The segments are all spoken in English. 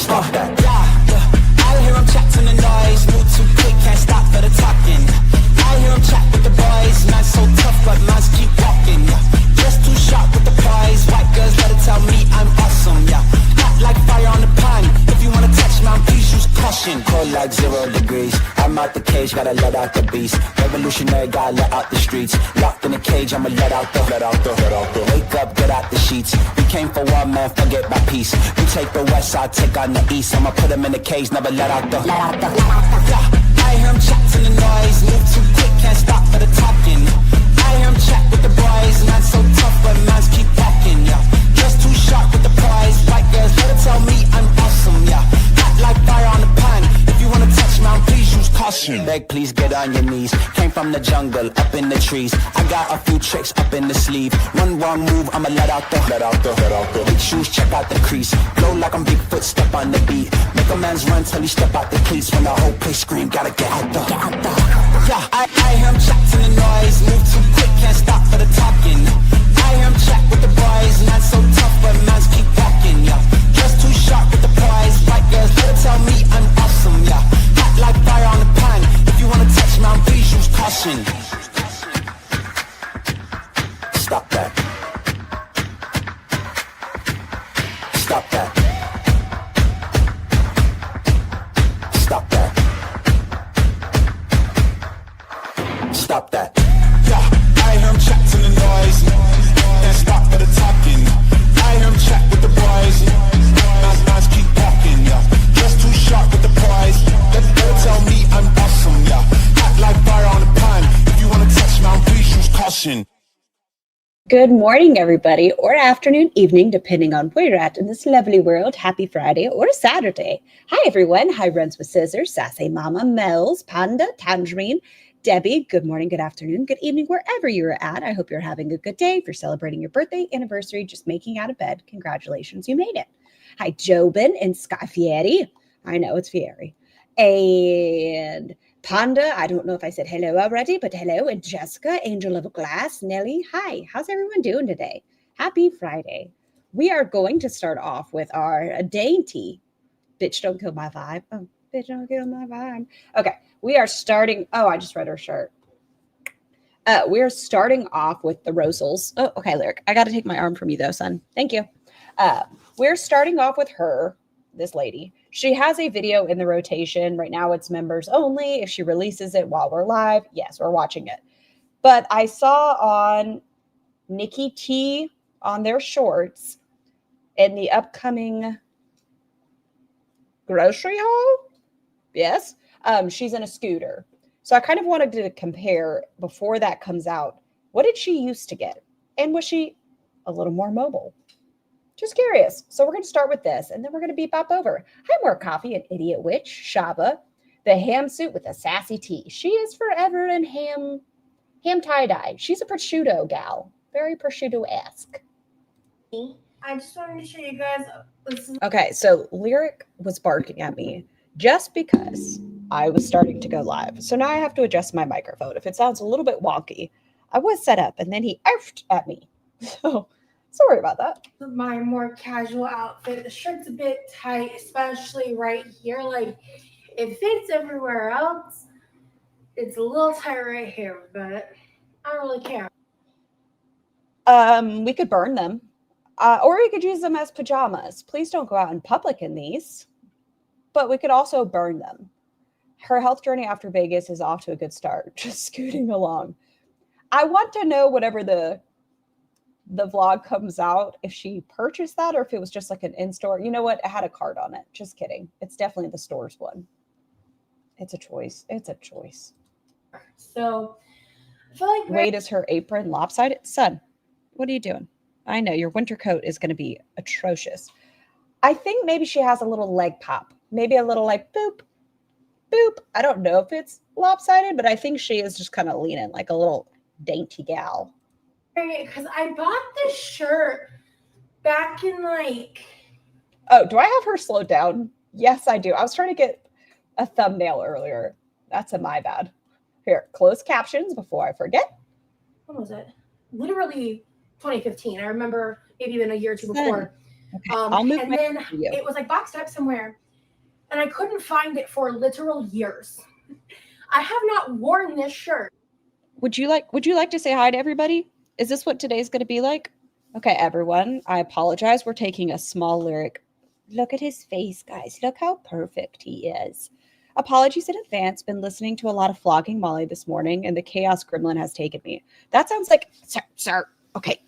stop that. I hear him chat to the noise, move too quick, can't stop for the talking. I hear him chat with the boys, man so tough, but mans keep walking. Just too sharp with the prize, white girls better tell me I'm awesome, yeah. Hot like fire on the pan, if you wanna touch me, please use caution. Cold like 0 degrees, I'm out the cage, gotta let out the beast. Revolutionary, gotta let out the streets. Locked in a cage, I'ma let out the. Wake up, get out the sheets. We came for one, man, forget my peace. You take the west, I'll take on the east. I'ma put him in the cage, never let out the. I hear him chat to the noise, move too quick, can't stop for the talking. I hear him chat with the boys, man so tough, but mans keep walking, yeah. Just too sharp with the prize, white girls better tell me I'm awesome, yeah. Hot like fire on the pan, if you wanna touch me, please use caution. Beg, please get on your knees, came from the jungle, up in the trees. I got a few tricks up in the sleeve. One wrong move, I'ma let out the. Big shoes, check out the crease. Blow like I'm Bigfoot, step on the beat. Make a man's run till he step out the cleats. When the whole place scream, gotta get out the. Yeah, I hear him chat to the noise, move too quick, can't stop for the talking. I hear him chat with the boys, man so tough, but mans keep walking, yeah. Just too sharp with the prize, white girls better tell me I'm awesome, yeah. Hot like fire on the pan, if you wanna touch me, please use caution. Stop that. Stop that. Stop that. Stop that. Yeah, I hear him chat to the noise, and stop for the talking. I hear him chat with the boys, mans keep walking, yeah. Just too sharp with the prize, they'll tell me I'm awesome, yeah. Hot like fire on the pan, if you wanna touch me, please use caution. Good morning, everybody, or afternoon, evening, depending on where you're at in this lovely world. Happy Friday or Saturday. Hi, everyone. Hi, Runs with Scissors, Sassy Mama, Mel's, Panda, Tangerine, Debbie. Good morning, good afternoon, good evening, wherever you're at. I hope you're having a good day. If you're celebrating your birthday, anniversary, just making out of bed, congratulations, you made it. Hi, Jobin and Sky Fieri. I know it's Fieri. And Panda, I don't know if I said hello already, but hello. And Jessica, Angel of Glass, Nelly, hi. How's everyone doing today? Happy Friday. We are going to start off with our dainty, bitch don't kill my vibe. Oh, bitch don't kill my vibe. Okay, we are starting, oh, I just read her shirt. We're starting off with the Rosals. Oh, okay, Lyric. I got to take my arm from you though, son. Thank you. We're starting off with her, this lady. She has a video in the rotation. Right now it's members only. If she releases it while we're live, yes, we're watching it. But I saw on Nikki T on their shorts in the upcoming grocery haul. Yes. She's in a scooter. So I kind of wanted to compare before that comes out. What did she used to get? And was she a little more mobile? Just curious. So we're going to start with this, and then we're going to beep up over. Hi, More Coffee, an Idiot Witch, Shaba, the ham suit with a sassy tee. She is forever in ham tie-dye. She's a prosciutto gal. Very prosciutto-esque. I just wanted to show you guys. Okay, so Lyric was barking at me just because I was starting to go live. So now I have to adjust my microphone. If it sounds a little bit wonky, I was set up, and then he effed at me. So sorry about that. My more casual outfit. The shirt's a bit tight, especially right here. Like, it fits everywhere else. It's a little tight right here, but I don't really care. We could burn them. Or we could use them as pajamas. Please don't go out in public in these. But we could also burn them. Her health journey after Vegas is off to a good start. Just scooting along. I want to know whatever the vlog comes out, if she purchased that or if it was just like an in-store. You know what? It had a card on it. Just kidding. It's definitely the store's one. It's a choice. It's a choice. So I feel like Wait, is her apron lopsided? Son, what are you doing? I know your winter coat is going to be atrocious. I think maybe she has a little leg pop. Maybe a little like boop, boop. I don't know if it's lopsided, but I think she is just kind of leaning like a little dainty gal. because I bought this shirt back in like... Oh, do I have her slowed down? Yes, I do. I was trying to get a thumbnail earlier. That's my bad. Here, closed captions before I forget. When was it? Literally 2015. I remember maybe even a year or two before. Okay, I'll move And my then for you. it was like boxed up somewhere, and I couldn't find it for literal years. I have not worn this shirt. Would you like to say hi to everybody? Is this what today's going to be like? Okay, everyone, I apologize. We're taking a small lyric. Look at his face, guys. Look how perfect he is. Apologies in advance. Been listening to a lot of Flogging Molly this morning, and the chaos gremlin has taken me. That sounds like, sir. Okay.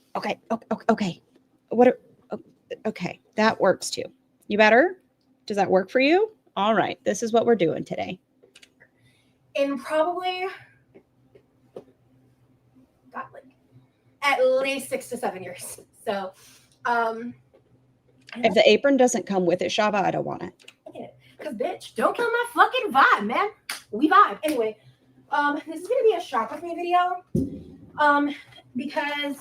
Okay, that works too. You better? Does that work for you? All right, this is what we're doing today. In probably got like at least 6 to 7 years. So If the apron doesn't come with it, Shaba, I don't want it. Because bitch, don't kill my fucking vibe, man. We vibe. Anyway, this is gonna be a shop with me video. Because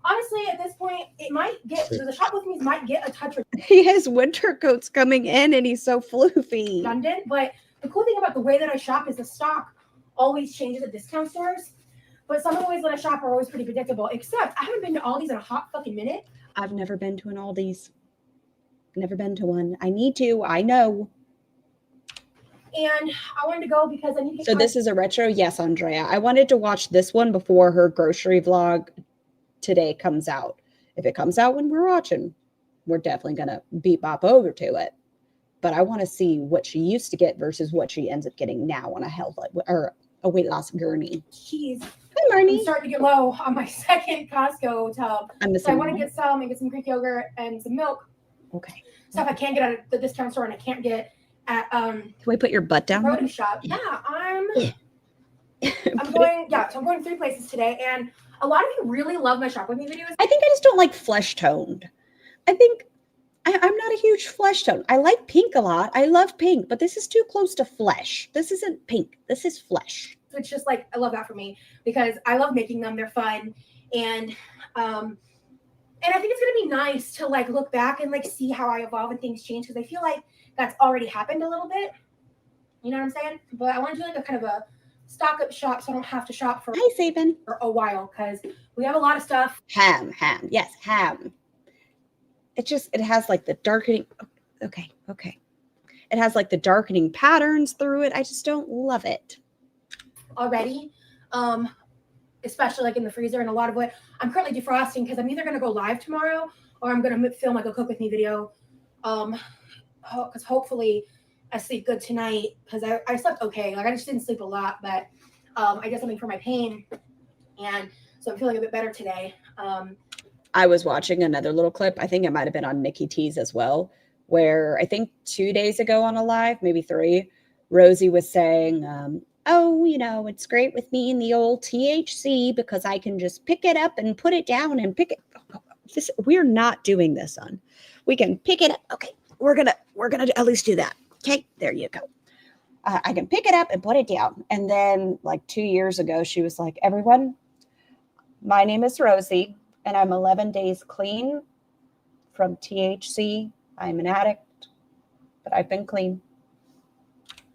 honestly, at this point, it might get the shop with me might get a touch He has winter coats coming in and he's so floofy. redundant. But the cool thing about the way that I shop is the stock always changes at discount stores. But some of the ways that I shop are always pretty predictable, except I haven't been to Aldi's in a hot fucking minute. I've never been to an Aldi's. Never been to one. I need to. I know. And I wanted to go because I need to get So this is a retro? Yes, Andrea. I wanted to watch this one before her grocery vlog today comes out. If it comes out when we're watching, we're definitely going to beat bop over to it. But I want to see what she used to get versus what she ends up getting now on a health or a weight loss gurney. cheese. Hi, I'm Marnie. starting to get low on my second Costco tub. I'm missing So I want to one. get some and get some Greek yogurt and some milk. Okay. Stuff I can't get at the discount store and I can't get at Can we put your butt down? produce shop. Yeah, I'm going. Yeah, so I'm going 3 places today, and a lot of you really love my shop with me videos. I think I just don't like flesh toned. I think I'm not a huge flesh tone. I like pink a lot. I love pink, but this is too close to flesh. This isn't pink. This is flesh. It's just like I love that for me because I love making them. They're fun, and I think it's gonna be nice to like look back and like see how I evolve and things change because I feel like that's already happened a little bit. You know what I'm saying? But I want to do like a kind of a stock up shop so I don't have to shop for Hi, Sabin. a while because we have a lot of stuff. Ham. Yes, ham. It has like the darkening. Okay. It has like the darkening patterns through it. I just don't love it. Already, especially like in the freezer and a lot of what I'm currently defrosting because I'm either going to go live tomorrow or I'm going to film like a cook with me video. Because hopefully I sleep good tonight because I slept okay. Like I just didn't sleep a lot, but I did something for my pain, and so I'm feeling a bit better today. I was watching another little clip. I think it might have been on Nikki T's as well, where I think 2 days ago on a live, maybe 3, Rosie was saying, oh, it's great with me in the old THC because I can just pick it up and put it down and pick it. We're not doing this, son. We can pick it up. Okay, we're gonna at least do that. Okay, there you go. I can pick it up and put it down. And then like 2 years ago, she was like, everyone, my name is Rosie. And I'm 11 days clean from THC. I'm an addict, but I've been clean.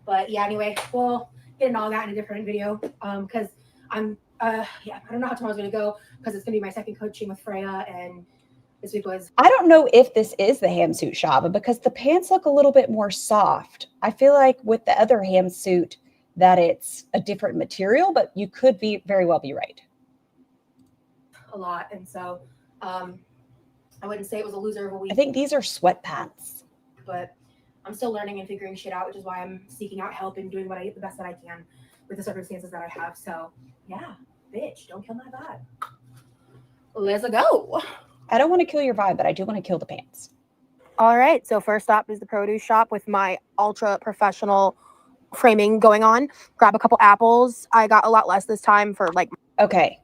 But yeah, anyway, we'll get into all that in a different video because I'm, I don't know how tomorrow's going to go because it's going to be my second coaching with Freya and this week was. I don't know if this is the ham suit, Shaba, because the pants look a little bit more soft. I feel like with the other ham suit that it's a different material, but you could very well be right. A lot, and so I wouldn't say it was a loser of a week. I think these are sweatpants, but I'm still learning and figuring shit out, which is why I'm seeking out help and doing the best that I can with the circumstances that I have. So yeah, bitch, don't kill my vibe. Let's go. I don't want to kill your vibe, but I do want to kill the pants. All right, so first stop is the produce shop with my ultra professional framing going on. Grab a couple apples. I got a lot less this time for like. Okay.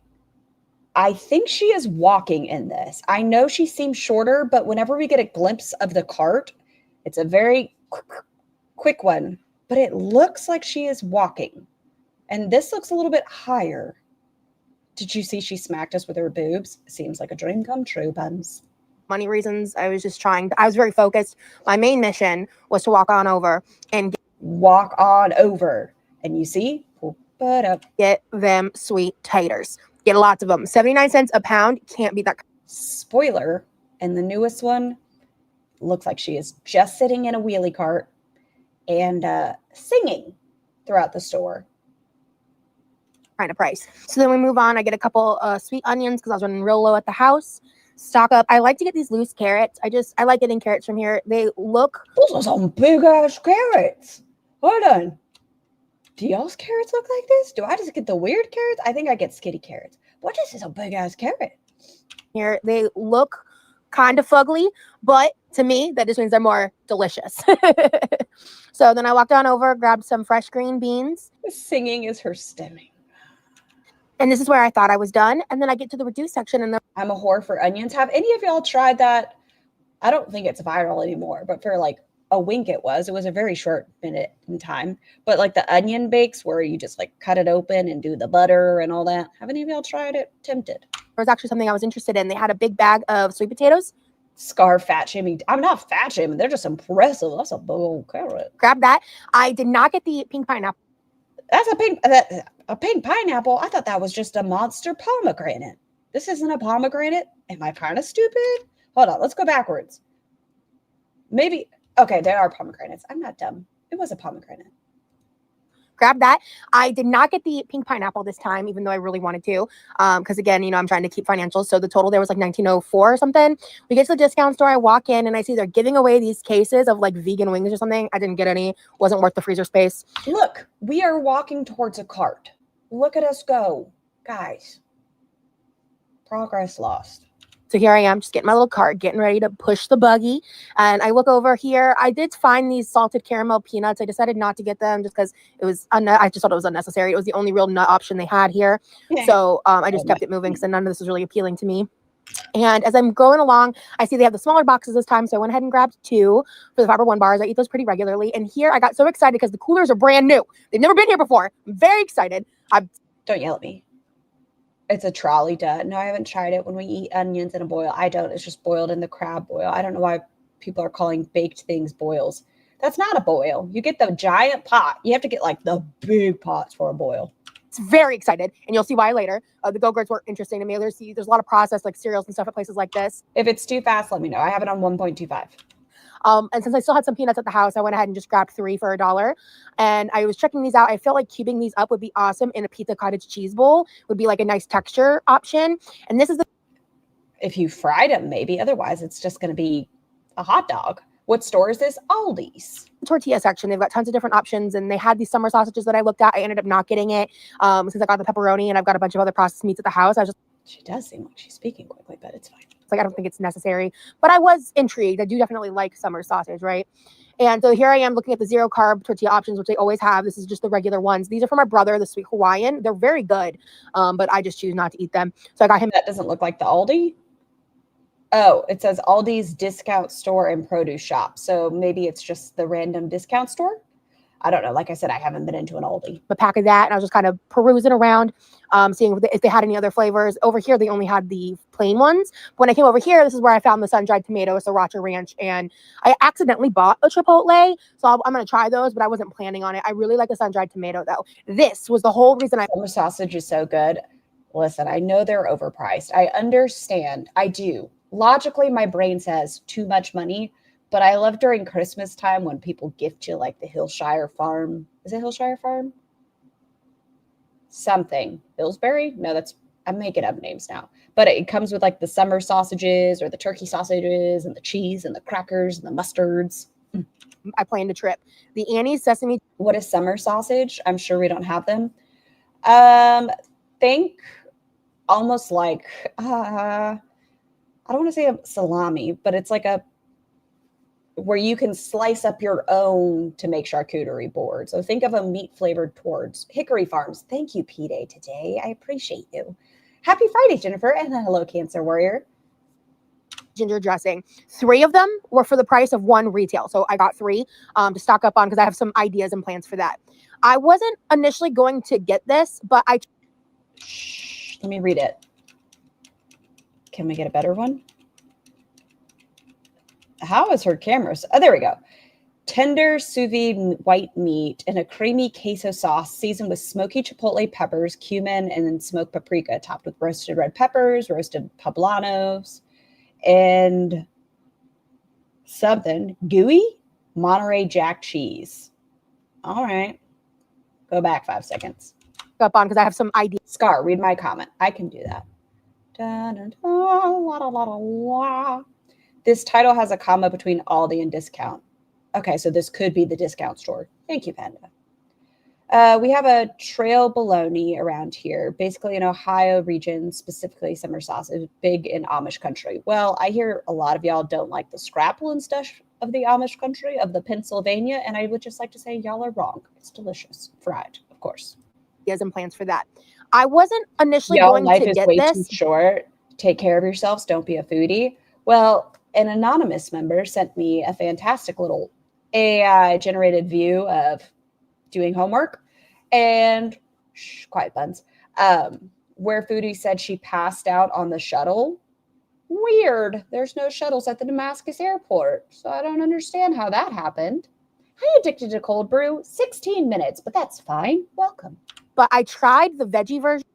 I think she is walking in this. I know she seems shorter, but whenever we get a glimpse of the cart, it's a very quick one, but it looks like she is walking. And this looks a little bit higher. Did you see she smacked us with her boobs? Seems like a dream come true, Buns. Money reasons. I was very focused. My main mission was to walk on over and walk on over. And you see, get them sweet taters. Get lots of them. 79 cents a pound. Can't beat that. Spoiler, and the newest one looks like she is just sitting in a wheelie cart and singing throughout the store. Kind of price. So then we move on. I get a couple sweet onions because I was running real low at the house. Stock up. I like to get these loose carrots. I like getting carrots from here. They look. Those are some big ass carrots. Hold on. Do y'all's carrots look like this? Do I just get the weird carrots? I think I get skinny carrots. What is this a big ass carrot? Here they look kind of fugly, but to me that just means they're more delicious. So then I walked on over, grabbed some fresh green beans. The singing is her stemming. And this is where I thought I was done. And then I get to the reduce section and I'm a whore for onions. Have any of y'all tried that? I don't think it's viral anymore, but for like a wink it was a very short minute in time. But like the onion bakes where you just like cut it open and do the butter and all that. Have any of y'all tried it? Tempted. there was actually something I was interested in. They had a big bag of sweet potatoes. Scar fat shaming. I'm not fat shaming. They're just impressive. That's a big old carrot. Grab that. I did not get the pink pineapple. That's a pink pineapple. I thought that was just a monster pomegranate. This isn't a pomegranate. Am I kind of stupid? Hold on. Let's go backwards. Maybe. Okay, they are pomegranates. I'm not dumb. It was a pomegranate. Grab that. I did not get the pink pineapple this time, even though I really wanted to. Because again, I'm trying to keep financials. So the total there was like $19.04 or something. We get to the discount store. I walk in and I see they're giving away these cases of like vegan wings or something. I didn't get any. Wasn't worth the freezer space. Look, we are walking towards a cart. Look at us go, guys. Progress lost. So here I am, just getting my little cart, getting ready to push the buggy. And I look over here. I did find these salted caramel peanuts. I decided not to get them just because it was, I just thought it was unnecessary. It was the only real nut option they had here. So I just kept it moving because none of this was really appealing to me. And as I'm going along, I see they have the smaller boxes this time. So I went ahead and grabbed 2 for the Fiber One bars. I eat those pretty regularly. And here I got so excited because the coolers are brand new. They've never been here before. I'm very excited. Don't yell at me. It's a trolley duh. No, I haven't tried it when we eat onions in a boil. I don't. It's just boiled in the crab boil. I don't know why people are calling baked things boils. That's not a boil. You get the giant pot. You have to get like the big pots for a boil. It's very excited, and you'll see why later. The Go-Gurts were interesting to me. There's a lot of processed like cereals and stuff at places like this. If it's too fast, let me know. I have it on 1.25. And since I still had some peanuts at the house, I went ahead and just grabbed 3 for $1. And I was checking these out. I felt like cubing these up would be awesome in a pizza cottage cheese bowl. Would be like a nice texture option. And this is the. If you fried them, maybe. Otherwise, it's just going to be a hot dog. What store is this? Aldi's. Tortilla section. They've got tons of different options. And they had these summer sausages that I looked at. I ended up not getting it since I got the pepperoni and I've got a bunch of other processed meats at the house. She does seem like she's speaking quickly, but it's fine. It's like, I don't think it's necessary, but I was intrigued. I do definitely like summer sausage, right? And so here I am looking at the 0 carb tortilla options, which they always have. This is just the regular ones. These are for my brother, the sweet Hawaiian. They're very good, but I just choose not to eat them. So I got him. That doesn't look like the Aldi. Oh, it says Aldi's discount store and produce shop. So maybe it's just the random discount store. I don't know. Like I said, I haven't been into an Aldi. A pack of that, and I was just kind of perusing around, seeing if they had any other flavors. Over here, they only had the plain ones. When I came over here, this is where I found the sun-dried tomato, Sriracha Ranch, and I accidentally bought a Chipotle, so I'm going to try those, but I wasn't planning on it. I really like the sun-dried tomato, though. This was the whole reason Summer sausage is so good. Listen, I know they're overpriced. I understand. I do. Logically, my brain says too much money. But I love during Christmas time when people gift you like the Hillshire Farm. Is it Hillshire Farm? Something. Pillsbury? No, I'm making up names now. But it comes with like the summer sausages or the turkey sausages and the cheese and the crackers and the mustards. I planned a trip. The Annie's Sesame. What is summer sausage? I'm sure we don't have them. Think almost like, I don't want to say a salami, but it's like where you can slice up your own to make charcuterie board. So think of a meat flavored towards Hickory Farms. Thank you, P-Day today. I appreciate you. Happy Friday, Jennifer. And hello, Cancer Warrior. Ginger dressing. 3 of them were for the price of 1 retail. So I got 3 to stock up on because I have some ideas and plans for that. I wasn't initially going to get this, but Shh, let me read it. Can we get a better one? How is her camera? Oh, there we go. Tender sous vide white meat in a creamy queso sauce seasoned with smoky chipotle peppers, cumin, and then smoked paprika, topped with roasted red peppers, roasted poblanos, and something gooey Monterey Jack cheese. All right. Go back 5 seconds. Up on because I have some ideas. Scar, read my comment. I can do that. Dun, dun, dun, la, la, la, la, la. This title has a comma between Aldi and discount. Okay, so this could be the discount store. Thank you, Panda. We have a trail bologna around here, basically in Ohio region, specifically summer sausage, big in Amish country. Well, I hear a lot of y'all don't like the scrapple and stuff of the Amish country, of the Pennsylvania, and I would just like to say y'all are wrong. It's delicious. Fried, of course. Ideas and plans for that. I wasn't initially Y'all, going life to is get way this. too short. Take care of yourselves. Don't be a foodie. Well, an anonymous member sent me a fantastic little AI-generated view of doing homework and quiet buns, where Foodie said she passed out on the shuttle. Weird. There's no shuttles at the Damascus airport, so I don't understand how that happened. How you addicted to cold brew? 16 minutes, but that's fine. Welcome. But I tried the veggie version.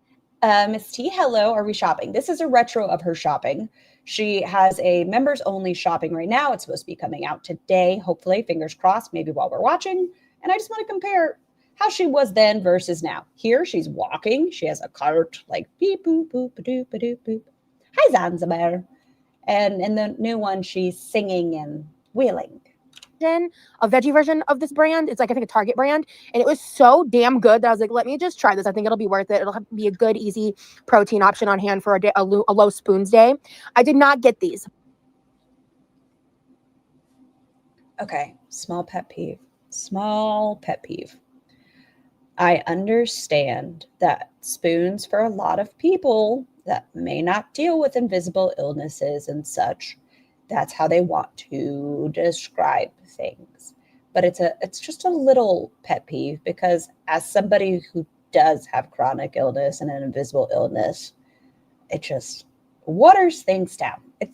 Miss T, hello. Are we shopping? This is a retro of her shopping. She has a members only shopping right now. It's supposed to be coming out today, hopefully, fingers crossed, maybe while we're watching. And I just want to compare how she was then versus now. Here, she's walking. She has a cart like beep, boop, boop, boop, boop, boop. Hi, Zanzibar. And in the new one, she's singing and wheeling. A veggie version of this brand. It's like, I think, a Target brand. And it was so damn good that I was like, let me just try this. I think it'll be worth it. It'll be a good, easy protein option on hand for a low spoons day. I did not get these. Okay, small pet peeve. Small pet peeve. I understand that spoons for a lot of people that may not deal with invisible illnesses and such, that's how they want to describe things. But it's just a little pet peeve, because as somebody who does have chronic illness and an invisible illness, it just waters things down. It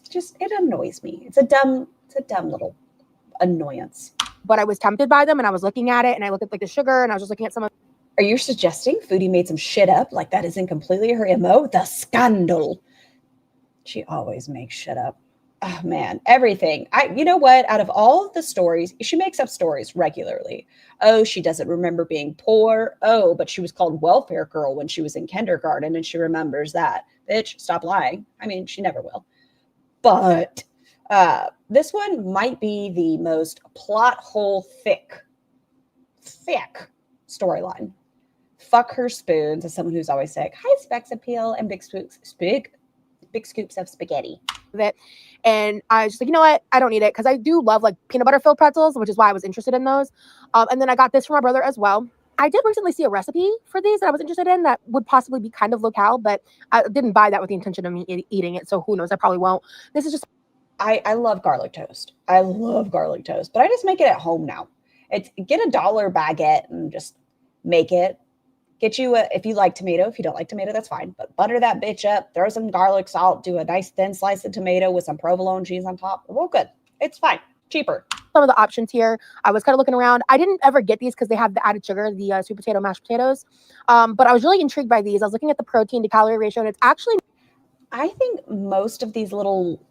annoys me. It's a dumb little annoyance. But I was tempted by them, and I was looking at it, and I looked at like the sugar, and I was just looking at some of. Are you suggesting Foodie made some shit up? Like, that isn't completely her MO? The scandal. She always makes shit up. Oh man, everything. You know what? Out of all of the stories, she makes up stories regularly. Oh, she doesn't remember being poor. Oh, but she was called welfare girl when she was in kindergarten, and she remembers that. Bitch, stop lying. I mean, she never will. But this one might be the most plot hole thick storyline. Fuck her spoons, as someone who's always sick. High specs appeal and big scoops of spaghetti. It. And I was just like, you know what? I don't need it, because I do love like peanut butter filled pretzels, which is why I was interested in those. And then I got this for my brother as well. I did recently see a recipe for these that I was interested in that would possibly be kind of locale, but I didn't buy that with the intention of me eating it. So who knows? I probably won't. This is just. I love garlic toast. I love garlic toast, but I just make it at home now. Get a $1 baguette and just make it. Get you if you like tomato. If you don't like tomato, that's fine. But butter that bitch up. Throw some garlic salt. Do a nice thin slice of tomato with some provolone cheese on top. Real good. It's fine. Cheaper. Some of the options here. I was kind of looking around. I didn't ever get these because they have the added sugar, the sweet potato mashed potatoes. But I was really intrigued by these. I was looking at the protein to calorie ratio, and it's actually. I think most of these little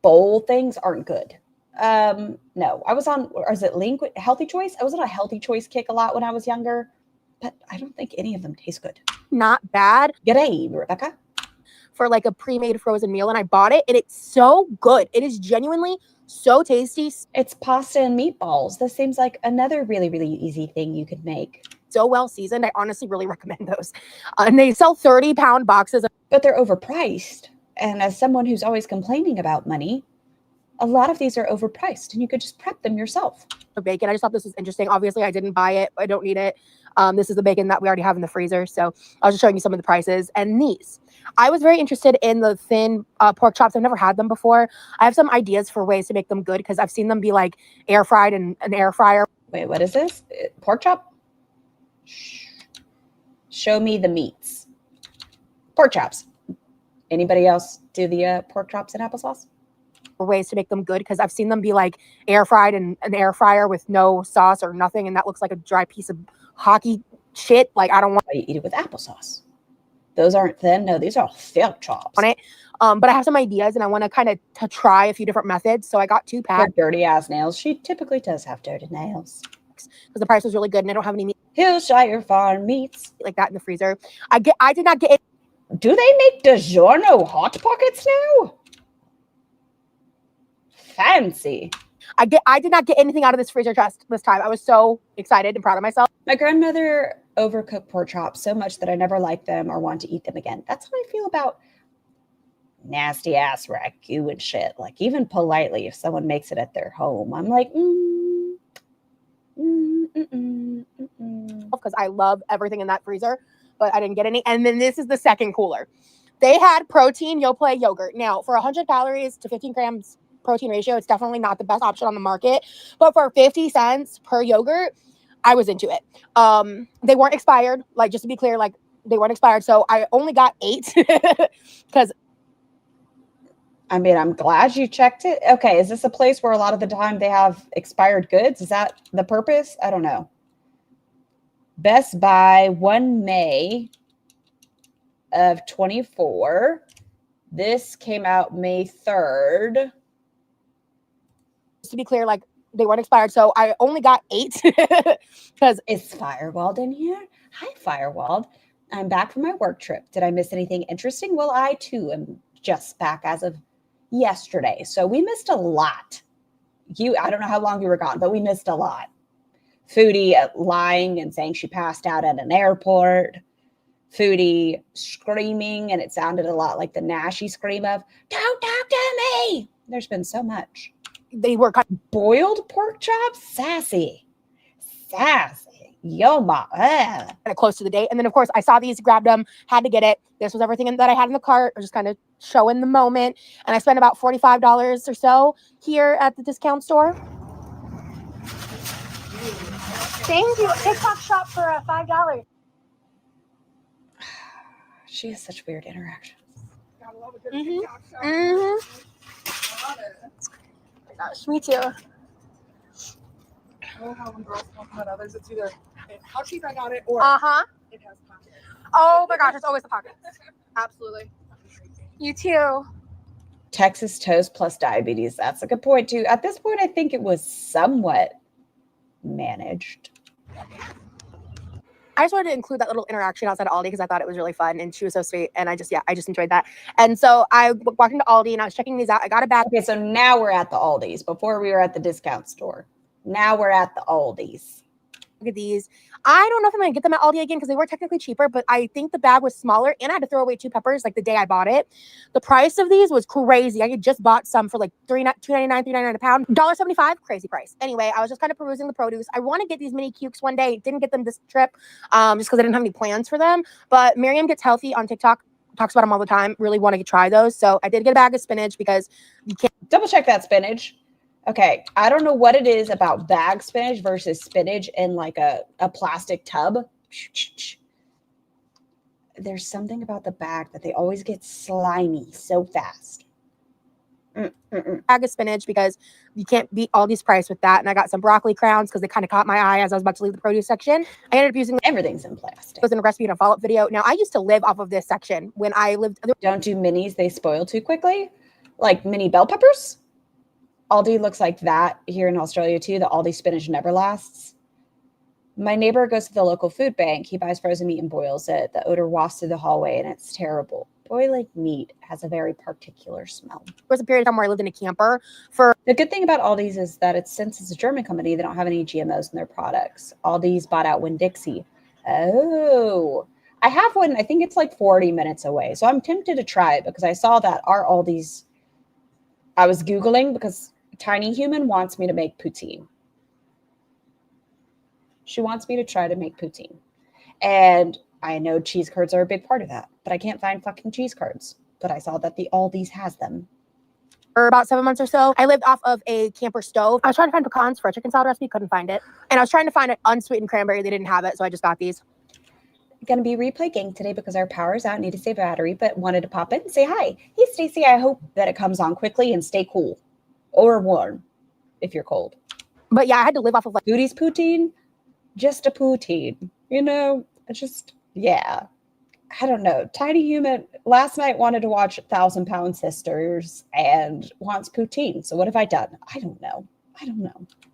bowl things aren't good. No, I was on, or is it Healthy Choice? I was on a Healthy Choice kick a lot when I was younger, but I don't think any of them taste good. Not bad. G'day, Rebecca. For like a pre-made frozen meal, and I bought it, and it's so good. It is genuinely so tasty. It's pasta and meatballs. This seems like another really, really easy thing you could make. So well seasoned. I honestly really recommend those. And they sell 30-pound boxes. But they're overpriced. And as someone who's always complaining about money, a lot of these are overpriced, and you could just prep them yourself. Bacon. I just thought this was interesting. Obviously, I didn't buy it. I don't need it. This is the bacon that we already have in the freezer. So I was just showing you some of the prices. And these. I was very interested in the thin pork chops. I've never had them before. I have some ideas for ways to make them good, because I've seen them be like air fried in an air fryer. Wait, what is this? Pork chop? Show me the meats. Pork chops. Anybody else do the pork chops in applesauce? Ways to make them good, because I've seen them be like air fried in an air fryer with no sauce or nothing, and that looks like a dry piece of hockey shit. Like, I don't want to eat it with applesauce. Those aren't thin. No, these are all thick chops. On it. But I have some ideas and I want to kind of try a few different methods. So I got 2 packs. Her dirty ass nails. She typically does have dirty nails. Because the price was really good and I don't have any meat Hillshire Farm meats. like that in the freezer. I did not get it. Do they make DiGiorno Hot Pockets now? Fancy. I did not get anything out of this freezer chest this time. I was so excited and proud of myself. My grandmother overcooked pork chops so much that I never liked them or want to eat them again. That's how I feel about nasty ass ragu and shit. Like, even politely, if someone makes it at their home, I'm like, because I love everything in that freezer, but I didn't get any. And then this is the second cooler. They had protein Yoplait yogurt. Now, for 100 calories to 15 grams protein ratio, it's definitely not the best option on the market. But for 50 cents per yogurt, I was into it. They weren't expired. Like, just to be clear, like, they weren't expired. So I only got 8 because I mean, I'm glad you checked it. Okay, is this a place where a lot of the time they have expired goods? Is that the purpose? I don't know. Best Buy, 1 May of 24. This came out May 3rd. just to be clear, like, they weren't expired. So I only got 8 because Is Firewalled in here? Hi, Firewalled. I'm back from my work trip. Did I miss anything interesting? Well, I too am just back as of yesterday. So we missed a lot. I don't know how long you were gone, but we missed a lot. Foodie lying and saying she passed out at an airport. Foodie screaming, and it sounded a lot like the Nashy scream of, "Don't talk to me!" There's been so much. they were kind Boiled pork chops? Sassy. Yo, ma. of close to the date. And then, of course, I saw these, grabbed them, had to get it. This was everything that I had in the cart. I was just kind of showing the moment. And I spent about $45 or so here at the discount store. Thank you. TikTok shop for $5. She has such weird interactions. Gosh, me too. I love how when girls talk about others, it's either how cheap I got it or it has pockets. Oh my gosh, it's always the pockets. Absolutely. You too. Texas toast plus diabetes. That's a good point, too. At this point, I think it was somewhat managed. I just wanted to include that little interaction outside of Aldi because I thought it was really fun and she was so sweet. And I just enjoyed that. And so I walked into Aldi and I was checking these out. I got a bag. Okay, so now we're at the Aldi's. Before we were at the discount store. Now we're at the Aldi's. Look at these. I don't know if I'm going to get them at Aldi again because they were technically cheaper, but I think the bag was smaller and I had to throw away 2 peppers like the day I bought it. The price of these was crazy. I had just bought some for like $2.99, $3.99 a pound. $1.75, crazy price. Anyway, I was just kind of perusing the produce. I want to get these mini cukes one day. Didn't get them this trip just because I didn't have any plans for them. But Miriam Gets Healthy on TikTok talks about them all the time. Really want to try those. So I did get a bag of spinach because you can't Double check that spinach. Okay, I don't know what it is about bag spinach versus spinach in like a plastic tub. There's something about the bag that they always get slimy so fast. bag of spinach because you can't beat Aldi's price with that. And I got some broccoli crowns because they kind of caught my eye as I was about to leave the produce section. I ended up using Everything's in plastic. it was in a recipe in a follow-up video. Now I used to live off of this section when I lived. Don't do minis, they spoil too quickly. Like mini bell peppers. Aldi looks like that here in Australia too. The Aldi spinach never lasts. My neighbor goes to the local food bank. He buys frozen meat and boils it. The odor wafts through the hallway and it's terrible. Boiling meat has a very particular smell. There was a period of time where I lived in a camper for The good thing about Aldi's is that since it's a German company, they don't have any GMOs in their products. Aldi's bought out Winn-Dixie. Oh, I have one. I think it's like 40 minutes away. So I'm tempted to try it because I saw that our Aldi's, I was Googling because Tiny Human wants me to make poutine. She wants me to try to make poutine. And I know cheese curds are a big part of that, but I can't find fucking cheese curds. But I saw that the Aldi's has them. for about 7 months or so. I lived off of a camper stove. I was trying to find pecans for a chicken salad recipe, couldn't find it. And I was trying to find an unsweetened cranberry. They didn't have it, so I just got these. Going to be replay gang today because our power's out. Need to save battery, but wanted to pop in and say hi. Hey, Stacy, I hope that it comes on quickly and stay cool. Or warm if you're cold. But yeah, I had to live off of like Foodie's poutine, just a poutine. You know, it's just, yeah. I don't know. Tiny Human last night wanted to watch 1,000-Pound Sisters and wants poutine. So what have I done? I don't know.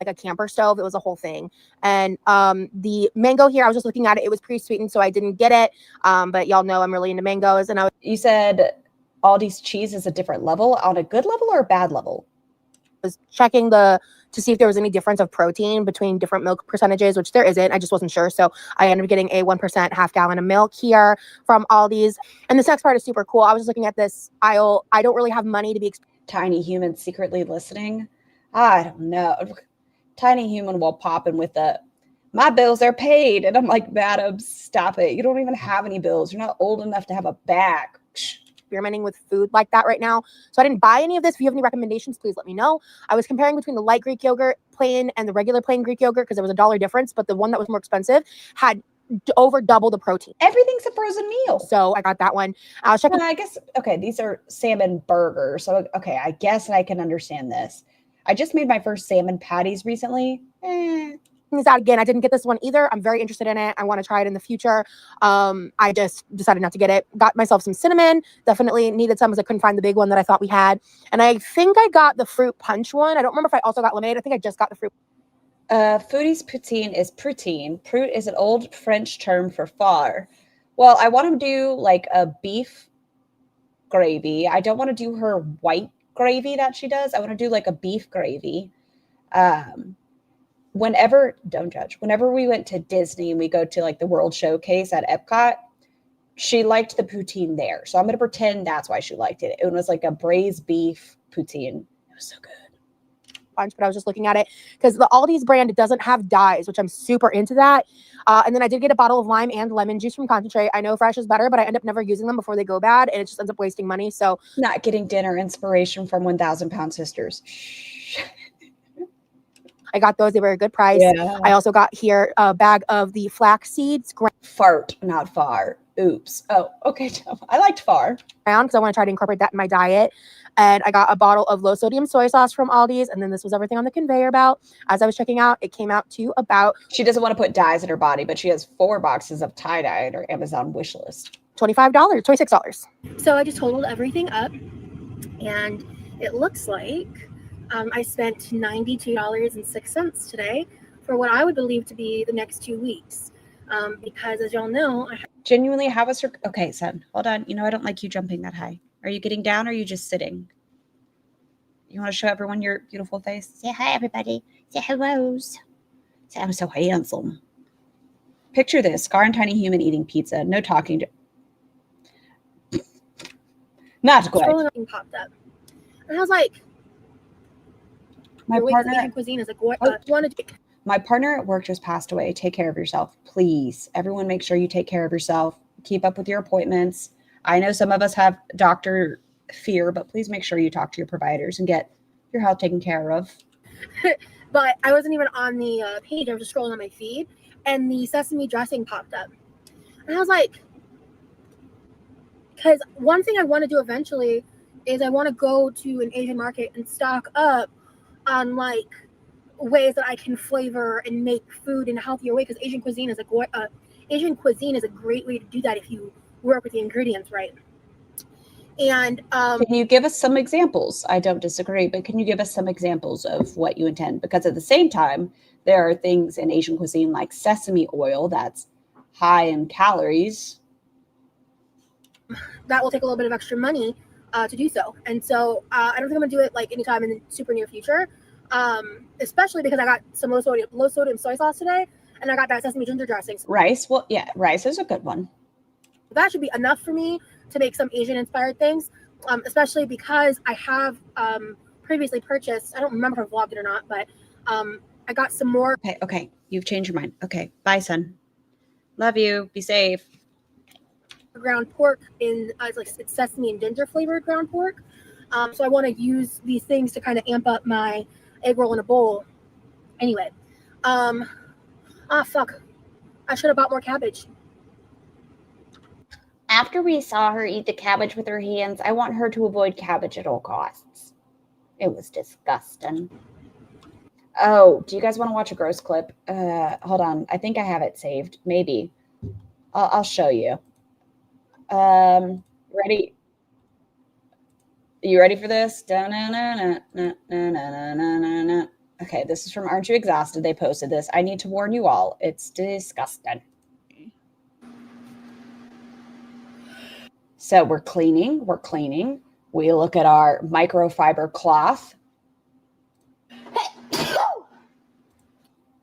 Like a camper stove. It was a whole thing. And the mango here, I was just looking at it. It was pre-sweetened, so I didn't get it. But y'all know I'm really into mangoes. And You said Aldi's cheese is a different level, on a good level or a bad level? was checking to see if there was any difference of protein between different milk percentages, which there isn't. I just wasn't sure. So I ended up getting a 1% half gallon of milk here from Aldi's. And this next part is super cool. I was just looking at this aisle. I don't really have money to be Tiny Human secretly listening. I don't know. Tiny Human will pop in with my bills are paid. And I'm like, madam, stop it. You don't even have any bills. You're not old enough to have a bag. experimenting with food like that right now. So I didn't buy any of this. If you have any recommendations, please let me know. I was comparing between the light Greek yogurt plain and the regular plain Greek yogurt because there was $1 difference, but the one that was more expensive had over double the protein. Everything's a frozen meal. So I got that one. I was checking. I guess, okay, these are salmon burgers. So, okay, I guess I can understand this. I just made my first salmon patties recently. These out again. I didn't get this one either. I'm very interested in it. I want to try it in the future. I just decided not to get it. Got myself some cinnamon. Definitely needed some because I couldn't find the big one that I thought we had. And I think I got the fruit punch one. I don't remember if I also got lemonade. I think I just got the fruit. Foodie's poutine is poutine. Prout is an old French term for far. Well, I want to do like a beef gravy. I don't want to do her white gravy that she does. I want to do like a beef gravy. Don't judge. Whenever we went to Disney and we go to like the World Showcase at Epcot, she liked the poutine there. So I'm going to pretend that's why she liked it. It was like a braised beef poutine. It was so good. Bunch, but I was just looking at it because the Aldi's brand, it doesn't have dyes, which I'm super into that. And then I did get a bottle of lime and lemon juice from Concentrate. I know fresh is better, but I end up never using them before they go bad, and it just ends up wasting money. So not getting dinner inspiration from 1,000-Pound Sisters. I got those. They were a good price. Yeah. I also got here a bag of the flax seeds. Fart, not far. Oops. Oh, okay. I liked far. Because I want to try to incorporate that in my diet. And I got a bottle of low sodium soy sauce from Aldi's. And then this was everything on the conveyor belt. As I was checking out, it came out to about... She doesn't want to put dyes in her body, but she has 4 boxes of tie-dye in her Amazon wish list. $26. So I just totaled everything up. And it looks like I spent $92.06 today for what I would believe to be the next 2 weeks. Because as y'all know, Genuinely, how was her... Okay, son, hold on. You know, I don't like you jumping that high. Are you getting down or are you just sitting? You want to show everyone your beautiful face? Say hi, everybody. Say hellos. Say, I'm so handsome. Picture this. Scar and Tiny Human eating pizza. No talking to... Not quite. scrolling popped up. And I was like, My partner... Asian cuisine is like, what? My partner at work just passed away. Take care of yourself, please. Everyone make sure you take care of yourself. Keep up with your appointments. I know some of us have doctor fear, but please make sure you talk to your providers and get your health taken care of. But I wasn't even on the page. I was just scrolling on my feed, and the sesame dressing popped up. And I was like, because one thing I want to do eventually is I want to go to an Asian market and stock up on like ways that I can flavor and make food in a healthier way, because Asian cuisine is a great way to do that if you work with the ingredients right. And can you give us some examples? I don't disagree, but can you give us some examples of what you intend? Because at the same time, there are things in Asian cuisine like sesame oil that's high in calories. That will take a little bit of extra money to do so. And so I don't think I'm gonna do it like anytime in the super near future. Especially because I got some low sodium soy sauce today, and I got that sesame ginger dressing. Rice, well, yeah, rice is a good one. That should be enough for me to make some Asian inspired things, especially because I have previously purchased, I don't remember if I vlogged it or not, but I got some more. Okay, you've changed your mind. Okay, bye, son. Love you. Be safe. Ground pork in it's sesame and ginger flavored ground pork. So I want to use these things to kind of amp up my egg roll in a bowl. Anyway, fuck. I should have bought more cabbage. After we saw her eat the cabbage with her hands, I want her to avoid cabbage at all costs. It was disgusting. Oh, do you guys want to watch a gross clip? Hold on. I think I have it saved. Maybe. I'll show you. Ready? You ready for this? Okay, this is from Aren't You Exhausted? They posted this. I need to warn you all. It's disgusting. So we're cleaning. We look at our microfiber cloth.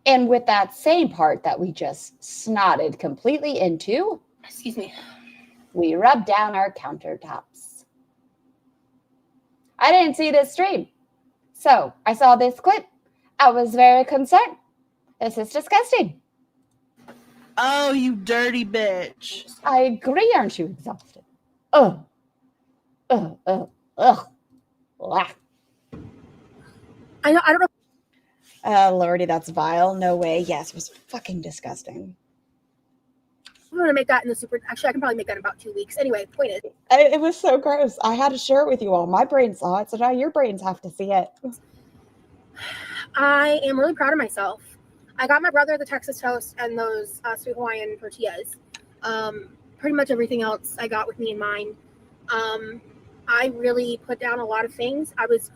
And with that same part that we just snotted completely into, Excuse me. we rub down our countertops. I didn't see this stream, so I saw this clip. I was very concerned. This is disgusting. Oh, you dirty bitch. I agree, aren't you exhausted? Ugh. Ugh. Ugh. Ugh. Blah. I don't know. Lordy, that's vile. No way. Yes, it was fucking disgusting. I'm going to make that in the super. Actually, I can probably make that in about 2 weeks. Anyway, point is. It was so gross. I had to share it with you all. My brain saw it, so now your brains have to see it. I am really proud of myself. I got my brother the Texas toast and those sweet Hawaiian tortillas. Pretty much everything else I got with me in mind. I really put down a lot of things. I was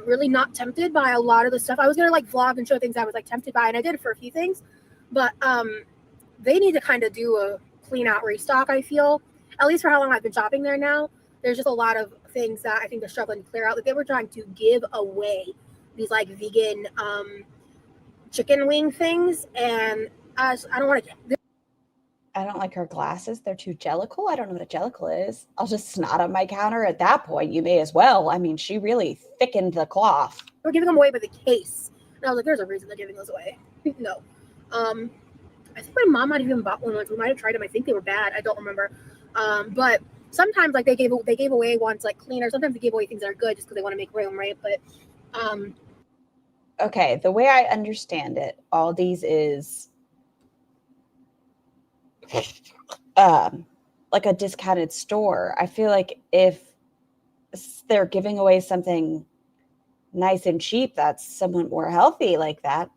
really not tempted by a lot of the stuff. I was going to like vlog and show things I was like tempted by, and I did it for a few things. But they need to kind of do a clean out restock, I feel. At least for how long I've been shopping there now. There's just a lot of things that I think they're struggling to clear out. Like they were trying to give away these like vegan chicken wing things, and I don't want to. I don't like her glasses. They're too jellicle. I don't know what a jellicle is. I'll just snot on my counter. At that point, you may as well. I mean, she really thickened the cloth. We're giving them away by the case. And I was like, there's a reason they're giving those away. No. I think my mom might have even bought one once. We might have tried them. I think they were bad. I don't remember. But sometimes like they gave away ones like cleaner. Sometimes they gave away things that are good just because they want to make room, right? But okay, the way I understand it, all these is like a discounted store. I feel like if they're giving away something nice and cheap that's somewhat more healthy like that,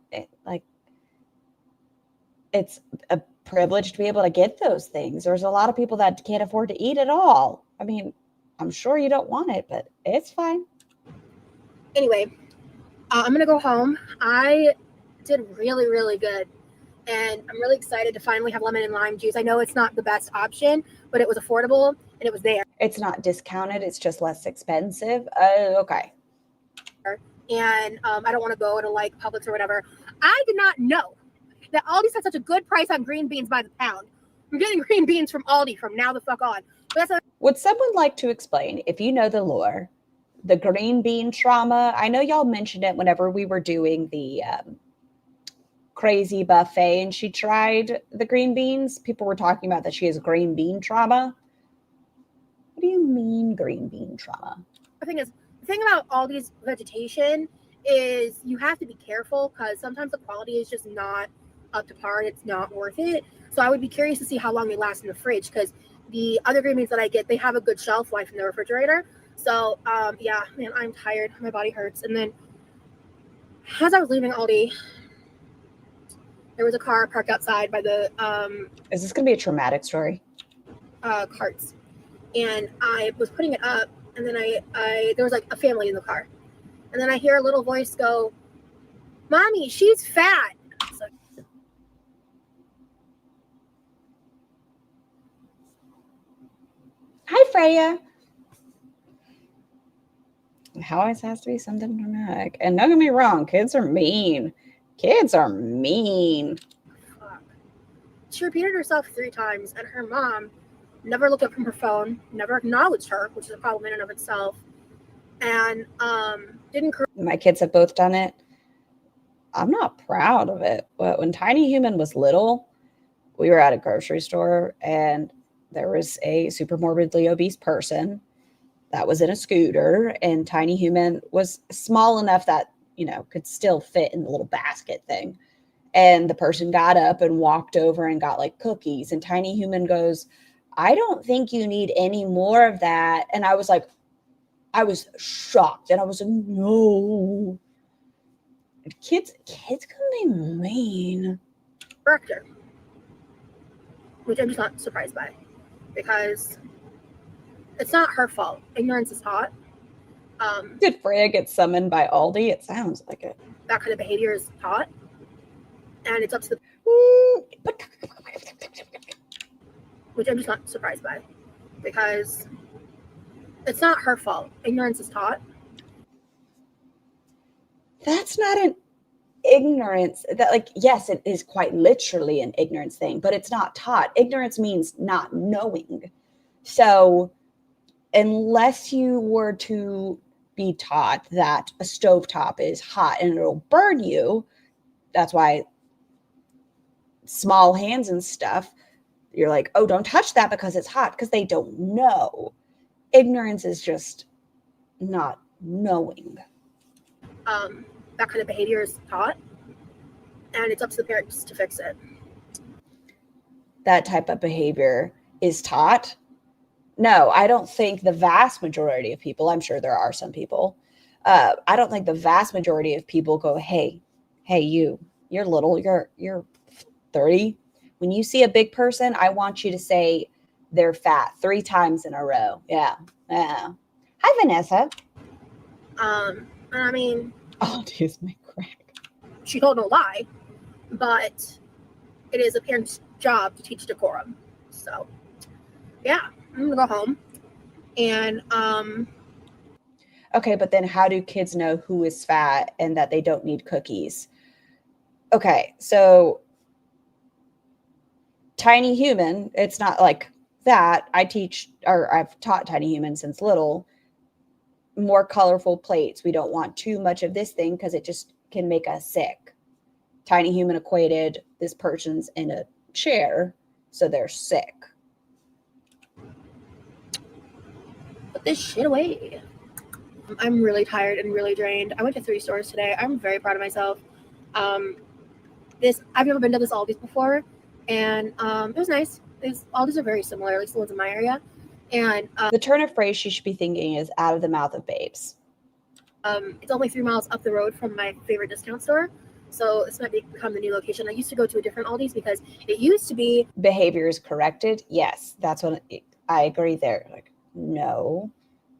it's a privilege to be able to get those things. There's a lot of people that can't afford to eat at all. I mean, I'm sure you don't want it, but it's fine. Anyway, I'm gonna go home. I did really, really good. And I'm really excited to finally have lemon and lime juice. I know it's not the best option, but it was affordable and it was there. It's not discounted. It's just less expensive. Okay. And I don't want to go to like Publix or whatever. I did not know that Aldi's had such a good price on green beans by the pound. I'm getting green beans from Aldi from now the fuck on. Would someone like to explain, if you know the lore, the green bean trauma? I know y'all mentioned it whenever we were doing the crazy buffet and she tried the green beans. People were talking about that she has green bean trauma. What do you mean green bean trauma? The thing about Aldi's vegetation is you have to be careful because sometimes the quality is just not up to par and it's not worth it. So I would be curious to see how long they last in the fridge because the other green beans that I get, they have a good shelf life in the refrigerator. So yeah, man, I'm tired. My body hurts. And then as I was leaving Aldi, there was a car parked outside by the Is this gonna be a traumatic story? Carts. And I was putting it up, and then I there was like a family in the car. And then I hear a little voice go, "Mommy, she's fat." So, hi, Freya. How always has to be something dramatic. And don't get me wrong, kids are mean. Kids are mean. fuck. She repeated herself 3 times, and her mom never looked up from her phone, never acknowledged her, which is a problem in and of itself, and didn't. My kids have both done it. I'm not proud of it, but when Tiny Human was little, we were at a grocery store and there was a super morbidly obese person that was in a scooter, and Tiny Human was small enough that, you know, could still fit in the little basket thing. And the person got up and walked over and got like cookies, and Tiny Human goes, "I don't think you need any more of that." And I was like, I was shocked, and I was like, no. Kids can be mean. Director, which I'm just not surprised by. because it's not her fault. Ignorance is taught. Did Freya get summoned by Aldi? It sounds like it. That kind of behavior is taught, and it's up to the, which I'm just not surprised by, because it's not her fault. Ignorance is taught. That's not an ignorance. That, like, yes, it is quite literally an ignorance thing, but it's not taught. Ignorance means not knowing. So unless you were to be taught that a stovetop is hot and it'll burn you, that's why small hands and stuff, you're like, oh, don't touch that because it's hot, because they don't know. Ignorance is just not knowing. That kind of behavior is taught, and it's up to the parents to fix it. That type of behavior is taught. No, I don't think the vast majority of people, I'm sure there are some people, I don't think the vast majority of people go, hey, you're little, you're 30. When you see a big person, I want you to say they're fat 3 times in a row. Yeah. Hi, Vanessa. I mean, oh, geez, my crack. She told no lie, but it is a parent's job to teach decorum. So, yeah, I'm gonna go home. And okay, but then how do kids know who is fat and that they don't need cookies? Okay, so Tiny Human, it's not like that. I've taught Tiny Human since little. More colorful plates. We don't want too much of this thing because it just can make us sick. Tiny Human equated this person's in a chair, so they're sick. Put this shit away. I'm really tired and really drained. I went to 3 stores today. I'm very proud of myself. I've never been to this Aldi's before, and it was nice. Aldi's are very similar, at least the ones in my area. And the turn of phrase you should be thinking is out of the mouth of babes. It's only 3 miles up the road from my favorite discount store. So this might become the new location. I used to go to a different Aldi's because it used to be... Behavior is corrected. Yes, that's what I agree there. Like, no,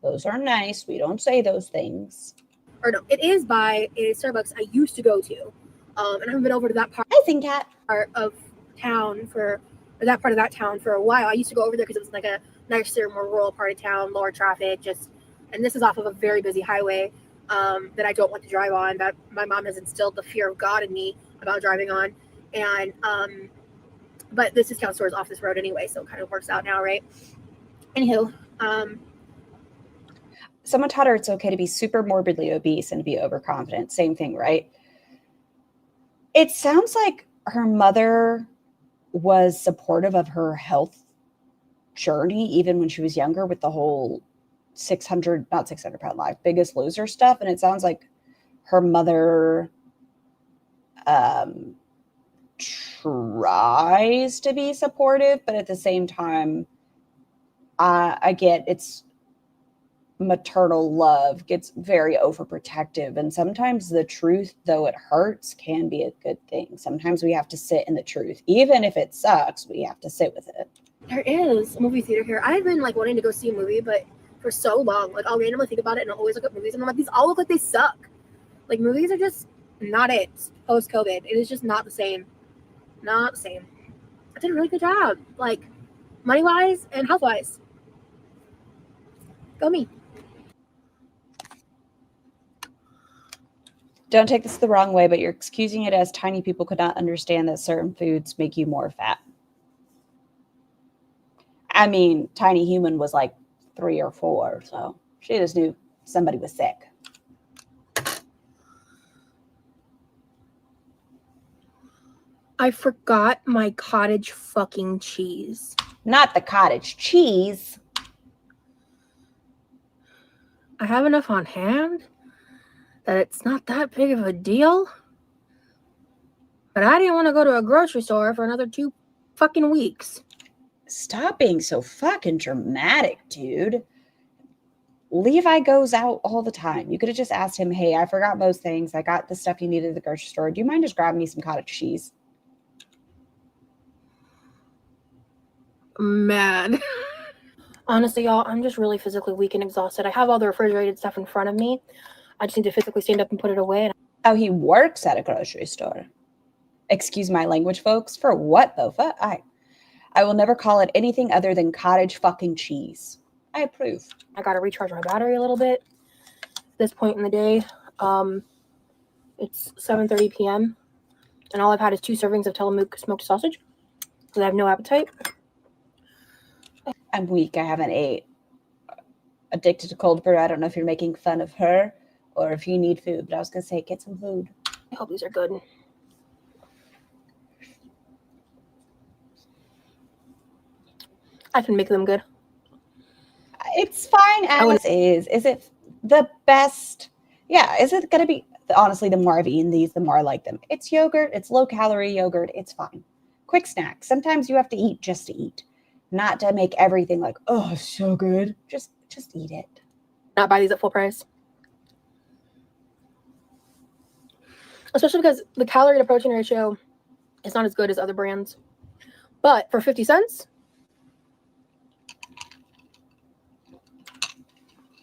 those are nice. We don't say those things. Or no, it is by a Starbucks I used to go to. And I haven't been over to that part of town for that town for a while. I used to go over there because it was like a nicer, more rural part of town, lower traffic, and this is off of a very busy highway that I don't want to drive on, that my mom has instilled the fear of God in me about driving on. And but this discount store is off this road anyway, so it kind of works out now, right? Anywho, someone taught her it's okay to be super morbidly obese and to be overconfident. Same thing, right? It sounds like her mother was supportive of her health journey even when she was younger with the whole 600-pound life, Biggest Loser stuff. And it sounds like her mother tries to be supportive, but at the same time, I get it's maternal love gets very overprotective, and sometimes the truth, though it hurts, can be a good thing. Sometimes we have to sit in the truth, even if it sucks. We have to sit with it. There is a movie theater here. I've been like wanting to go see a movie, but for so long, like I'll randomly think about it and I'll always look at movies and I'm like, these all look like they suck. Like movies are just not it. Post-COVID, it is just not the same. Not the same. I did a really good job, like money-wise and health-wise. Go me. Don't take this the wrong way, but you're excusing it as tiny people could not understand that certain foods make you more fat. I mean, Tiny Human was like 3 or 4, so she just knew somebody was sick. I forgot my cottage fucking cheese. Not the cottage cheese. I have enough on hand that it's not that big of a deal. But I didn't want to go to a grocery store for another 2 fucking weeks. Stop being so fucking dramatic, dude. Levi goes out all the time. You could have just asked him, hey, I forgot most things. I got the stuff you needed at the grocery store. Do you mind just grabbing me some cottage cheese? mad. Honestly, y'all, I'm just really physically weak and exhausted. I have all the refrigerated stuff in front of me. I just need to physically stand up and put it away. Oh, he works at a grocery store. Excuse my language, folks. For what, Bofa? I will never call it anything other than cottage fucking cheese. I approve. I gotta recharge my battery a little bit. At this point in the day, it's 7:30 p.m. and all I've had is 2 servings of Tillamook smoked sausage because I have no appetite. I'm weak. I haven't ate. Addicted to cold brew. I don't know if you're making fun of her or if you need food, but I was gonna say get some food. I hope these are good. I can make them good. It's fine as is. Is it the best? Yeah. Is it going to be? Honestly, the more I've eaten these, the more I like them. It's yogurt. It's low-calorie yogurt. It's fine. Quick snack. Sometimes you have to eat just to eat, not to make everything like, oh, so good. Just eat it. Not buy these at full price. Especially because the calorie to protein ratio is not as good as other brands. But for 50 cents,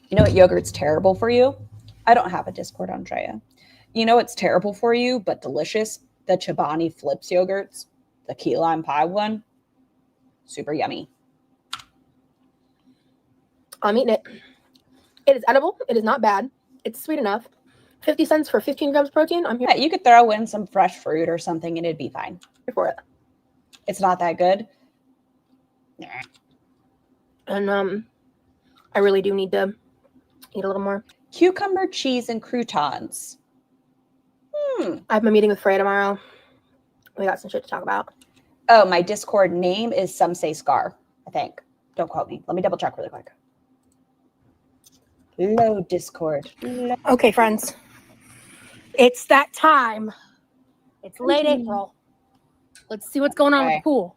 you know what yogurt's terrible for you? I don't have a Discord, Andrea. You know what's terrible for you, but delicious? The Chobani Flips yogurts. The key lime pie one. Super yummy. I'm eating it. It is edible. It is not bad. It's sweet enough. 50 cents for 15 grams of protein. I'm here. Yeah, you could throw in some fresh fruit or something and it'd be fine. Here for it. It's not that good. And I really do need to eat a little more. Cucumber, cheese, and croutons. I have my meeting with Freya tomorrow. We got some shit to talk about. Oh, my Discord name is Some Say Scar, I think. Don't quote me. Let me double check really quick. Load Discord. Okay, friends. It's that time. It's late April. Let's see what's going on with the pool.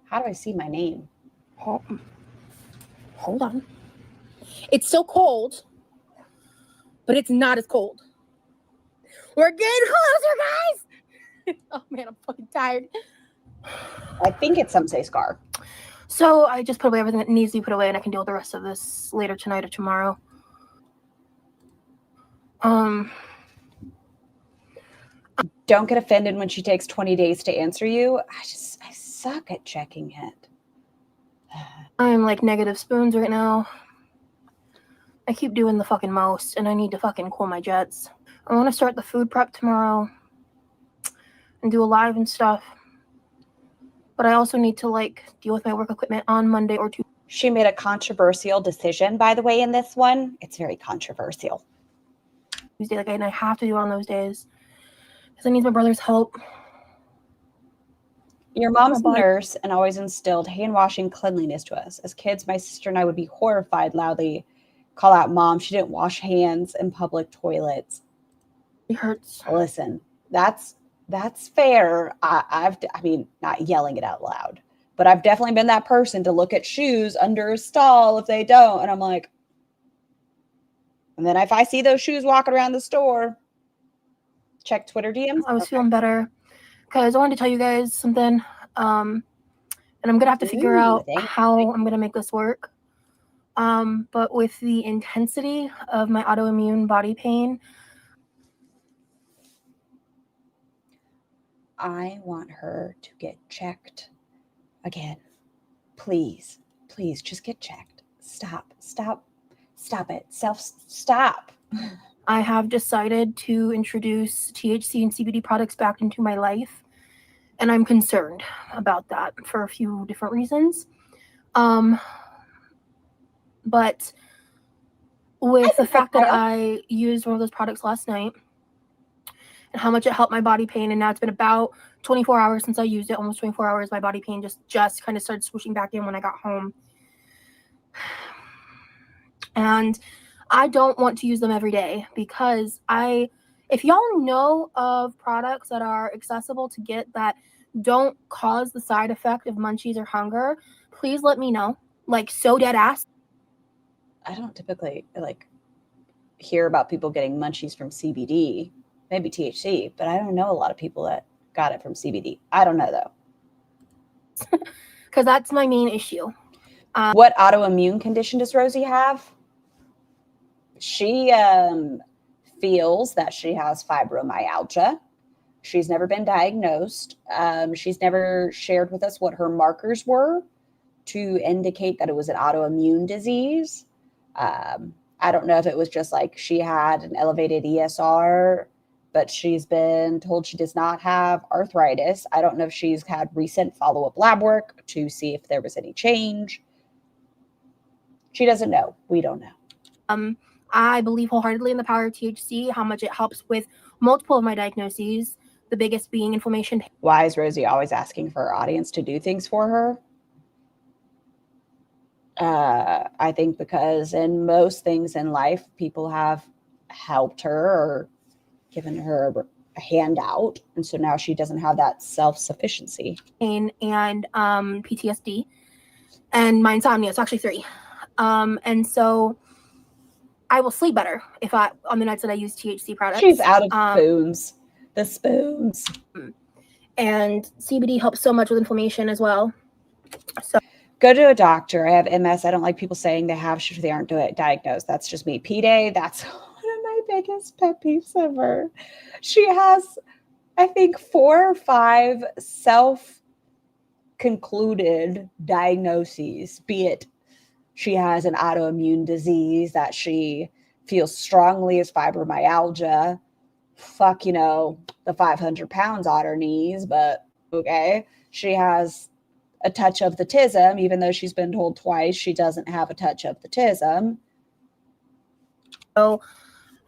How do I see my name? Hold on. It's so cold, but it's not as cold. We're getting closer, guys. Oh, man, I'm fucking tired. I think it's Some Say Scar. So I just put away everything that needs to be put away, and I can deal with the rest of this later tonight or tomorrow. Don't get offended when she takes 20 days to answer you. I suck at checking it. I'm like negative spoons right now. I keep doing the fucking most, and I need to fucking cool my jets. I want to start the food prep tomorrow and do a live and stuff. But I also need to like deal with my work equipment on Monday or Tuesday. She made a controversial decision, by the way, in this one. It's very controversial. Like, and I have to do it on those days because I need my brother's help. Your mom's a nurse and always instilled hand washing cleanliness to us. As kids, my sister and I would be horrified, loudly call out mom. She didn't wash hands in public toilets. It hurts. Listen, that's fair. I mean, not yelling it out loud, but I've definitely been that person to look at shoes under a stall if they don't. And I'm like, and then if I see those shoes walking around the store, check Twitter DMs. I was feeling better because I wanted to tell you guys something. And I'm going to have to figure out how I'm going to make this work. But with the intensity of my autoimmune body pain, I want her to get checked again. Please, just get checked. Stop it. Stop. I have decided to introduce THC and CBD products back into my life. And I'm concerned about that for a few different reasons. But with the fact that I used one of those products last night and how much it helped my body pain, and now it's been about 24 hours since I used it, almost 24 hours, my body pain just kind of started swooshing back in when I got home. And I don't want to use them every day because if y'all know of products that are accessible to get that don't cause the side effect of munchies or hunger, please let me know. Like, so dead ass. I don't typically hear about people getting munchies from CBD, maybe THC, but I don't know a lot of people that got it from CBD. I don't know though. because that's my main issue. What autoimmune condition does Rosie have? She feels that she has fibromyalgia. She's never been diagnosed. She's never shared with us what her markers were to indicate that it was an autoimmune disease. I don't know if it was just like she had an elevated ESR, but she's been told she does not have arthritis. I don't know if she's had recent follow-up lab work to see if there was any change. She doesn't know. We don't know. I believe wholeheartedly in the power of THC, how much it helps with multiple of my diagnoses, the biggest being inflammation. Why is Rosie always asking for her audience to do things for her? I think because in most things in life, people have helped her or given her a handout. And so now she doesn't have that self-sufficiency. And PTSD and my insomnia. It's actually 3. And so I will sleep better if on the nights that I use THC products. She's out of spoons. The spoons. And CBD helps so much with inflammation as well. So go to a doctor. I have MS. I don't like people saying they have shit if they aren't diagnosed. That's just me. P-Day, that's one of my biggest pet peeves ever. She has, I think, 4 or 5 self-concluded diagnoses, be it she has an autoimmune disease that she feels strongly is fibromyalgia. Fuck, the 500 pounds on her knees, but okay. She has a touch of the tism, even though she's been told twice she doesn't have a touch of the tism. So,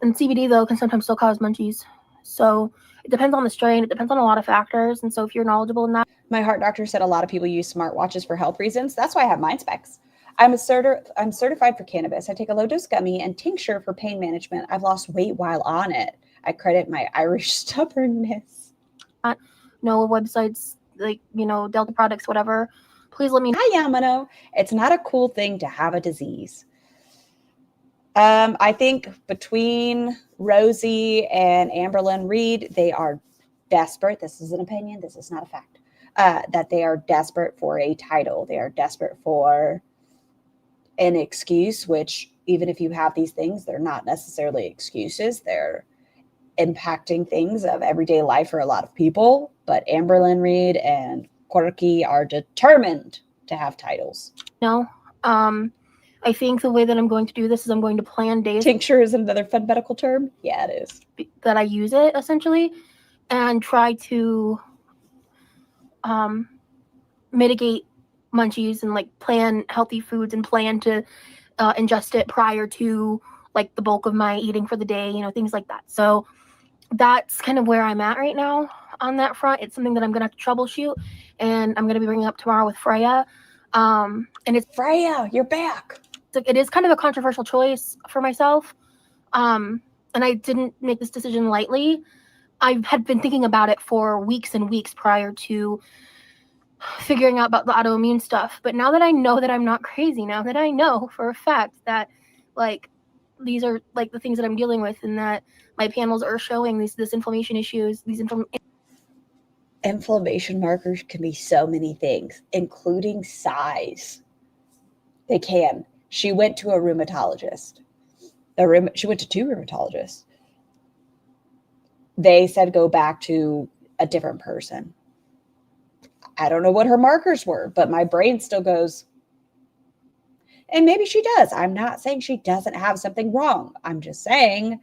and CBD, though, can sometimes still cause munchies. So it depends on the strain. It depends on a lot of factors. And so if you're knowledgeable in that. My heart doctor said a lot of people use smartwatches for health reasons. That's why I have Mind Specs. I'm certified for cannabis. I take a low-dose gummy and tincture for pain management. I've lost weight while on it. I credit my Irish stubbornness. No websites like, Delta Products, whatever. Please let me know. Hi, Yamano. It's not a cool thing to have a disease. I think between Rosie and Amberlynn Reed, they are desperate. This is an opinion. This is not a fact. That they are desperate for a title. They are desperate for an excuse, which even if you have these things, they're not necessarily excuses. They're impacting things of everyday life for a lot of people. But Amberlynn Reed and Quirky are determined to have titles. No. I think the way that I'm going to do this is I'm going to plan days. Tincture is another fun medical term. Yeah, it is. That I use it, essentially, and try to mitigate munchies and plan healthy foods and plan to ingest it prior to the bulk of my eating for the day, things like that. So that's kind of where I'm at right now on that front. It's something that I'm going to have to troubleshoot, and I'm going to be bringing up tomorrow with Freya. And it's Freya, you're back. It is kind of a controversial choice for myself. And I didn't make this decision lightly. I had been thinking about it for weeks and weeks prior to figuring out about the autoimmune stuff. But now that I know that I'm not crazy, now that I know for a fact that these are the things that I'm dealing with, and that my panels are showing this inflammation issues, inflammation markers can be so many things, including size. They can. She went to a rheumatologist. She went to 2 rheumatologists. They said go back to a different person. I don't know what her markers were, but my brain still goes, and maybe she does. I'm not saying she doesn't have something wrong. I'm just saying,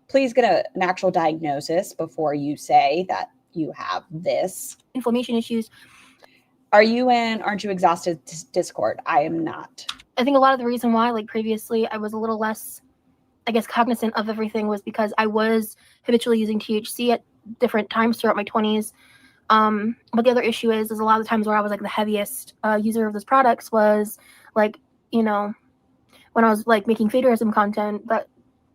please get an actual diagnosis before you say that you have this. Inflammation issues. Aren't you exhausted Discord? I am not. I think a lot of the reason why, previously, I was a little less, cognizant of everything was because I was habitually using THC at different times throughout my 20s. But the other issue is a lot of the times where I was the heaviest user of those products was when I was making feederism content. That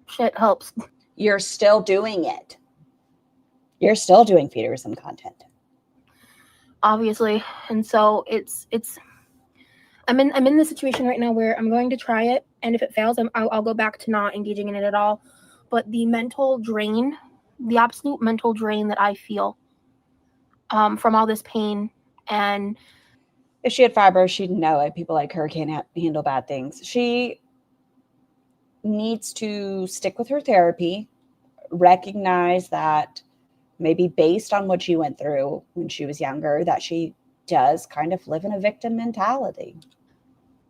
shit helps. You're still doing it. You're still doing feederism content. Obviously. And so I'm in this situation right now where I'm going to try it, and if it fails, I'll go back to not engaging in it at all. But the absolute mental drain that I feel from all this pain, and If she had fibro, she'd know it. People like her can't handle bad things. She needs to stick with her therapy, recognize that maybe based on what she went through when she was younger, that she does kind of live in a victim mentality.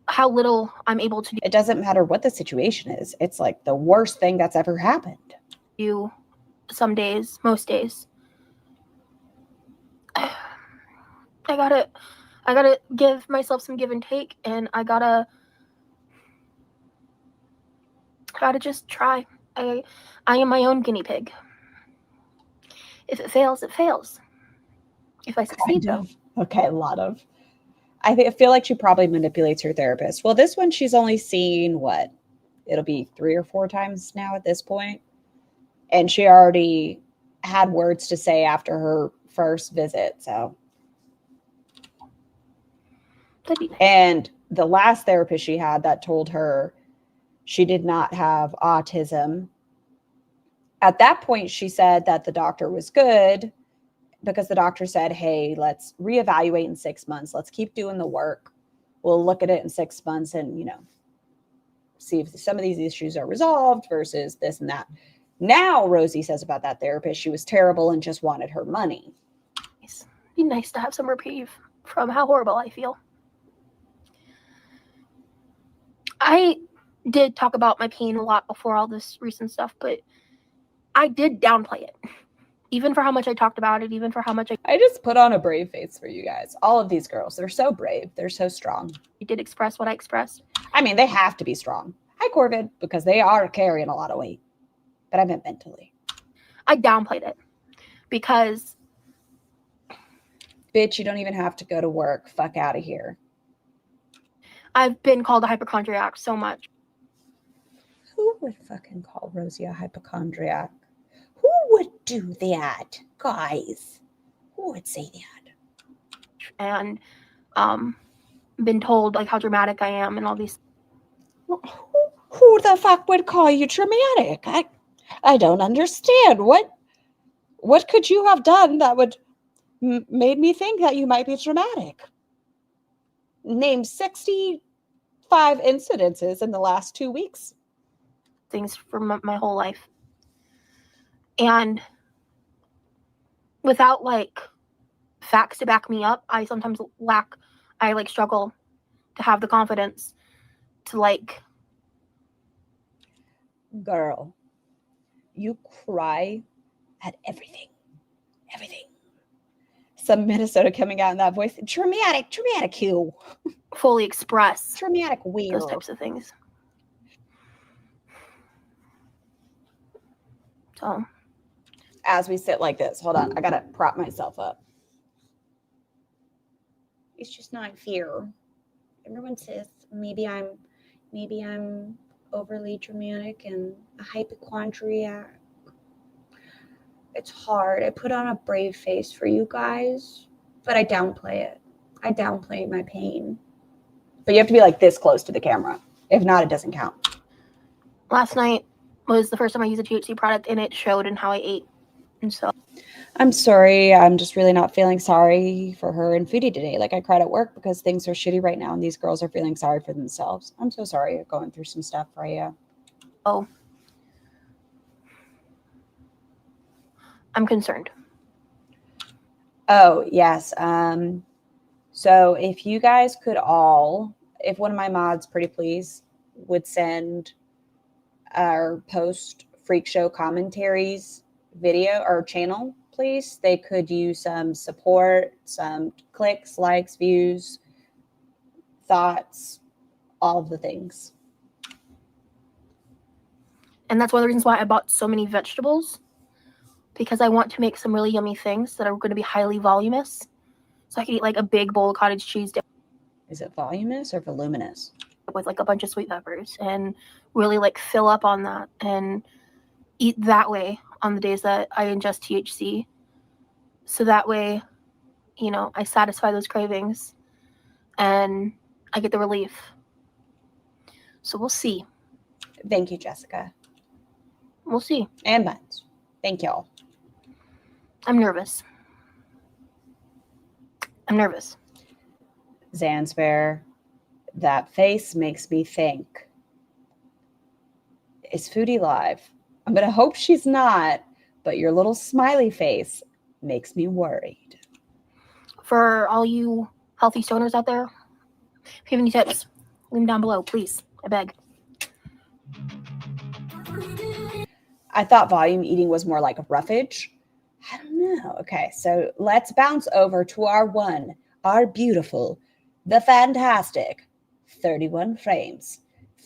How little I'm able to It doesn't matter what the situation is. It's like the worst thing that's ever happened. do some days, most days. I gotta give myself some give and take, and I gotta just try. I am my own guinea pig. If it fails, it fails. If I succeed, though. Okay, a lot of. I feel like she probably manipulates her therapist. Well, this one she's only seen what? It'll be 3 or 4 times now at this point. And she already had words to say after her first visit. So. And the last therapist she had that told her she did not have autism. At that point, she said that the doctor was good because the doctor said, hey, let's reevaluate in 6 months. Let's keep doing the work. We'll look at it in 6 months and, see if some of these issues are resolved versus this and that. Now, Rosie says about that therapist, she was terrible and just wanted her money. It'd be nice to have some reprieve from how horrible I feel. I did talk about my pain a lot before all this recent stuff, but I did downplay it. Even for how much I talked about it, even for how much I just put on a brave face for you guys. All of these girls, they're so brave. They're so strong. I did express what I expressed. I mean, they have to be strong. Hi, Corvid, because they are carrying a lot of weight. But I meant mentally. I downplayed it because... Bitch, you don't even have to go to work. Fuck out of here. I've been called a hypochondriac so much. Who would fucking call Rosie a hypochondriac? Who would do that, guys? Who would say that? And been told like how dramatic I am and all these. Who the fuck would call you dramatic? I don't understand. What could you have done that would made me think that you might be dramatic? Name 65 incidences in the last 2 weeks. Things from my whole life. And without like facts to back me up, I sometimes struggle to have the confidence to like. Girl, you cry at everything. Everything. Some Minnesota coming out in that voice. Dramatic who? Fully express. Dramatic weird. Those types of things. So. As we sit like this, hold on, I gotta prop myself up. It's just not fair. Everyone says maybe I'm overly dramatic and a hypochondriac. It's hard. I put on a brave face for you guys, but I downplay it. I downplay my pain. But you have to be like this close to the camera. If not, it doesn't count. Last night was the first time I used a THC product, and it showed in how I ate. And so I'm sorry. I'm just really not feeling sorry for her and Foodie today. Like, I cried at work because things are shitty right now and these girls are feeling sorry for themselves. I'm so sorry you're going through some stuff, Freya. Oh. I'm concerned. Oh, yes. So if you guys could all, if one of my mods, pretty please, would send our post freak show commentaries video or channel, please. They could use some support, some clicks, likes, views, thoughts, all of the things. And that's one of the reasons why I bought so many vegetables, because I want to make some really yummy things that are going to be highly voluminous. So I could eat like a big bowl of cottage cheese dip. Is it voluminous or voluminous? With like a bunch of sweet peppers and really like fill up on that and eat that way on the days that I ingest THC. So that way, you know, I satisfy those cravings and I get the relief. So we'll see. Thank you, Jessica. We'll see. And Buns. Thank y'all. I'm nervous. Zanzibar, that face makes me think. Is Foodie live? I'm going to hope she's not, but your little smiley face makes me worried. For all you healthy stoners out there, if you have any tips, leave them down below, please. I beg. I thought volume eating was more like roughage. I don't know. Okay, so let's bounce over to our beautiful, the fantastic 31 frames.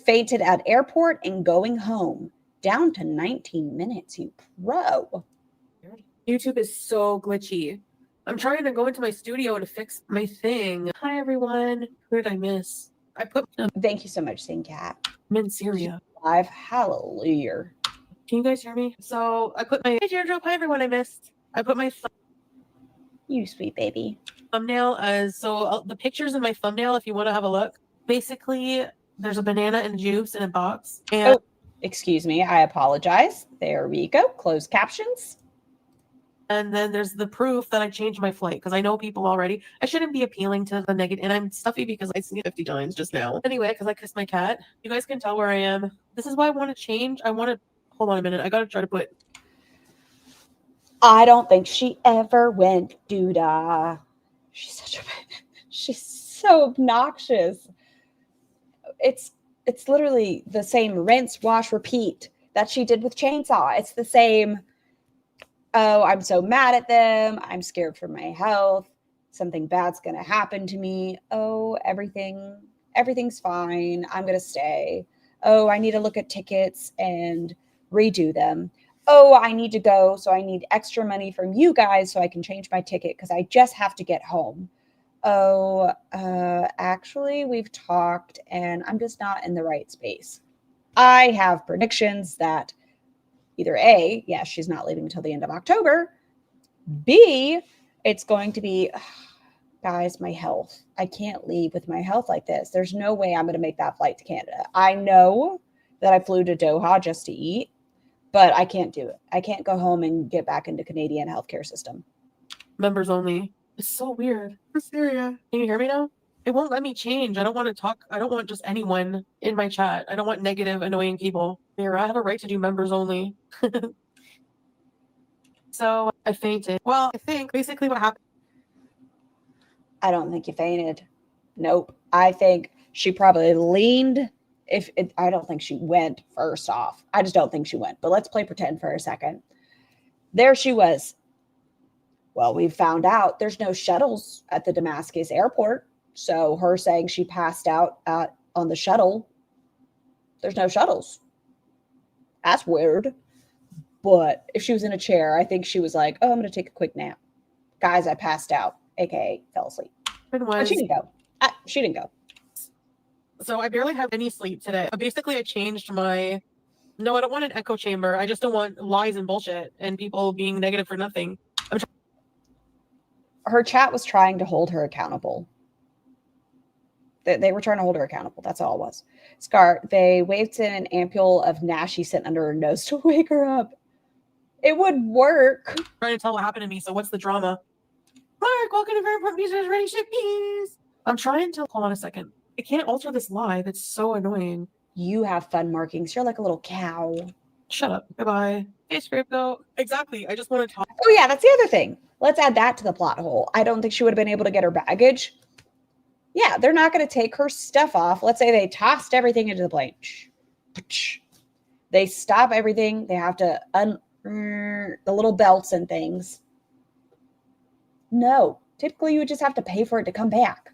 Fainted at airport and going home. Down to 19 minutes, you pro. YouTube is so glitchy. I'm trying to go into my studio to fix my thing. Hi, everyone. Who did I miss? I put Thank you so much, Sing Cat. I'm in Syria. Live. Hallelujah. Can you guys hear me? So I put my hey, Deirdre. Hi, everyone. I missed. I put my You sweet baby. thumbnail as the pictures in my thumbnail. If you want to have a look, basically there's a banana and juice in a box. And excuse me. I apologize. There we go. Closed captions. And then there's the proof that I changed my flight because I know people already. I shouldn't be appealing to the negative. And I'm stuffy because I seen it 50 times just now. Anyway, because I kissed my cat. You guys can tell where I am. This is why I want to change. Hold on a minute. I got to try to put. I don't think she ever went doodah. She's so obnoxious. It's literally the same rinse, wash, repeat that she did with Chainsaw. It's the same. Oh, I'm so mad at them. I'm scared for my health. Something bad's going to happen to me. Oh, everything's fine. I'm going to stay. Oh, I need to look at tickets and redo them. Oh, I need to go. So I need extra money from you guys so I can change my ticket because I just have to get home. Oh, actually, we've talked and I'm just not in the right space. I have predictions that either A, yes, she's not leaving until the end of October. B, it's going to be, guys, my health. I can't leave with my health like this. There's no way I'm going to make that flight to Canada. I know that I flew to Doha just to eat, but I can't do it. I can't go home and get back into Canadian healthcare system. Members only. It's so weird. Syria. Can you hear me now? It won't let me change. I don't want to talk. I don't want just anyone in my chat. I don't want negative, annoying people. Here, I have a right to do members only. So I fainted. Well, I think basically what happened. I don't think you fainted. Nope. I think she probably leaned. I don't think she went first off. I just don't think she went. But let's play pretend for a second. There she was. Well, we found out there's no shuttles at the Damascus airport. So her saying she passed out on the shuttle, there's no shuttles. That's weird. But if she was in a chair, I think she was like, oh, I'm going to take a quick nap. Guys, I passed out, aka fell asleep. But she didn't go. She didn't go. So I barely have any sleep today. Basically, I changed my... No, I don't want an echo chamber. I just don't want lies and bullshit and people being negative for nothing. Her chat was trying to hold her accountable. They were trying to hold her accountable. That's all it was. Scar, they waved in an ampule of Nashi sitting under her nose to wake her up. It would work. I'm trying to tell what happened to me, so what's the drama? Mark, welcome to Very Important Pieces. Ready, ship, please. I'm trying to... Hold on a second. I can't alter this live. It's so annoying. You have fun markings. You're like a little cow. Shut up. Bye-bye. Hey, Scripto. Exactly. I just want to talk. Oh, yeah, that's the other thing. Let's add that to the plot hole. I don't think she would have been able to get her baggage. Yeah, they're not going to take her stuff off. Let's say they tossed everything into the plane. They stop everything. They have to the little belts and things. No, typically you would just have to pay for it to come back.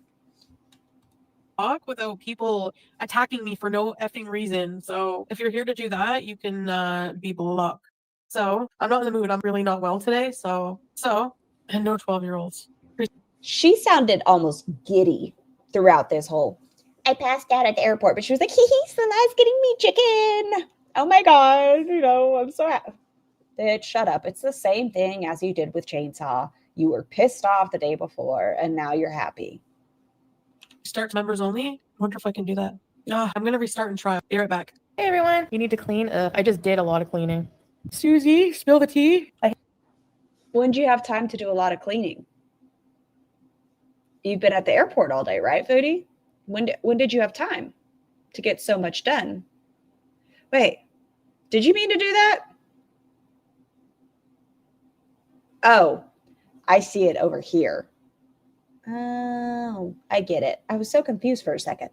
Talk without people attacking me for no effing reason. So if you're here to do that, you can be blocked. So I'm not in the mood. I'm really not well today. So and no 12-year-olds. She sounded almost giddy throughout this whole. I passed out at the airport, but she was like, Sela's getting me chicken. Oh my God, I'm so happy. Bitch, shut up. It's the same thing as you did with Chainsaw. You were pissed off the day before, and now you're happy. Start members only? I wonder if I can do that. I'm going to restart and try. Be right back. Hey everyone, you need to clean. I just did a lot of cleaning. Susie, spill the tea. When do you have time to do a lot of cleaning? You've been at the airport all day, right, Foodie? When did you have time to get so much done? Wait, did you mean to do that? Oh, I see it over here. Oh, I get it. I was so confused for a second.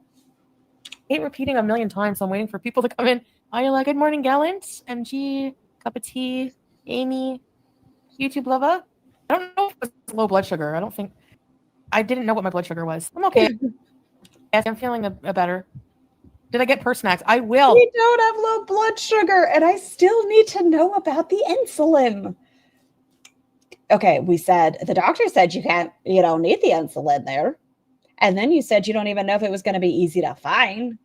I hate repeating a million times, so I'm waiting for people to come in. Ayala, good morning, Gallant. MG, cup of tea, Amy, YouTube lover. I don't know if it's low blood sugar. I didn't know what my blood sugar was. I'm okay. Yes, I'm feeling a better. Did I get purse snacks? I will. We don't have low blood sugar, and I still need to know about the insulin. Okay, the doctor said you don't need the insulin there. And then you said you don't even know if it was going to be easy to find.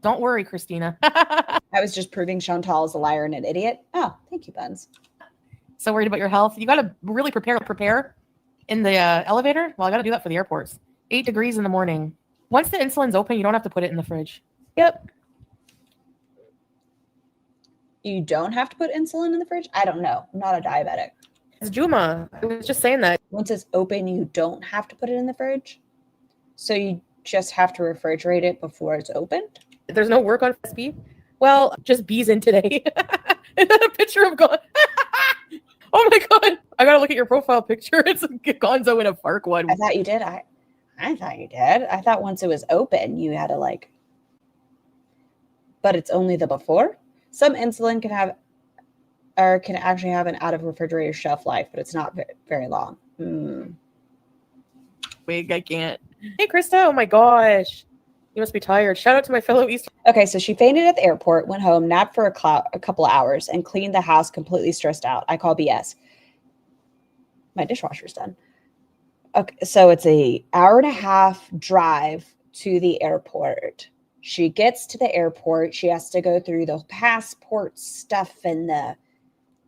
Don't worry, Christina. I was just proving Chantal is a liar and an idiot. Oh, thank you, Buns. So worried about your health. You got to really prepare in the elevator. Well, I got to do that for the airports. 8 degrees in the morning. Once the insulin's open, you don't have to put it in the fridge. Yep. You don't have to put insulin in the fridge? I don't know. I'm not a diabetic. It's Juma. I was just saying that. Once it's open, you don't have to put it in the fridge? So you just have to refrigerate it before it's opened? There's no work on SB? Well, just bees in today. Is that a picture of Gonzo? Oh my god. I gotta look at your profile picture. It's Gonzo in a Fark one. I thought you did. I thought you did. I thought once it was open, you had to but it's only the before? Some insulin can actually have an out of refrigerator shelf life, but it's not very long. Wait, I can't. Hey, Krista. Oh my gosh. You must be tired. Shout out to my fellow East. Okay, so she fainted at the airport, went home, napped for a couple of hours, and cleaned the house completely stressed out. I call BS. My dishwasher's done. Okay, so it's an hour-and-a-half drive to the airport. She gets to the airport. She has to go through the passport stuff and the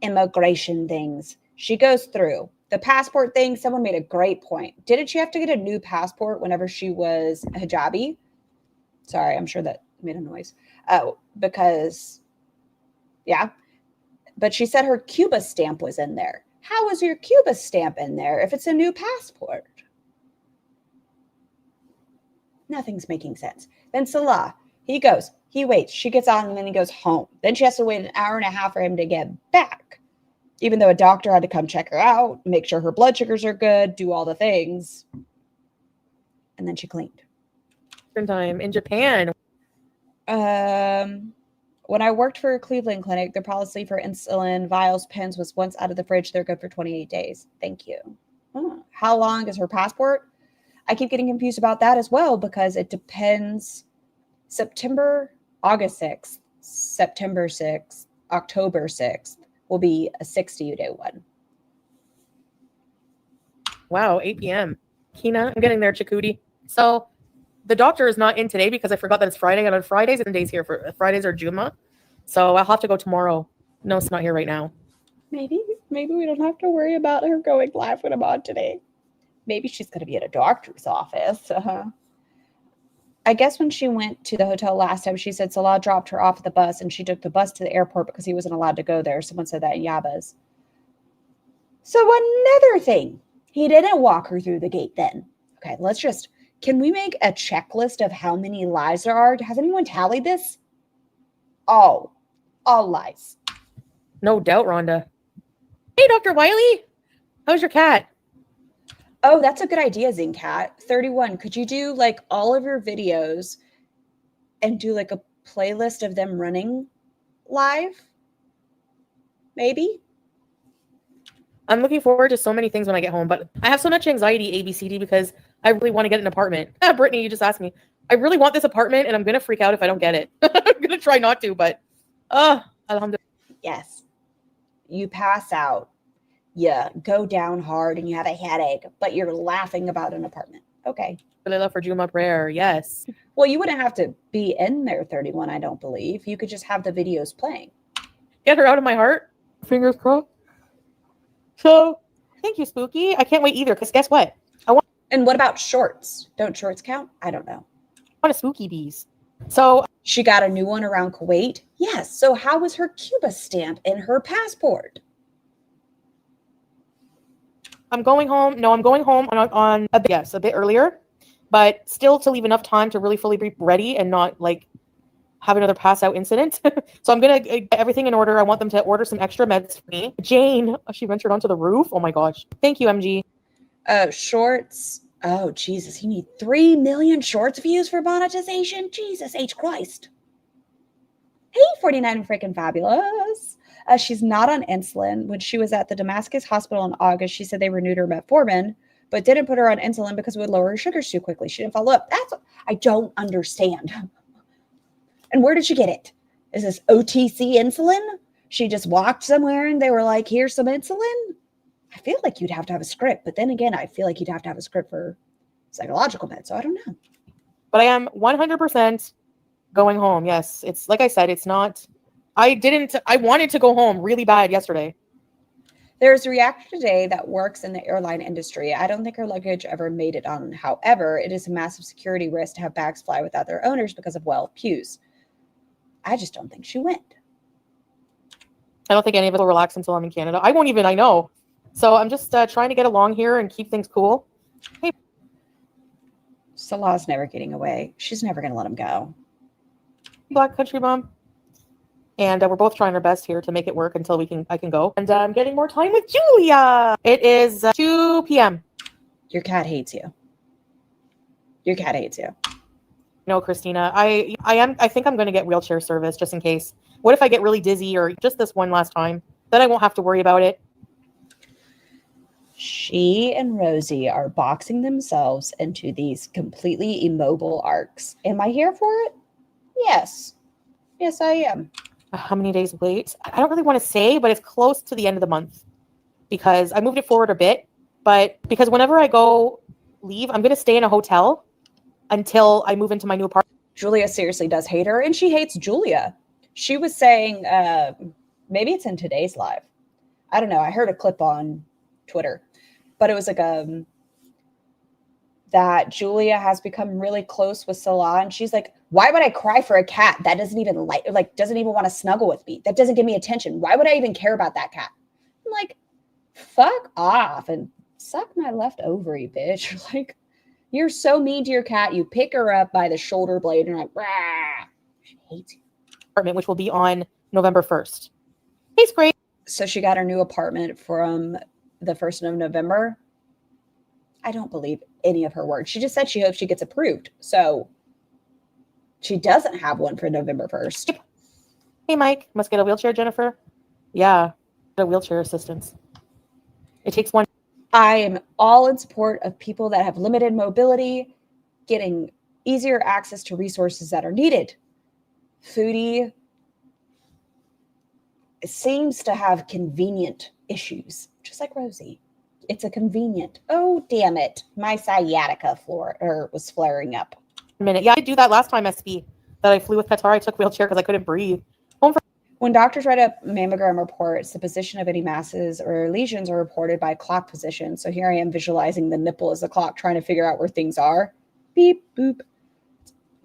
immigration things. She goes through the passport thing. Someone made a great point. Didn't she have to get a new passport whenever she was hijabi? Sorry, I'm sure that made a noise. Because, yeah. But she said her Cuba stamp was in there. How is your Cuba stamp in there if it's a new passport? Nothing's making sense. Then Salah, he goes, he waits, she gets on, and then he goes home. Then she has to wait an hour and a half for him to get back. Even though a doctor had to come check her out, make sure her blood sugars are good, do all the things. And then she cleaned. Time in Japan. When I worked for a Cleveland clinic, their policy for insulin, vials, pens was once out of the fridge, they're good for 28 days. Thank you. How long is her passport? I keep getting confused about that as well because it depends. August 6th, September 6th, October 6th will be a 60-day one. Wow, 8 p.m. Kina, I'm getting there, Chakudi. So the doctor is not in today because I forgot that it's Friday, and on Fridays and days here for Fridays are Juma. So I'll have to go tomorrow. No, it's not here right now. Maybe we don't have to worry about her going live with him on today. Maybe she's going to be at a doctor's office. I guess when she went to the hotel last time, she said Salah dropped her off at the bus and she took the bus to the airport because he wasn't allowed to go there. Someone said that in Yabas. So another thing, he didn't walk her through the gate then. Okay, can we make a checklist of how many lies there are? Has anyone tallied this? All lies. No doubt, Rhonda. Hey, Dr. Wiley. How's your cat? Oh, that's a good idea, Zincat. 31. Could you do all of your videos and do a playlist of them running live? Maybe? I'm looking forward to so many things when I get home, but I have so much anxiety, ABCD, because I really want to get an apartment. Brittany, you just asked me. I really want this apartment, and I'm going to freak out if I don't get it. I'm going to try not to, but alhamdulillah. Yes. You pass out. You go down hard and you have a headache, but you're laughing about an apartment. Okay. For Juma prayer, yes. Well, you wouldn't have to be in there 31, I don't believe. You could just have the videos playing. Get her out of my heart. Fingers crossed. So, thank you, Spooky. I can't wait either, because guess what? And what about shorts? Don't shorts count? I don't know. I want a Spooky Bees. So, she got a new one around Kuwait? Yes. So how was her Cuba stamp in her passport? I'm going home. No, I'm going home on a bit earlier, but still to leave enough time to really fully be ready and not like have another pass out incident. So I'm gonna get everything in order. I want them to order some extra meds for me. Jane, she ventured onto the roof. Oh my gosh. Thank you, MG. Shorts. Oh, Jesus. You need 3 million shorts views for monetization? Jesus H. Christ. Hey, 49 freaking fabulous. She's not on insulin. When she was at the Damascus hospital in August, she said they renewed her metformin, but didn't put her on insulin because it would lower her sugars too quickly. She didn't follow up. That's what I don't understand. And where did she get it? Is this OTC insulin? She just walked somewhere and they were like, here's some insulin? I feel like you'd have to have a script, but then again, I feel like you'd have to have a script for psychological meds, so I don't know. But I am 100% going home. Yes, it's like I said, it's not. I wanted to go home really bad yesterday. There's a reactor today that works in the airline industry. I don't think her luggage ever made it on. However, it is a massive security risk to have bags fly without their owners because of, well, pews. I just don't think she went. I don't think any of it will relax until I'm in Canada. I won't even, I know. So I'm just trying to get along here and keep things cool. Hey. Salah's never getting away. She's never going to let him go. Black Country Mom. And we're both trying our best here to make it work until I can go. And I'm getting more time with Julia. It is 2 p.m. Your cat hates you. Your cat hates you. No, Christina. I think I'm going to get wheelchair service just in case. What if I get really dizzy or just this one last time? Then I won't have to worry about it. She and Rosie are boxing themselves into these completely immobile arcs. Am I here for it? Yes. Yes, I am. How many days late? I don't really want to say, but it's close to the end of the month because I moved it forward a bit. But because whenever I leave, I'm going to stay in a hotel until I move into my new apartment. Julia seriously does hate her, and she hates Julia. She was saying, maybe it's in today's live. I don't know. I heard a clip on Twitter, but it was like that Julia has become really close with Salah, and she's like, why would I cry for a cat that doesn't even doesn't even want to snuggle with me? That doesn't give me attention. Why would I even care about that cat? I'm like, fuck off and suck my left ovary, bitch. Like, you're so mean to your cat. You pick her up by the shoulder blade and you're like, rah. She hates you. Apartment, which will be on November 1st. Hey, great. So she got her new apartment from the 1st of November. I don't believe any of her words. She just said she hopes she gets approved. So she doesn't have one for November 1st. Hey, Mike, must get a wheelchair, Jennifer? Yeah, a wheelchair assistance. It takes one. I am all in support of people that have limited mobility, getting easier access to resources that are needed. Foodie seems to have convenient issues, just like Rosie. It's a convenient. Oh, damn it. My sciatica was flaring up. Yeah, I did do that last time, SB, that I flew with Qatar. I took wheelchair because I couldn't breathe. When doctors write up mammogram reports, the position of any masses or lesions are reported by clock position. So here I am visualizing the nipple as a clock, trying to figure out where things are. Beep, boop.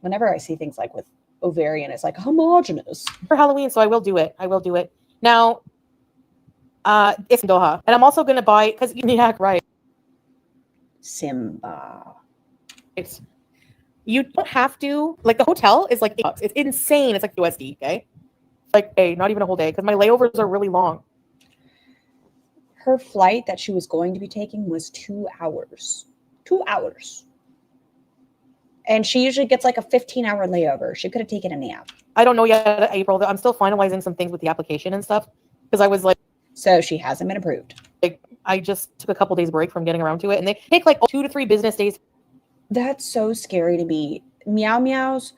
Whenever I see things like with ovarian, it's like homogenous. For Halloween, so I will do it. Now, it's in Doha. And I'm also going to buy, because yeah, right. Simba. You don't have to, like the hotel is like $8. It's insane. It's like USD, okay? Like not even a whole day because my layovers are really long. Her flight that she was going to be taking was 2 hours. 2 hours. And she usually gets like a 15-hour layover. She could have taken a nap. I don't know yet, April. I'm still finalizing some things with the application and stuff because I was like. So she hasn't been approved. Like I just took a couple days break from getting around to it, and they take like 2 to 3 business days. That's so scary to me. Meow meows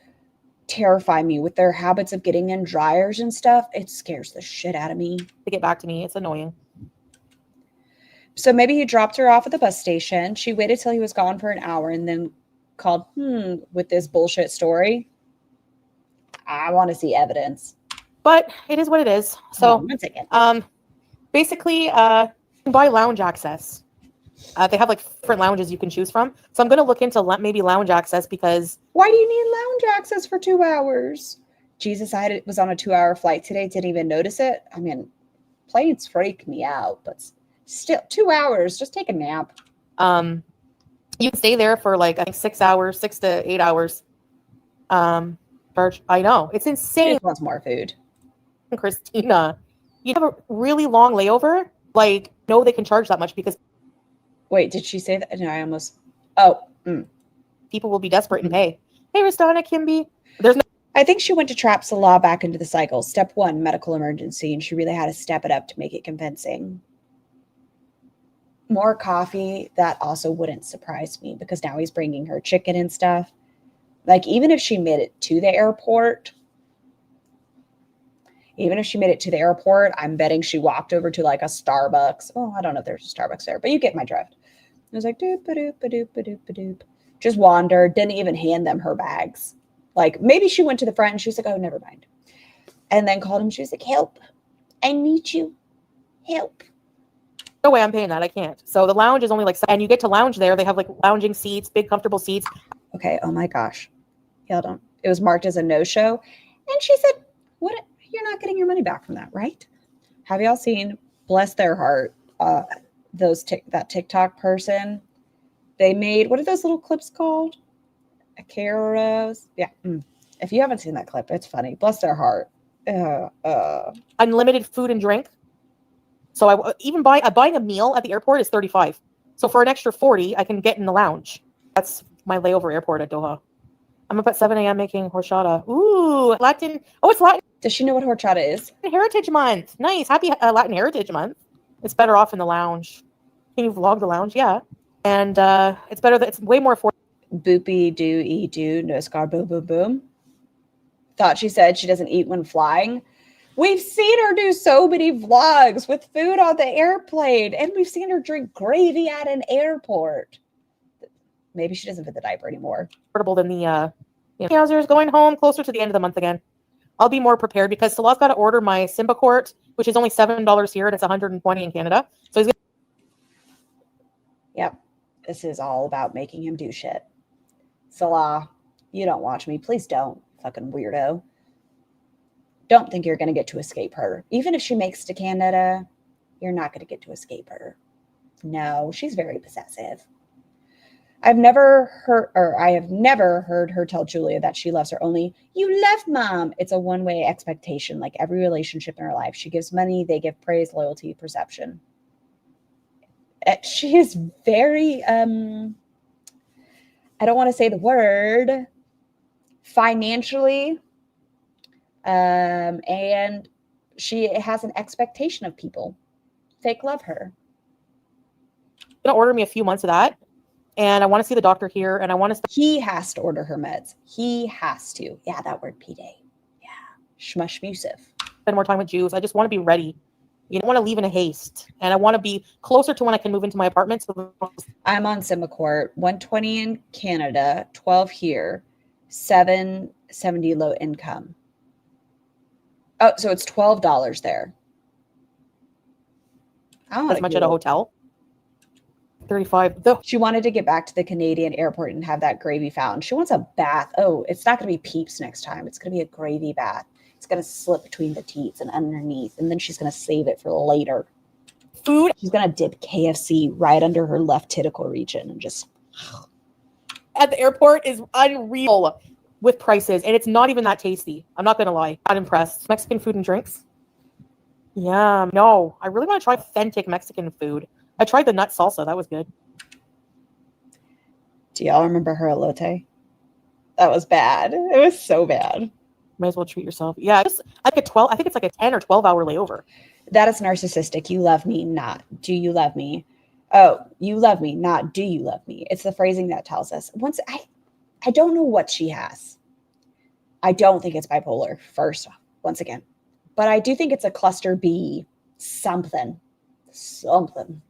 terrify me with their habits of getting in dryers and stuff. It scares the shit out of me. To get back to me, it's annoying. So maybe he dropped her off at the bus station. She waited till he was gone for an hour and then called with this bullshit story. I want to see evidence. But it is what it is. So 1 second. Basically, you can buy lounge access. They have like different lounges you can choose from. So I'm going to look into maybe lounge access because. Why do you need lounge access for 2 hours? Jesus, I was on a 2-hour flight today. Didn't even notice it. I mean, planes freak me out, but Still 2 hours. Just take a nap. You can stay there for like I think 6 hours, 6 to 8 hours. I know it's She insane, just wants more food. Christina. You have a really long layover. Like, no, they can charge that much because Wait, did she say that? No, I almost. Oh, people will be desperate and pay. Hey, Ristana, Kimby. There's no. I think she went to trap Salah back into the cycle. Step 1, medical emergency, and she really had to step it up to make it convincing. More coffee, that also wouldn't surprise me because now he's bringing her chicken and stuff. Like, even if she made it to the airport, I'm betting she walked over to like a Starbucks. Oh, I don't know if there's a Starbucks there, but you get my drift. It was like, doop-a-doop-a-doop-a-doop-a-doop. Just wandered, didn't even hand them her bags. Like, maybe she went to the front and she was like, oh, never mind. And then called him. She was like, help. I need you. Help. No way I'm paying that. I can't. So the lounge is only like, and you get to lounge there. They have like lounging seats, big comfortable seats. Okay. Oh my gosh. Hold on. It was marked as a no-show. And she said, what? You're not getting your money back from that, right? Have y'all seen, bless their heart, that TikTok person? They made, what are those little clips called? Caros. Yeah. If you haven't seen that clip, it's funny. Bless their heart. Unlimited food and drink. So buying a meal at the airport is $35. So for an extra $40, I can get in the lounge. That's my layover airport at Doha. I'm up at 7 a.m. making horchata. Ooh, Latin. Oh, it's Latin Does she know what horchata is? Heritage Month. Nice. Happy Latin Heritage Month. It's better off in the lounge. Can you vlog the lounge? Yeah. And it's way more affordable. Boopy do, no scar, boom, boom, boom. Thought she said she doesn't eat when flying. We've seen her do so many vlogs with food on the airplane, and we've seen her drink gravy at an airport. Maybe she doesn't fit the diaper anymore. Than the Trousers going home closer to the end of the month again. I'll be more prepared because Salah's got to order my Simba Court, which is only $7 here and it's $120 in Canada. So he's Yep. This is all about making him do shit. Salah, you don't watch me. Please don't, fucking weirdo. Don't think you're going to get to escape her. Even if she makes it to Canada, you're not going to get to escape her. No, she's very possessive. I have never heard her tell Julia that she loves her only. You love mom. It's a one-way expectation, like every relationship in her life. She gives money, they give praise, loyalty, perception. She is very, I don't want to say the word, financially, and she has an expectation of people. Fake love her. going to order me a few months of that. And I want to see the doctor here. And I want to... He has to order her meds. He has to. Yeah, that word, P-Day. Yeah. Shmushmusive. Spend more time with Jews. I just want to be ready. You don't want to leave in a haste. And I want to be closer to when I can move into my apartment. So I'm on Simacort. 120 in Canada, 12 here, 770 low income. Oh, so it's $12 there. as much at a hotel. 35. She wanted to get back to the Canadian airport and have that gravy fountain. She wants a bath. Oh, it's not going to be Peeps next time. It's going to be a gravy bath. It's going to slip between the teats and underneath, and then she's going to save it for later. Food. She's going to dip KFC right under her left testicle region and just... At the airport is unreal with prices, and it's not even that tasty. I'm not going to lie. Not impressed. Mexican food and drinks. Yeah, no. I really want to try authentic Mexican food. I tried the nut salsa. That was good. Do y'all remember her elote? That was bad. It was so bad. Might as well treat yourself. Yeah, it's like a 12. I think it's like a 10 or 12 hour layover. That is narcissistic. You love me, not do you love me. Oh, you love me, not do you love me. It's the phrasing that tells us. I don't know what she has. I don't think it's bipolar, first off, once again. But I do think it's a cluster B something. Something.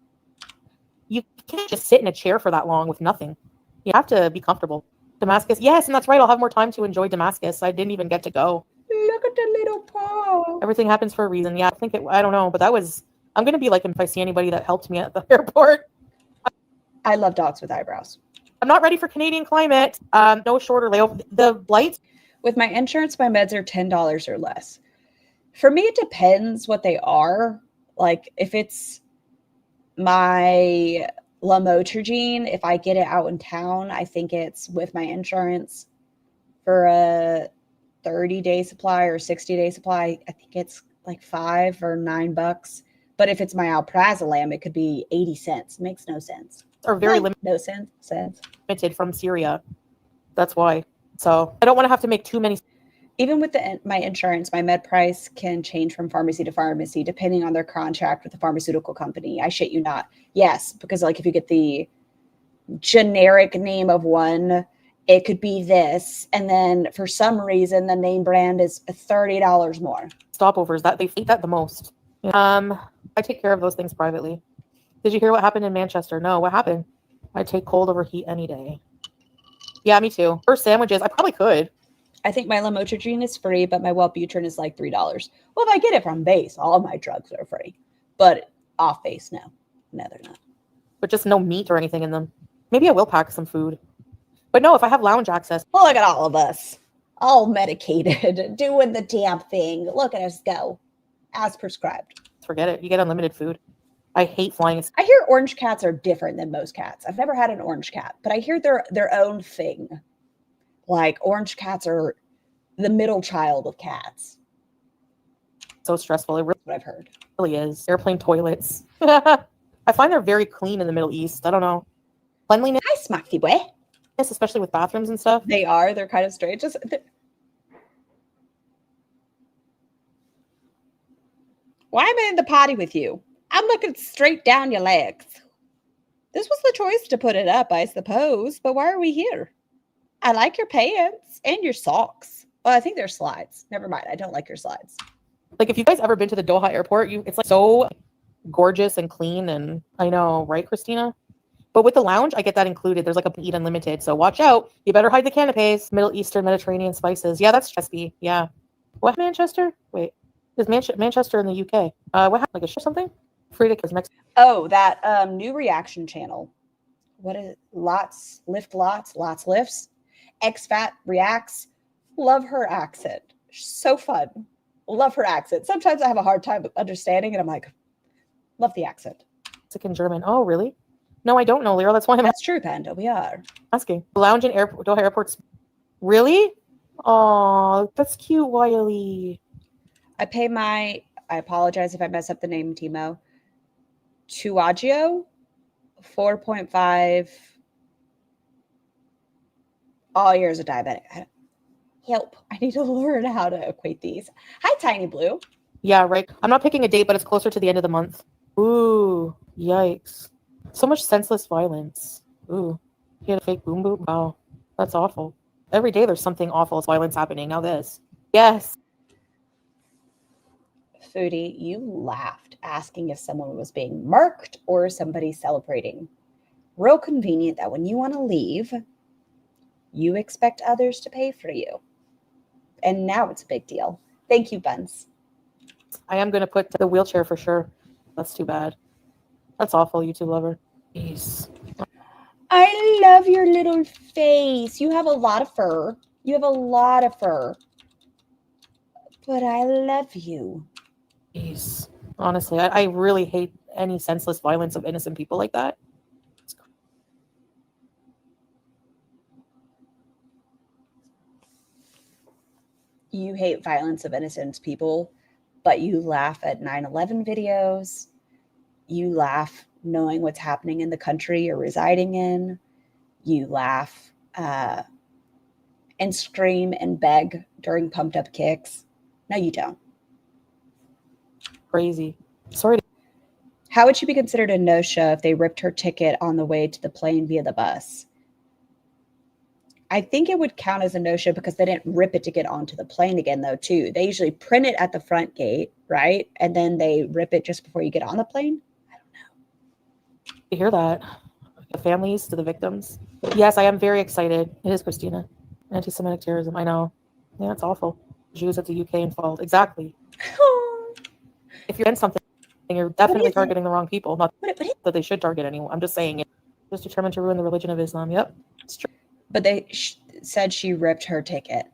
You can't just sit in a chair for that long with nothing. You have to be comfortable. Damascus. Yes, and that's right. I'll have more time to enjoy Damascus. I didn't even get to go. Look at the little paw. Everything happens for a reason. Yeah, I don't know, but that was, I'm going to be like, if I see anybody that helped me at the airport. I love dogs with eyebrows. I'm not ready for Canadian climate. No shorter layover. The flights. With my insurance, my meds are $10 or less. For me, it depends what they are. Like if it's My lamotrigine, if I get it out in town, I think it's with my insurance for a 30-day supply or 60-day supply. I think it's like $5 or $9. But if it's my alprazolam, it could be 80 cents. Makes no sense. Are very No sense. limited from Syria. That's why. So I don't want to have to make too many. Even with my insurance, my med price can change from pharmacy to pharmacy depending on their contract with the pharmaceutical company. I shit you not. Yes, because like if you get the generic name of one, it could be this, and then for some reason the name brand is $30 more. Stopovers that they hate that the most. I take care of those things privately. Did you hear what happened in Manchester? No, what happened? I take cold over heat any day. Yeah, me too. For sandwiches, I probably could. I think my lamotrigine is free, but my Wellbutrin is like $3. Well, if I get it from base, all of my drugs are free. But off base, no. No, they're not. But just no meat or anything in them. Maybe I will pack some food. But no, if I have lounge access. Well, look at all of us. All medicated, doing the damn thing. Look at us go. As prescribed. Forget it. You get unlimited food. I hate flying. I hear orange cats are different than most cats. I've never had an orange cat, but I hear they're their own thing. Like orange cats are the middle child of cats. So stressful. It That's what I've heard. really is. Airplane toilets. I find they're very clean in the Middle East. I don't know. Cleanliness, Hi, Smacky boy. especially with bathrooms and stuff. They are. They're kind of strange. Why am I in the potty with you? I'm looking straight down your legs. This was the choice to put it up, I suppose. But why are we here? I like your pants and your socks. Well, I think they're slides. Never mind. I don't like your slides. Like if you guys ever been to the Doha airport, it's like so gorgeous and clean. And I know, right, Christina? But with the lounge, I get that included. There's like a eat unlimited. So watch out. You better hide the canapes. Middle Eastern, Mediterranean spices. Yeah, that's Chesapeake. Yeah. What, Manchester? Wait. Is Manchester in the UK? What happened? Like a ship or something? Frida is Mexico. Oh, that new reaction channel. What is it? Lots lifts. XFat reacts. Love her accent. So fun. Love her accent. Sometimes I have a hard time understanding it. I'm like, love the accent. Mexican German. Oh, really? No, I don't know, Lyra. That's why I'm That's true, Panda. We are. asking. Lounge in Doha airports. Really? Oh, that's cute, Wiley. I apologize if I mess up the name, Timo. Tuagio, 4.5. All years of diabetic. Help. I need to learn how to equate these. Hi, Tiny Blue. Yeah, right. I'm not picking a date, but it's closer to the end of the month. Ooh, yikes. So much senseless violence. Ooh, he had a fake boom boom. Wow, that's awful. Every day there's something awful, violence happening. Now this. Yes. Foodie, you laughed, asking if someone was being marked or somebody celebrating. Real convenient that when you want to leave, you expect others to pay for you. And now it's a big deal. Thank you, Buns. I am going to put the wheelchair for sure. That's too bad. That's awful, YouTube lover. Jeez. I love your little face. You have a lot of fur. But I love you. Jeez. Honestly, I really hate any senseless violence of innocent people like that. You hate violence of innocent people, but you laugh at 9/11 videos. You laugh knowing what's happening in the country you're residing in. You laugh and scream and beg during pumped up kicks. No, you don't. Crazy. Sorry. How would she be considered a no-show if they ripped her ticket on the way to the plane via the bus? I think it would count as a no-show because they didn't rip it to get onto the plane again, though, too. They usually print it at the front gate, right? And then they rip it just before you get on the plane. I don't know. You hear that? The families to the victims. Yes, I am very excited. It is Christina. Anti-Semitic terrorism. I know. Yeah, it's awful. Jews at the UK in fault. Exactly. If you're in something, you're definitely targeting the wrong people. Not that they should target anyone. I'm just saying it. Just determined to ruin the religion of Islam. Yep. It's true. But they said she ripped her ticket.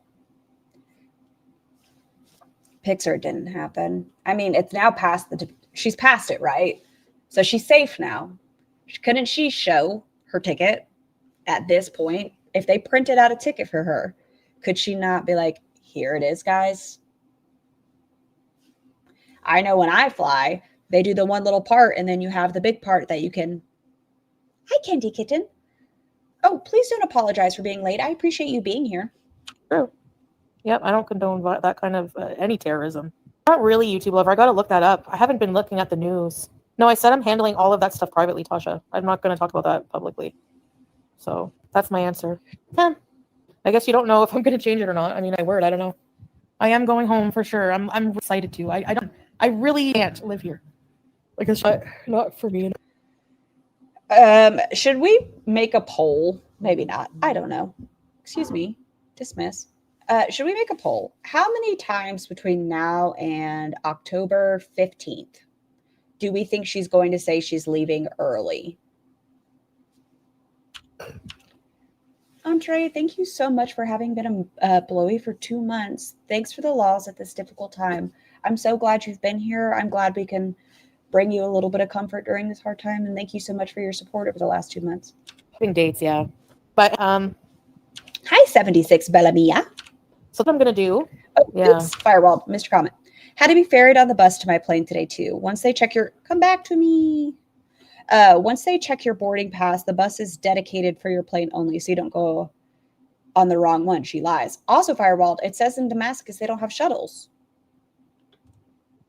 Pixar didn't happen. I mean, it's now past she's past it, right? So she's safe now. Couldn't she show her ticket at this point? If they printed out a ticket for her, could she not be like, here it is, guys? I know when I fly, they do the one little part and then you have the big part that you can. Hi, Candy Kitten. Oh, please don't apologize for being late. I appreciate you being here. True. Yep, I don't condone that kind of any terrorism. Not really, YouTube lover. I got to look that up. I haven't been looking at the news. No, I said I'm handling all of that stuff privately, Tasha. I'm not going to talk about that publicly. So that's my answer. I guess you don't know if I'm going to change it or not. I mean, I don't know. I am going home for sure. I'm excited to. I really can't live here. Like, it's not for me. Should we make a poll? Maybe not. I don't know. Excuse me. Dismiss. Should we make a poll? How many times between now and October 15th do we think she's going to say she's leaving early? Andre, thank you so much for having been a blowy for 2 months. Thanks for the laws at this difficult time. I'm so glad you've been here. I'm glad we can bring you a little bit of comfort during this hard time. And thank you so much for your support over the last 2 months. Having dates, yeah. But hi, 76 Bellamia. So what I'm gonna do. Oh, yeah. Oops, Firewall, Mr. Comment. Had to be ferried on the bus to my plane today too. Once they check your come back to me. Once they check your boarding pass, the bus is dedicated for your plane only, so you don't go on the wrong one. She lies. Also, Firewall, it says in Damascus they don't have shuttles.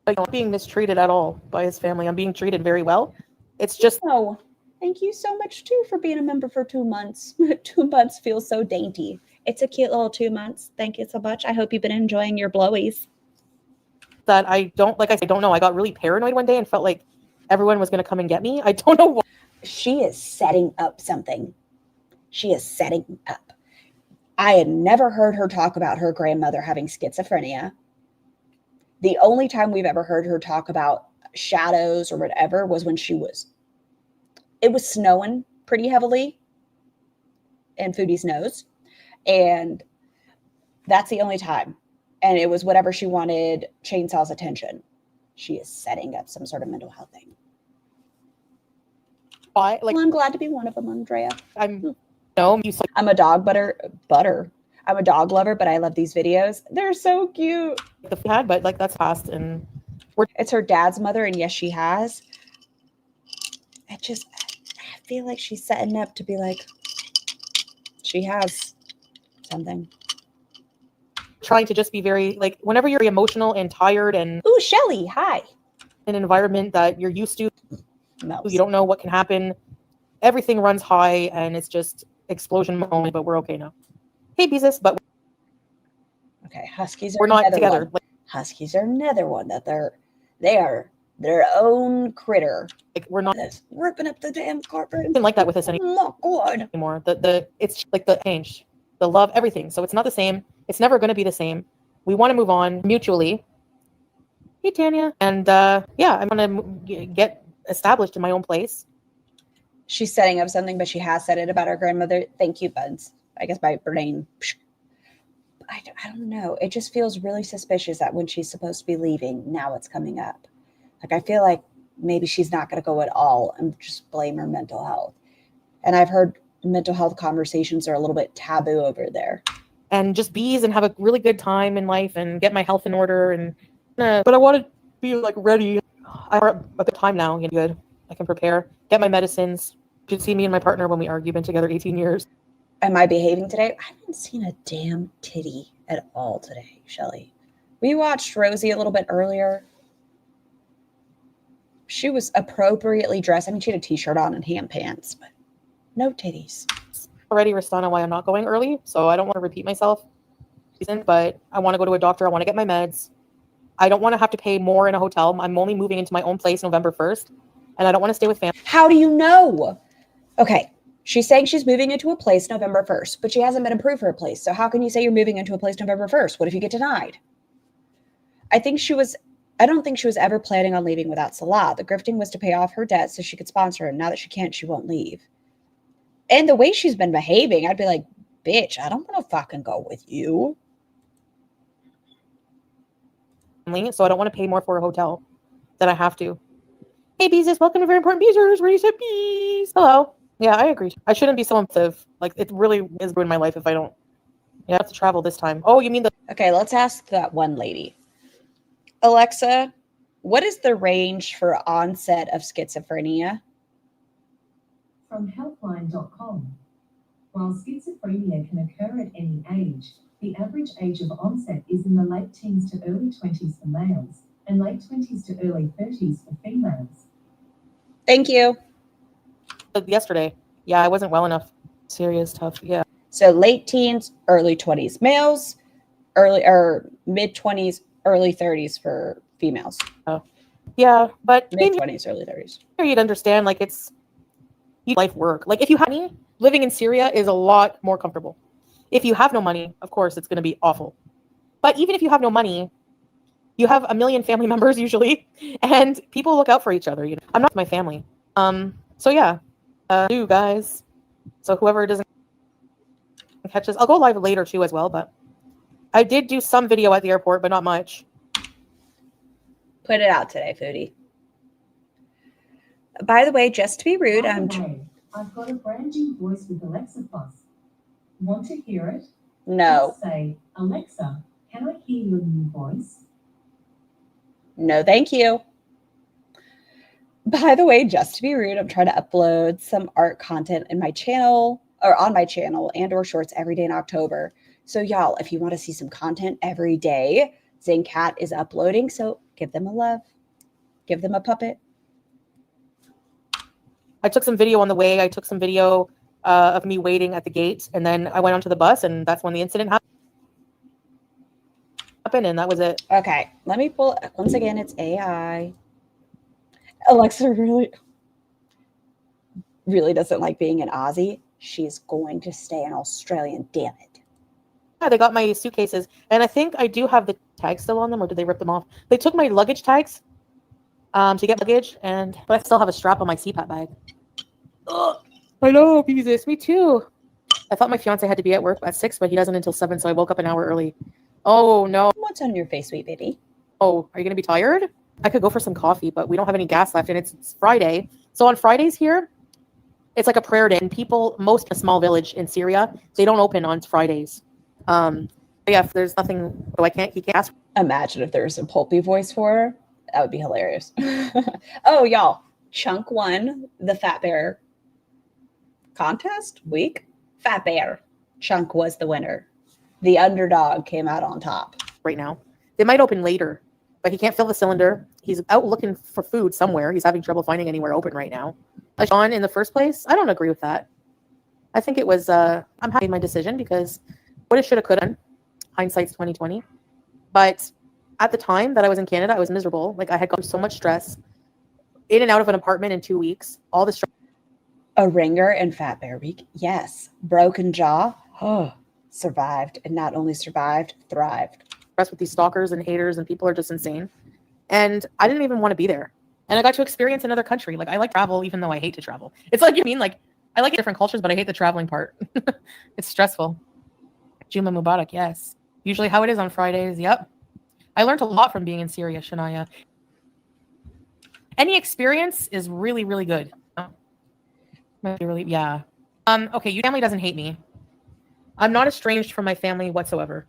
I'm not being mistreated at all by his family. I'm being treated very well. It's just no. Thank you so much too for being a member for 2 months. 2 months feels so dainty. It's a cute little 2 months. Thank you so much. I hope you've been enjoying your blowies. That I don't know. I got really paranoid one day and felt like everyone was going to come and get me. I don't know why. She is setting up something. She is setting up. I had never heard her talk about her grandmother having schizophrenia. The only time we've ever heard her talk about shadows or whatever was when it was snowing pretty heavily and Foodie's nose. And that's the only time. And it was whatever she wanted Chainsaw's attention. She is setting up some sort of mental health thing. Why? Well, I'm glad to be one of them, Andrea. I'm a dog butter. I'm a dog lover, but I love these videos. They're so cute. But like that's past and it's her dad's mother, and yes, she has. I feel like she's setting up to be like she has something. Trying to just be very like whenever you're emotional and tired and ooh, Shelly, hi. An environment that you're used to, no. You don't know what can happen. Everything runs high and it's just explosion moment, but we're okay now. Hey, Beezus, but okay, Huskies we're not together. Like, Huskies are another one that they are their own critter. Like we're not ripping up the damn carpet. Nothing like that with us anymore. It's like the change, the love, everything. So it's not the same. It's never going to be the same. We want to move on mutually. Hey, Tanya, and yeah, I'm going to get established in my own place. She's setting up something, but she has said it about her grandmother. Thank you, Buds. I guess my brain. I don't know. It just feels really suspicious that when she's supposed to be leaving, now it's coming up. Like, I feel like maybe she's not going to go at all and just blame her mental health. And I've heard mental health conversations are a little bit taboo over there. And just bees and have a really good time in life and get my health in order. And but I want to be like ready. I have a good time now. Good. I can prepare, get my medicines. You should see me and my partner when we argue. Been together 18 years. Am I behaving today? I haven't seen a damn titty at all today, Shelly. We watched Rosie a little bit earlier. She was appropriately dressed. I mean, she had a t-shirt on and hand pants, but no titties. Already, Rastana, why I'm not going early, so I don't want to repeat myself. But I want to go to a doctor. I want to get my meds. I don't want to have to pay more in a hotel. I'm only moving into my own place November 1st, and I don't want to stay with family. How do you know? Okay. She's saying she's moving into a place November 1st, but she hasn't been approved for a place. So how can you say you're moving into a place November 1st? What if you get denied? I don't think she was ever planning on leaving without Salah. The grifting was to pay off her debt so she could sponsor her. Now that she can't, she won't leave. And the way she's been behaving, I'd be like, bitch, I don't want to fucking go with you. So I don't want to pay more for a hotel than I have to. Hey, Beezus, welcome to Very Important Beezers. Recipes. Hello. Yeah, I agree. I shouldn't be so impulsive. Like, it really is ruined my life if I don't. Yeah, I have to travel this time. Oh, you mean the. Okay, let's ask that one lady. Alexa, what is the range for onset of schizophrenia? From helpline.com. While schizophrenia can occur at any age, the average age of onset is in the late teens to early 20s for males and late 20s to early 30s for females. Thank you. Yesterday. Yeah, I wasn't well enough. Serious, tough. Yeah. So late teens, early 20s males, early or mid 20s, early 30s for females. Yeah, but Mid 20s, early 30s. you'd understand, like, it's life work. Like, if you have money, living in Syria is a lot more comfortable. If you have no money, of course, it's going to be awful. But even if you have no money, you have a million family members usually, and people look out for each other. You know, I'm not with my family. So yeah, you guys. So whoever doesn't catch this, I'll go live later too as well. But I did do some video at the airport, but not much. Put it out today, Foodie. By the way, just to be rude, By the way, I've got a brand new voice with Alexa Plus. Want to hear it? no, Just say, Alexa, can I hear your new voice? no, thank you. By the way, just to be rude, I'm trying to upload some art content in my channel or on my channel and or shorts every day in October. So y'all, if you want to see some content every day, Cat is uploading. So give them a love, give them a puppet. I took some video on the way. I took some video of me waiting at the gate, and then I went onto the bus, and that's when the incident happened, and that was it. Okay, let me pull. Once again, it's AI. Alexa really doesn't like being an Aussie. She's going to stay an Australian, damn it. Yeah, they got my suitcases, and I think I do have the tags still on them, or did they rip them off? They took my luggage tags to get luggage, but I still have a strap on my CPAP bag. Ugh. I know, Jesus, me too. I thought my fiance had to be at work at 6, but he doesn't until 7, so I woke up an hour early. Oh no. What's on your face, sweet baby? Oh, are you gonna be tired? I could go for some coffee, but we don't have any gas left, and it's Friday. So on Fridays here, it's like a prayer day, and most in a small village in Syria, they don't open on Fridays. Yeah, if there's nothing, so he can't ask. Imagine if there was a pulpy voice for her. That would be hilarious. Oh, y'all. Chunk won the Fat Bear contest week. Fat Bear. Chunk was the winner. The underdog came out on top. Right now. They might open later, but he can't fill the cylinder. He's out looking for food somewhere. He's having trouble finding anywhere open right now. Sean, in the first place, I don't agree with that. I think it was, I'm happy with my decision because what it should have, could have done. Hindsight's 2020. But at the time that I was in Canada, I was miserable. Like, I had gone through so much stress, in and out of an apartment in 2 weeks, all the stress. A ringer in Fat Bear Week. Yes. Broken jaw. Oh, survived. And not only survived, thrived. With these stalkers and haters, and people are just insane. And I didn't even want to be there. And I got to experience another country. Like, I like travel, even though I hate to travel. It's like, you mean, like, I like different cultures, but I hate the traveling part. It's stressful. Juma Mubarak, yes. Usually how it is on Fridays. Yep. I learned a lot from being in Syria, Shania. Any experience is really, really good. Really, yeah. Okay, your family doesn't hate me. I'm not estranged from my family whatsoever.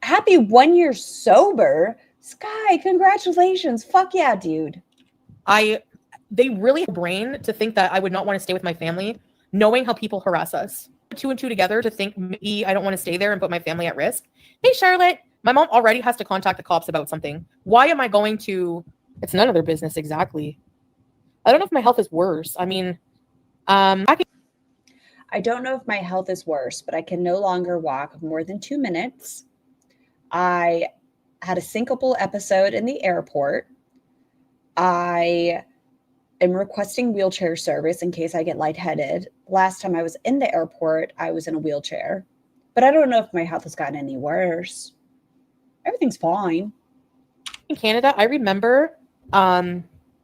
Happy 1 year sober. Sky, congratulations. Fuck yeah, dude. They really have a brain to think that I would not want to stay with my family, knowing how people harass us. 2 and 2 together to think maybe I don't want to stay there and put my family at risk. Hey, Charlotte, my mom already has to contact the cops about something. Why am I going to? It's none of their business, exactly. I don't know if my health is worse. I mean, I don't know if my health is worse, but I can no longer walk more than 2 minutes. I had a syncopal episode in the airport. I am requesting wheelchair service in case I get lightheaded. Last time I was in the airport, I was in a wheelchair. But I don't know if my health has gotten any worse. Everything's fine. In Canada, I remember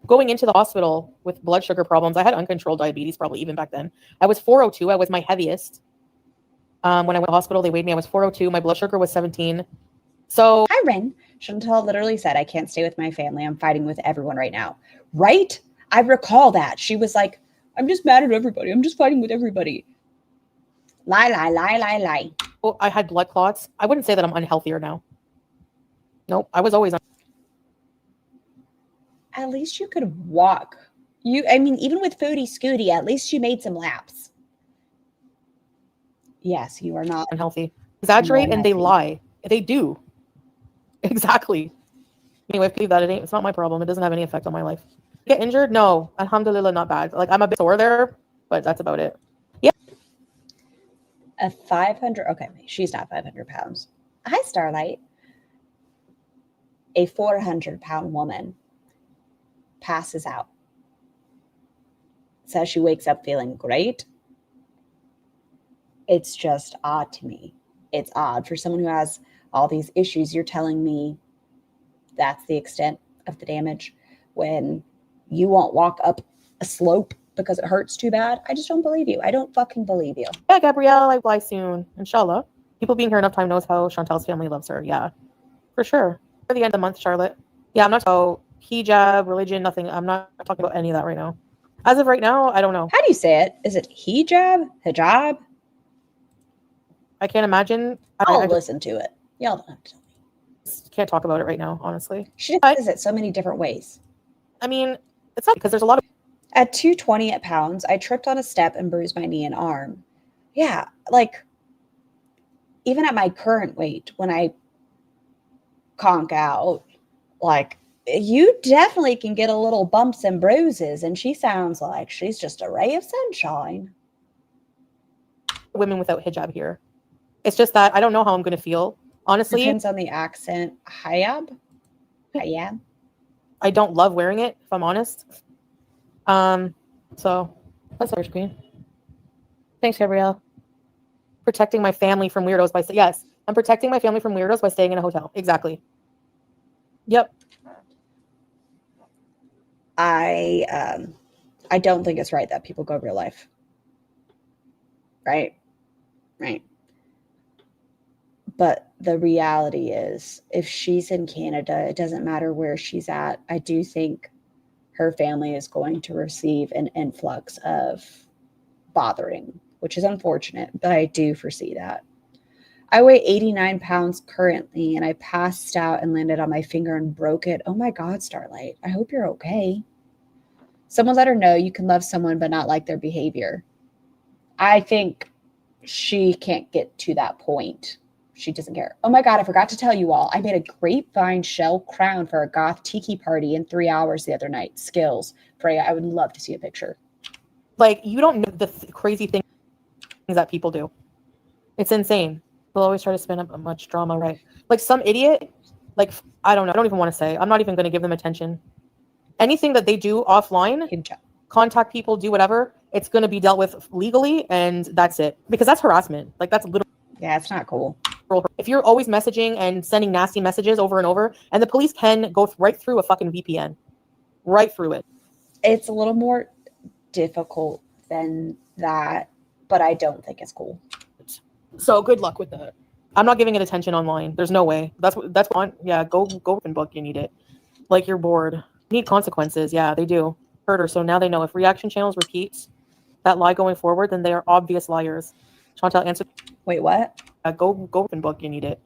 going into the hospital with blood sugar problems. I had uncontrolled diabetes probably even back then. I was 402. I was my heaviest. When I went to the hospital, they weighed me. I was 402. My blood sugar was 17. So hi, Ren. Chantal literally said, I can't stay with my family. I'm fighting with everyone right now. Right? I recall that. She was like, I'm just mad at everybody. I'm just fighting with everybody. Lie, lie, lie, lie, lie. Well, I had blood clots. I wouldn't say that I'm unhealthier now. Nope, I was always. At least you could walk. I mean, even with Foodie Scooty, at least you made some laps. Yes, you are not Unhealthy. Exaggerate and they unhealthy. lie. They do. Exactly. Anyway, believe that it's not my problem. It doesn't have any effect on my life. Get injured? No. Alhamdulillah, not bad. Like, I'm a bit sore there, but that's about it. Yeah. A 500, okay, she's not 500 pounds. Hi, Starlight. A 400-pound woman passes out. Says she wakes up feeling great. It's just odd to me. It's odd for someone who has all these issues. You're telling me that's the extent of the damage when you won't walk up a slope because it hurts too bad. I just don't believe you. I don't fucking believe you. Yeah, Gabrielle, I fly soon. Inshallah. People being here enough time knows how Chantel's family loves her. Yeah, for sure. For the end of the month, Charlotte. Yeah, I'm not so hijab, religion, nothing. I'm not talking about any of that right now. As of right now, I don't know. How do you say it? Is it hijab? Hijab? I can't imagine. I'll listen to it. Y'all don't have to tell me. Can't talk about it right now, honestly. She just says it so many different ways. I mean, it's not because there's a lot of. At 220 pounds, I tripped on a step and bruised my knee and arm. Yeah, like, even at my current weight, when I conk out, like, you definitely can get a little bumps and bruises, and she sounds like she's just a ray of sunshine. Women without hijab here. It's just that I don't know how I'm going to feel. Honestly, depends on the accent. Hayab? I don't love wearing it, if I'm honest. So that's our screen. Thanks, Gabrielle. Protecting my family from weirdos by yes, I'm protecting my family from weirdos by staying in a hotel. Exactly. Yep. I don't think it's right that people go real life. Right. But the reality is, if she's in Canada, it doesn't matter where she's at. I do think her family is going to receive an influx of bothering, which is unfortunate, but I do foresee that. I weigh 89 pounds currently, and I passed out and landed on my finger and broke it. Oh my God, Starlight. I hope you're okay. Someone let her know you can love someone but not like their behavior. I think she can't get to that point. She doesn't care. Oh my God, I forgot to tell you all. I made a grapevine shell crown for a goth tiki party in 3 hours the other night. Skills. Freya, I would love to see a picture. Like, you don't know the crazy things that people do. It's insane. They'll always try to spin up much drama, right? Like some idiot, like, I don't know. I don't even want to say. I'm not even going to give them attention. Anything that they do offline, contact people, do whatever, it's going to be dealt with legally, and that's it. Because that's harassment. Like, that's literally. Yeah, it's not cool. If you're always messaging and sending nasty messages over and over, and the police can go right through a fucking VPN. Right through it. It's a little more difficult than that, but I don't think it's cool. So good luck with that. I'm not giving it attention online. There's no way. That's on. Yeah, go open book. You need it. Like, you're bored. You need consequences. Yeah, they do. Hurt her. So now they know if reaction channels repeat that lie going forward, then they are obvious liars. Chantal answered. Wait, what? Go open book. You need it.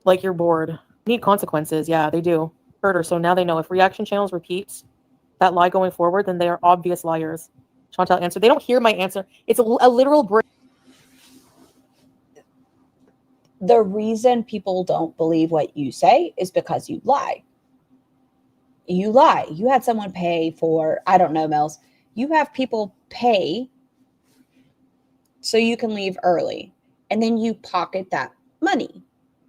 Like, you're bored. You need consequences. Yeah, they do. Hurt her. So now they know if reaction channels repeat that lie going forward, then they are obvious liars. Chantal answered. They don't hear my answer. It's a literal break. The reason people don't believe what you say is because you lie. You lie. You had someone pay for, I don't know, Mel's. You have people pay so you can leave early. And then you pocket that money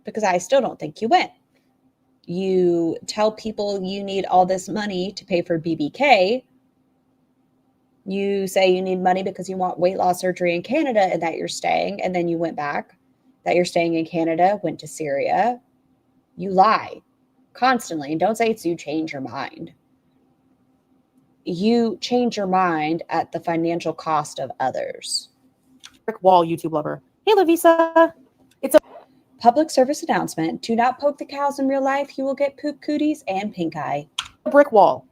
because I still don't think you went. You tell people you need all this money to pay for BBK. You say you need money because you want weight loss surgery in Canada and that you're staying. And then you went back. That you're staying in Canada, went to Syria. You lie constantly. And don't say it's you change your mind. You change your mind at the financial cost of others. Brick wall, YouTube lover. Hey, Lavisa. It's a public service announcement. Do not poke the cows in real life. You will get poop cooties and pink eye. Brick wall.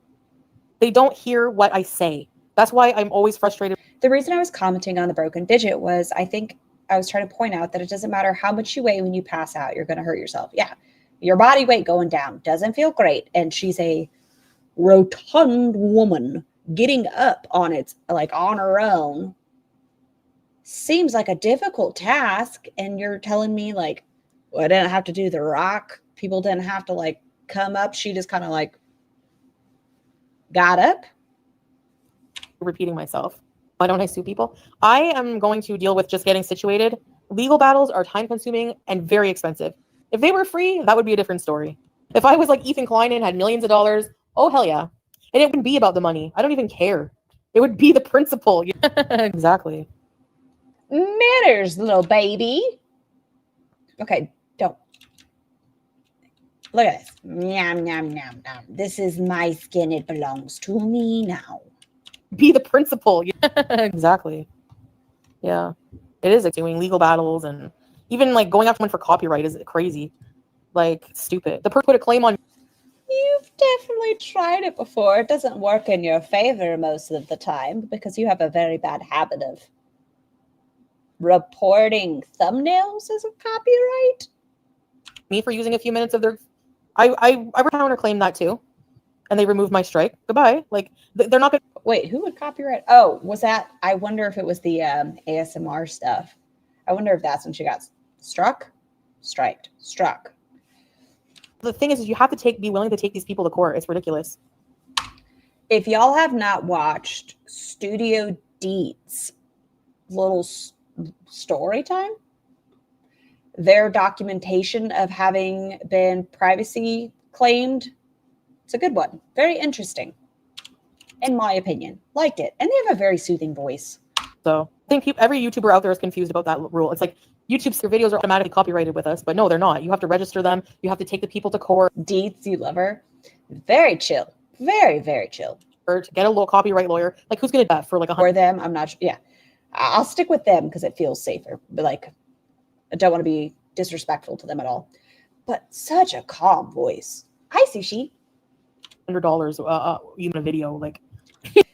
They don't hear what I say. That's why I'm always frustrated. The reason I was commenting on the broken digit was I think I was trying to point out that it doesn't matter how much you weigh when you pass out, you're going to hurt yourself. Yeah. Your body weight going down doesn't feel great. And she's a rotund woman getting up on its like on her own seems like a difficult task. And you're telling me like, well, I didn't have to do the rock. People didn't have to like come up. She just kind of like got up. Repeating myself. Why don't I sue people? I am going to deal with just getting situated. Legal battles are time consuming and very expensive. If they were free, that would be a different story. If I was like Ethan Klein and had millions of dollars, oh hell yeah. And it wouldn't be about the money. I don't even care. It would be the principle. Exactly. Manners, little baby. Okay, don't. Look at this. Yum, yum, yum, yum. This is my skin. It belongs to me now. Be the principal. Exactly. Yeah. It is like doing legal battles and even like going after someone for copyright is crazy. Like stupid. The person put a claim on. You've definitely tried it before. It doesn't work in your favor most of the time because you have a very bad habit of reporting thumbnails as a copyright. Me for using a few minutes of their. I counterclaim that too. And they removed my strike. Goodbye. Like they're not going to. Wait, who would copyright? Oh, was that? I wonder if it was the ASMR stuff. I wonder if that's when she got struck. The thing is you have to be willing to take these people to court. It's ridiculous. If y'all have not watched Studio Deet's little story time, their documentation of having been privacy claimed, it's a good one. Very interesting. In my opinion, liked it. And they have a very soothing voice. So I think every YouTuber out there is confused about that rule. It's like YouTube's videos are automatically copyrighted with us, but no, they're not. You have to register them. You have to take the people to court. Deets, you love her. Very chill. Very, very chill. Or to get a little copyright lawyer. Like who's going to do that for like For them, I'm not sure. Yeah. I'll stick with them because it feels safer. But like, I don't want to be disrespectful to them at all. But such a calm voice. Hi, Sushi. $100 even a video like.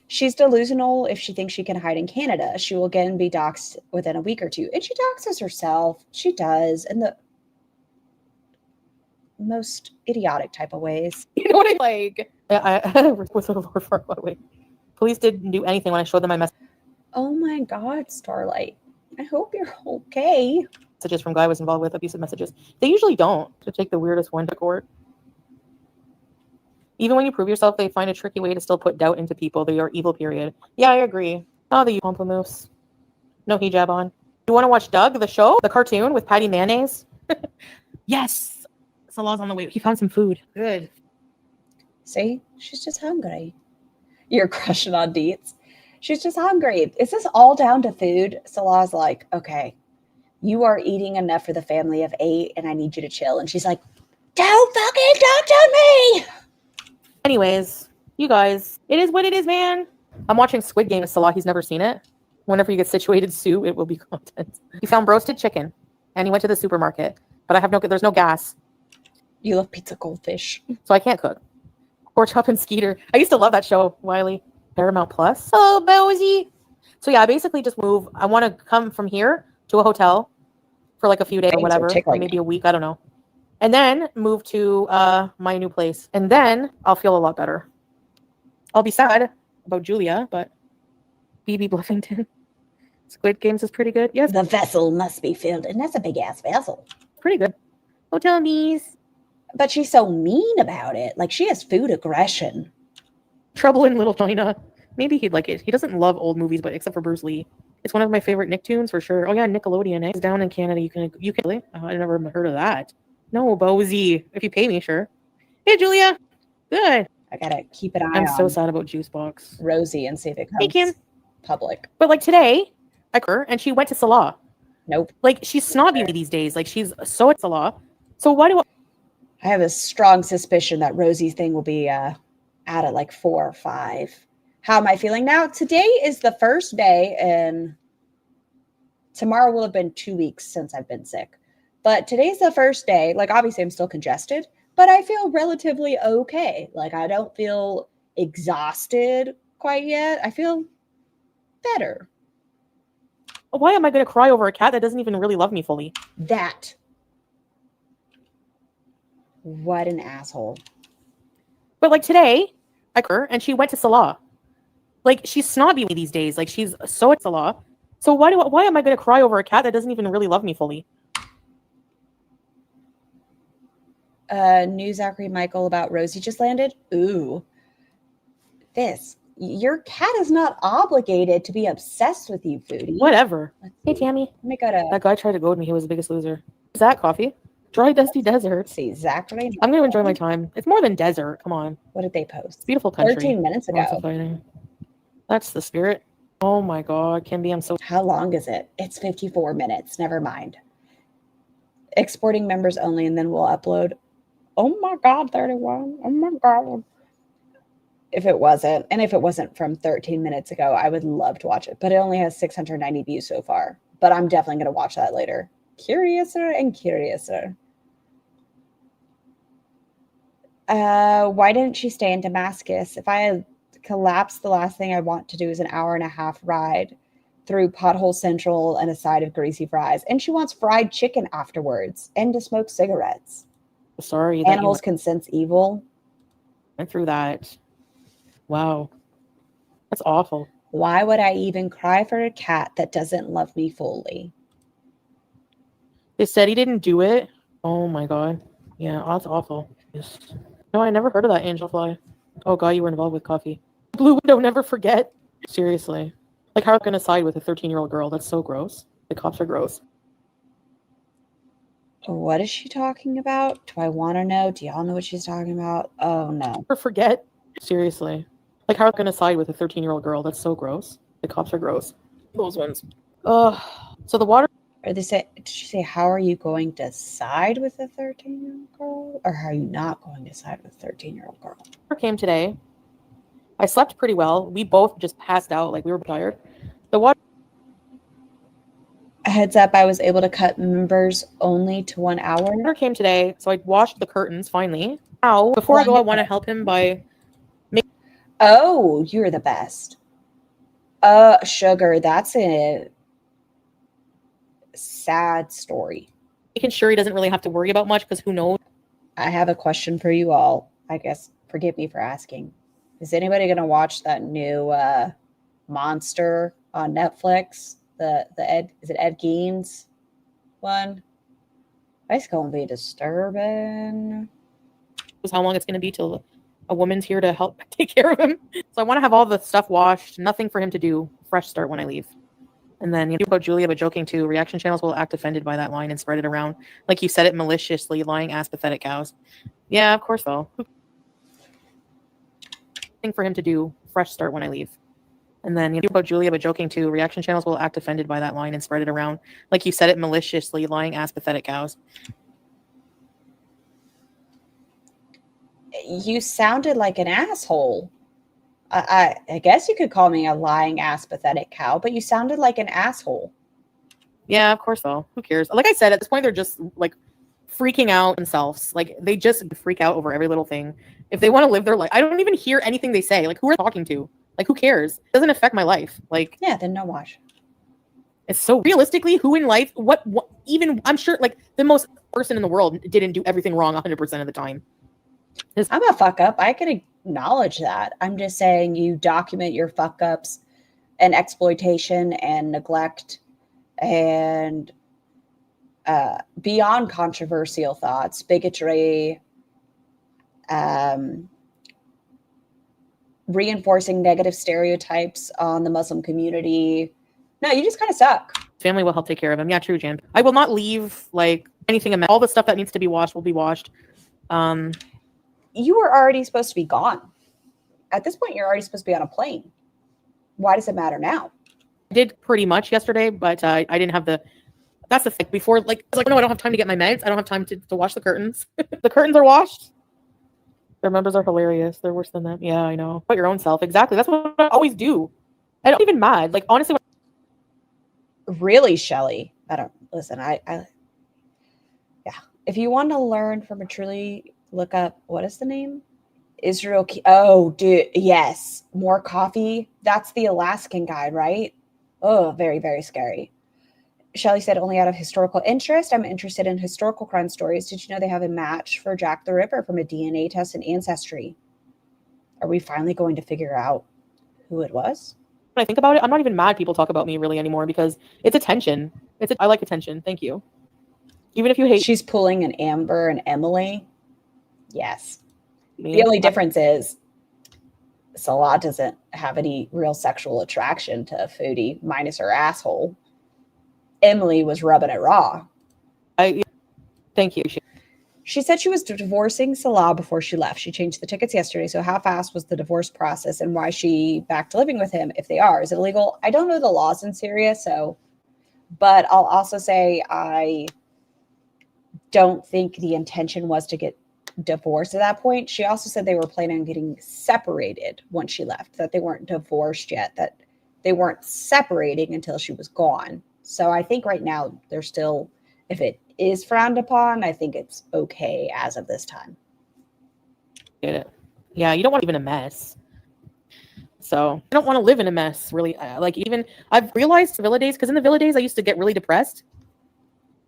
She's delusional if she thinks she can hide in Canada. She will again be doxxed within a week or two. And she doxes herself. She does. In the most idiotic type of ways. You know what I like? I was a Lord far away. Police didn't do anything when I showed them my Oh my God, Starlight. I hope you're okay. messages from guy I was involved with, abusive messages. They usually don't. To take the weirdest one to court. Even when you prove yourself, they find a tricky way to still put doubt into people. They are evil, period. Yeah, I agree. Oh, the pamplemousse. No hijab on. You want to watch Doug, the show? The cartoon with Patty Mayonnaise? Yes. Salah's on the way. He found some food. Good. See? She's just hungry. You're crushing on Deets. She's just hungry. Is this all down to food? Salah's like, okay, you are eating enough for the family of 8 and I need you to chill. And she's like, don't fucking talk to me. Anyways, you guys, it is what it is, man. I'm watching Squid Game with Salah. He's never seen it. Whenever you get situated, Sue, it will be content. He found roasted chicken, and he went to the supermarket. But there's no gas. You love pizza goldfish. So I can't cook. Pork chop and Skeeter. I used to love that show, Wiley. Paramount Plus. Oh, Bozy. So yeah, I basically just move. I want to come from here to a hotel for like a few days or whatever, or maybe a week. I don't know. And then move to my new place. And then I'll feel a lot better. I'll be sad about Julia, but BB Bluffington. Squid Games is pretty good. Yes. The vessel must be filled. And that's a big ass vessel. Pretty good. Hotel Mees. But she's so mean about it. Like she has food aggression. Trouble in Little China. Maybe he'd like it. He doesn't love old movies, but except for Bruce Lee. It's one of my favorite Nicktoons for sure. Oh yeah, Nickelodeon. It's down in Canada. You can really? Oh, I never heard of that. No, Bozy. If you pay me, sure. Hey, Julia. Good. I gotta keep an eye on. I'm so sad about Juicebox. Rosie and see if it comes public. But like today, and she went to Salah. Nope. Like she's snobby these days. Like she's so at Salah. So why do I have a strong suspicion that Rosie's thing will be out at like 4 or 5. How am I feeling now? Today is the first day, and tomorrow will have been 2 weeks since I've been sick. But today's the first day. Like obviously I'm still congested, but I feel relatively okay. Like I don't feel exhausted quite yet. I feel better. Why am I going to cry over a cat that doesn't even really love me fully? That. What an asshole. But like today, and she went to Salah. Like she's snobby these days. Like she's so at Salah. So why am I going to cry over a cat that doesn't even really love me fully? New Zachary Michael about Rosie just landed. Ooh. Your cat is not obligated to be obsessed with you, Foodie. Whatever. Hey, Tammy. Let me go to... That guy tried to goad me. He was the biggest loser. Is that coffee? Dry, dusty desert. See, Zachary. I'm going to enjoy my time. It's more than desert. Come on. What did they post? It's beautiful country. 13 minutes ago. Lots of fighting. That's the spirit. Oh my God, Kimby, I'm so... How long is it? It's 54 minutes. Never mind. Exporting members only, and then we'll upload. Oh my God, 31. Oh my God. If it wasn't from 13 minutes ago, I would love to watch it. But it only has 690 views so far. But I'm definitely going to watch that later. Curiouser and curiouser. Why didn't she stay in Damascus? If I had collapsed, the last thing I want to do is an 1.5-hour ride through Pothole Central and a side of greasy fries. And she wants fried chicken afterwards and to smoke cigarettes. Sorry. Animals can sense evil. Went through that. Wow. That's awful. Why would I even cry for a cat that doesn't love me fully? They said he didn't do it. Oh my God. Yeah, that's awful. Yes. No, I never heard of that angel fly. Oh God, you were involved with coffee. Blue Widow, never forget. Seriously. Like, how are you going to side with a 13-year-old girl? That's so gross. The cops are gross. What is she talking about? Do I want to know? Do y'all know what she's talking about? Oh, no. Never forget. Seriously. Like, how are you going to side with a 13-year-old girl? That's so gross. The cops are gross. Those ones. Ugh. So the water... Did she say, how are you going to side with a 13-year-old girl? Or how are you not going to side with a 13-year-old girl? Came today. I slept pretty well. We both just passed out. Like, we were tired. The water... Heads up, I was able to cut members only to 1 hour. Water came today, so I washed the curtains, finally. Now, before I go, I want to help him by... Oh, you're the best. Sugar, that's a sad story. Making sure he doesn't really have to worry about much, because who knows? I have a question for you all. I guess, forgive me for asking. Is anybody going to watch that new Monster on Netflix? Is it Ed Gein's one? That's going to be disturbing. How long it's going to be till a woman's here to help take care of him. So I want to have all the stuff washed, nothing for him to do, fresh start when I leave. And then you know about Julia, but joking too. Reaction channels will act offended by that line and spread it around. Like you said it maliciously, lying ass pathetic cows. Yeah, of course though. Nothing for him to do, fresh start when I leave. And then you know about Julia, but joking too. Reaction channels will act offended by that line and spread it around. Like you said it maliciously, lying ass pathetic cows. You sounded like an asshole. I guess you could call me a lying ass pathetic cow, but you sounded like an asshole. Yeah, of course though. Who cares? Like I said, at this point they're just like freaking out themselves. Like they just freak out over every little thing. If they want to live their life, I don't even hear anything they say. Like who are they talking to? Like who cares? It doesn't affect my life. Like yeah, then no watch. It's so realistically, who in life? What? Even I'm sure like the most person in the world didn't do everything wrong 100% of the time. I'm a fuck up. I can acknowledge that. I'm just saying you document your fuck ups and exploitation and neglect and beyond controversial thoughts, bigotry, reinforcing negative stereotypes on the Muslim community. No, you just kind of suck. Family will help take care of him. Yeah, true, Jan. I will not leave like anything. All the stuff that needs to be washed will be washed. You were already supposed to be gone. At this point, you're already supposed to be on a plane. Why does it matter now? I did pretty much yesterday, but I didn't have the... That's the thing. Before, like, I was like, no, I don't have time to get my meds. I don't have time to wash the curtains. The curtains are washed. Their members are hilarious. They're worse than them. Yeah, I know. Put your own self. Exactly. That's what I always do. I don't even mad. Like, honestly... Really, Shelly? I don't... Listen, yeah. If you want to learn from a truly... Look up, what is the name? Israel. Oh, dude. Yes. More coffee. That's the Alaskan guy, right? Oh, very, very scary. Shelley said, only out of historical interest. I'm interested in historical crime stories. Did you know they have a match for Jack the Ripper from a DNA test and Ancestry? Are we finally going to figure out who it was? When I think about it, I'm not even mad people talk about me really anymore because it's attention. I like attention. Thank you. Even if you hate She's pulling an Amber and Emily. Yes. me. The only difference is Salah doesn't have any real sexual attraction to Foodie minus her asshole. Emily was rubbing it raw. Thank you. She said she was divorcing Salah before she left. She changed the tickets yesterday. So how fast was the divorce process and why is she back to living with him if they are? Is it illegal? I don't know the laws in Syria, but I'll also say I don't think the intention was to get divorced at that point. She also said they were planning on getting separated once she left, that they weren't divorced yet, that they weren't separating until she was gone. So I think right now they're still, if it is frowned upon, I think it's okay as of this time. Get it. Yeah, you don't want to live in a mess. So I don't want to live in a mess, really. Like even I've realized Villa days, because in the Villa days I used to get really depressed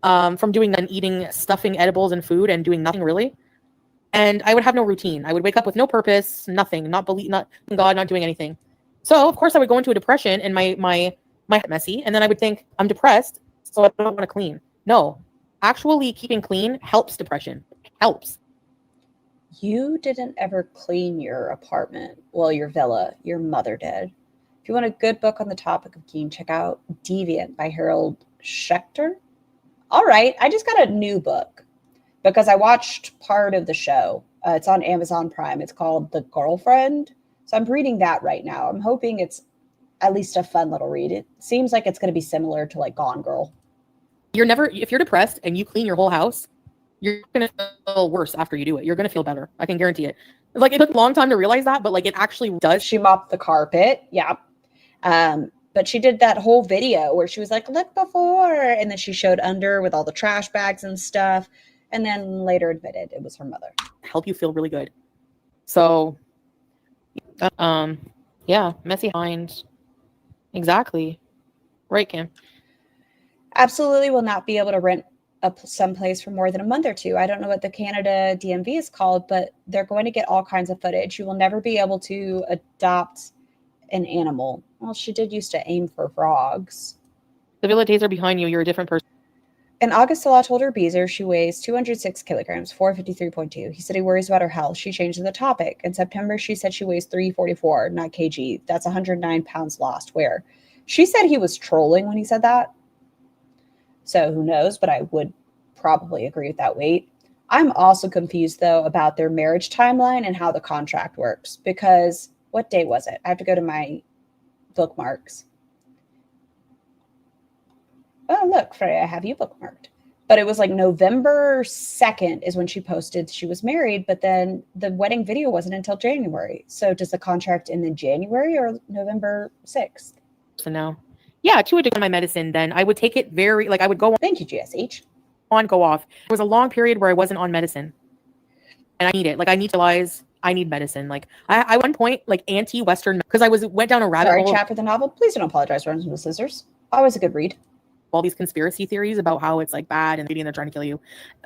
from doing and eating stuffing edibles and food and doing nothing really. And I would have no routine. I would wake up with no purpose, nothing, not in God, not doing anything. So of course I would go into a depression and my messy, and then I would think I'm depressed, so I don't want to clean. No, actually keeping clean helps depression. Helps. You didn't ever clean your apartment, well, your villa. Your mother did. If you want a good book on the topic of clean, check out Deviant by Harold Schechter. All right, I just got a new book because I watched part of the show. It's on Amazon Prime. It's called The Girlfriend. So I'm reading that right now. I'm hoping it's at least a fun little read. It seems like it's going to be similar to like Gone Girl. If you're depressed and you clean your whole house, you're going to feel worse after you do it. You're going to feel better. I can guarantee it. Like it took a long time to realize that, but like it actually does. She mopped the carpet. Yeah. But she did that whole video where she was like, look before. And then she showed under with all the trash bags and stuff. And then later admitted it was her mother. Help you feel really good. So, yeah, messy mind. Exactly. Right, Kim. Absolutely will not be able to rent someplace for more than a month or two. I don't know what the Canada DMV is called, but they're going to get all kinds of footage. You will never be able to adopt an animal. Well, she did used to aim for frogs. The Villa days are behind you. You're a different person. In August, Salah told her Beezer she weighs 206 kilograms, 453.2. He said he worries about her health. She changed the topic. In September, she said she weighs 344, not kg. That's 109 pounds lost. Where? She said he was trolling when he said that. So who knows, but I would probably agree with that weight. I'm also confused, though, about their marriage timeline and how the contract works. Because what day was it? I have to go to my bookmarks. Oh, look, Freya, I have you bookmarked. But it was like November 2nd is when she posted she was married, but then the wedding video wasn't until January. So does the contract end in January or November 6th? So now, yeah, to addict my medicine, then I would take it I would go on. Thank you, GSH. Go off. There was a long period where I wasn't on medicine. And I need it. Like I need to realize I need medicine. Like I at one point, like anti-Western, because went down a rabbit hole. Sorry, chat for the novel. Please don't apologize for running with scissors. Always a good read. All these conspiracy theories about how it's like bad and they're trying to kill you,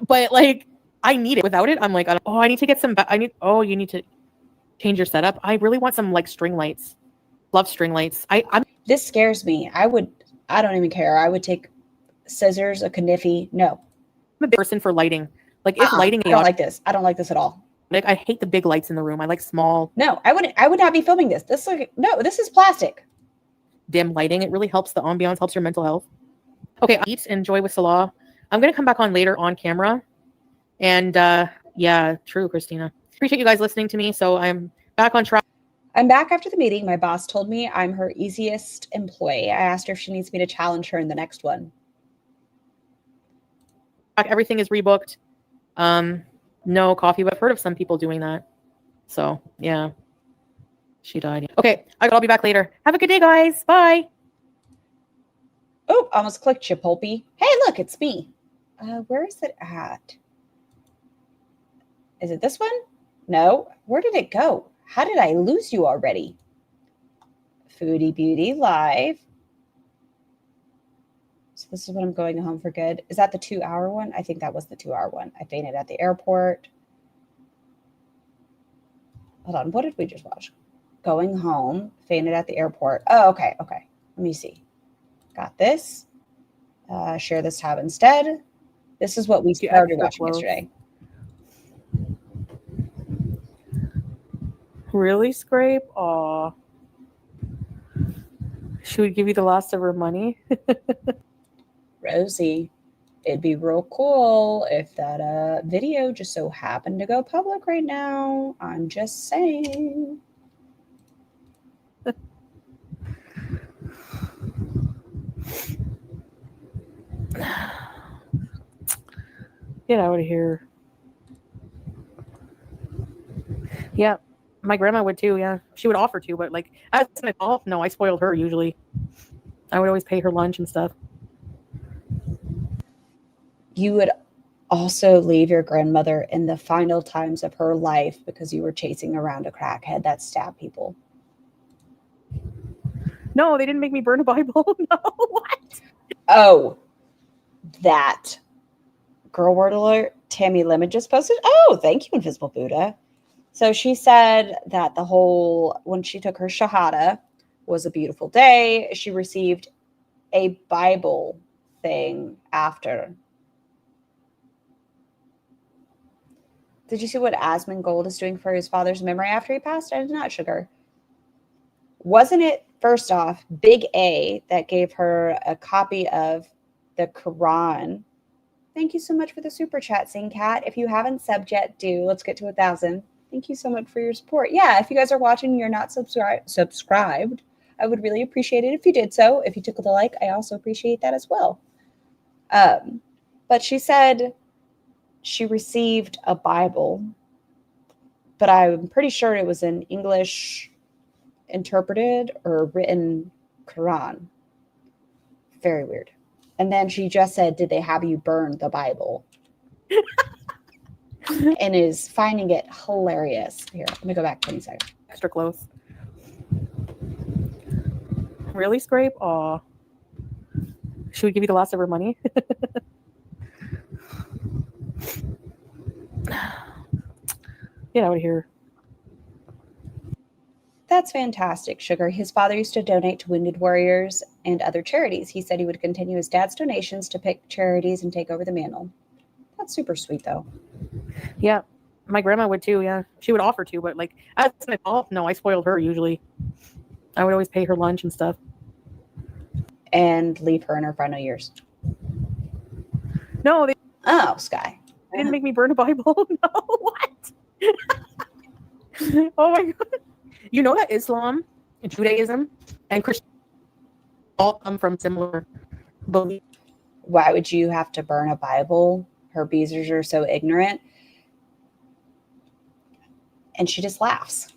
but like I need it. Without it, I'm like, I need to get some. You need to change your setup. I really want some like string lights. Love string lights. This scares me. I don't even care. I would take scissors, a kniffy. No, I'm a big person for lighting. Like if lighting, I don't like this. I don't like this at all. Like I hate the big lights in the room. I like small. No, I would not be filming this. This is plastic. Dim lighting. It really helps the ambiance. Helps your mental health. Okay, eat, enjoy with Salah. I'm going to come back on later on camera. And yeah, true, Christina. Appreciate you guys listening to me. So I'm back on track. I'm back after the meeting. My boss told me I'm her easiest employee. I asked her if she needs me to challenge her in the next one. Everything is rebooked. No coffee, but I've heard of some people doing that. So yeah, she died. Okay, I'll be back later. Have a good day, guys. Bye. Oh, almost clicked you, Pulpy. Hey, look, it's me. Where is it at? Is it this one? No, where did it go? How did I lose you already? Foodie Beauty Live. So this is when I'm going home for good. Is that the 2-hour one? I think that was the 2-hour one. I fainted at the airport. Hold on. What did we just watch? Going home, fainted at the airport. Oh, okay. Okay. Let me see. Got this. Share this tab instead. This is what we started watching yesterday. Really, Scrape? Aw. Should we give you the last of her money? Rosie, it'd be real cool if that video just so happened to go public right now. I'm just saying. Get out of here. Yeah, my grandma would too. Yeah, she would offer to, but like, as my fault. No, I spoiled her usually. I would always pay her lunch and stuff. You would also leave your grandmother in the final times of her life because you were chasing around a crackhead that stabbed people. No, they didn't make me burn a Bible. No, what? Oh, that. Girl word alert. Tammy Lemon just posted. Oh, thank you, Invisible Buddha. So she said that when she took her Shahada was a beautiful day. She received a Bible thing after. Did you see what Asmongold is doing for his father's memory after he passed? I did not, Sugar. Wasn't it, first off, Big A that gave her a copy of the Quran? Thank you so much for the super chat, Sing Cat. If you haven't subbed yet, do. Let's get to 1,000. Thank you so much for your support. Yeah, if you guys are watching and you're not subscribed, I would really appreciate it if you did so. If you took the like, I also appreciate that as well. But she said she received a Bible, but I'm pretty sure it was an English interpreted or written Quran. Very weird. And then she just said, did they have you burn the Bible? And is finding it hilarious. Here, let me go back 20 seconds. Extra close. Really, Scrape? Aw. Should we give you the last of her money? Get out of here. That's fantastic, Sugar. His father used to donate to Wounded Warriors and other charities. He said he would continue his dad's donations to pick charities and take over the mantle. That's super sweet, though. Yeah, my grandma would too. Yeah, she would offer to, but like, as my fault. No, I spoiled her usually. I would always pay her lunch and stuff. And leave her in her final years. No, they Sky. didn't make me burn a Bible. No, what? Oh my God. You know that Islam, Judaism, and Christianity all come from similar beliefs. Why would you have to burn a Bible? Her beezers are so ignorant. And she just laughs.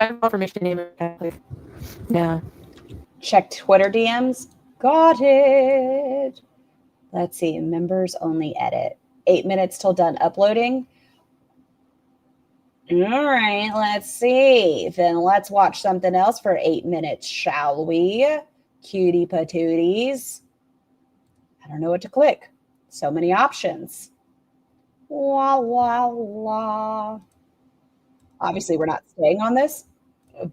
I have permission to name it. Yeah. Check Twitter DMs. Got it. Let's see. Members only edit. 8 minutes till done uploading. All right, let's see. Then let's watch something else for 8 minutes, shall we? Cutie patooties. I don't know what to click. So many options. La, la, la. Obviously, we're not staying on this,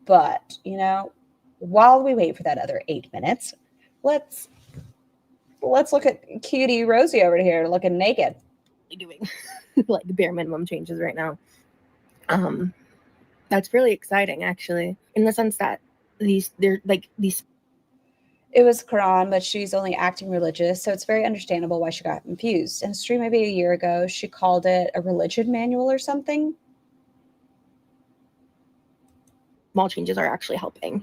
but, while we wait for that other 8 minutes, let's look at cutie Rosie over here looking naked. Doing like bare minimum changes right now. That's really exciting, actually, in the sense that these. It was Quran, but she's only acting religious, so it's very understandable why she got confused. In a stream maybe a year ago, she called it a religion manual or something. Small changes are actually helping,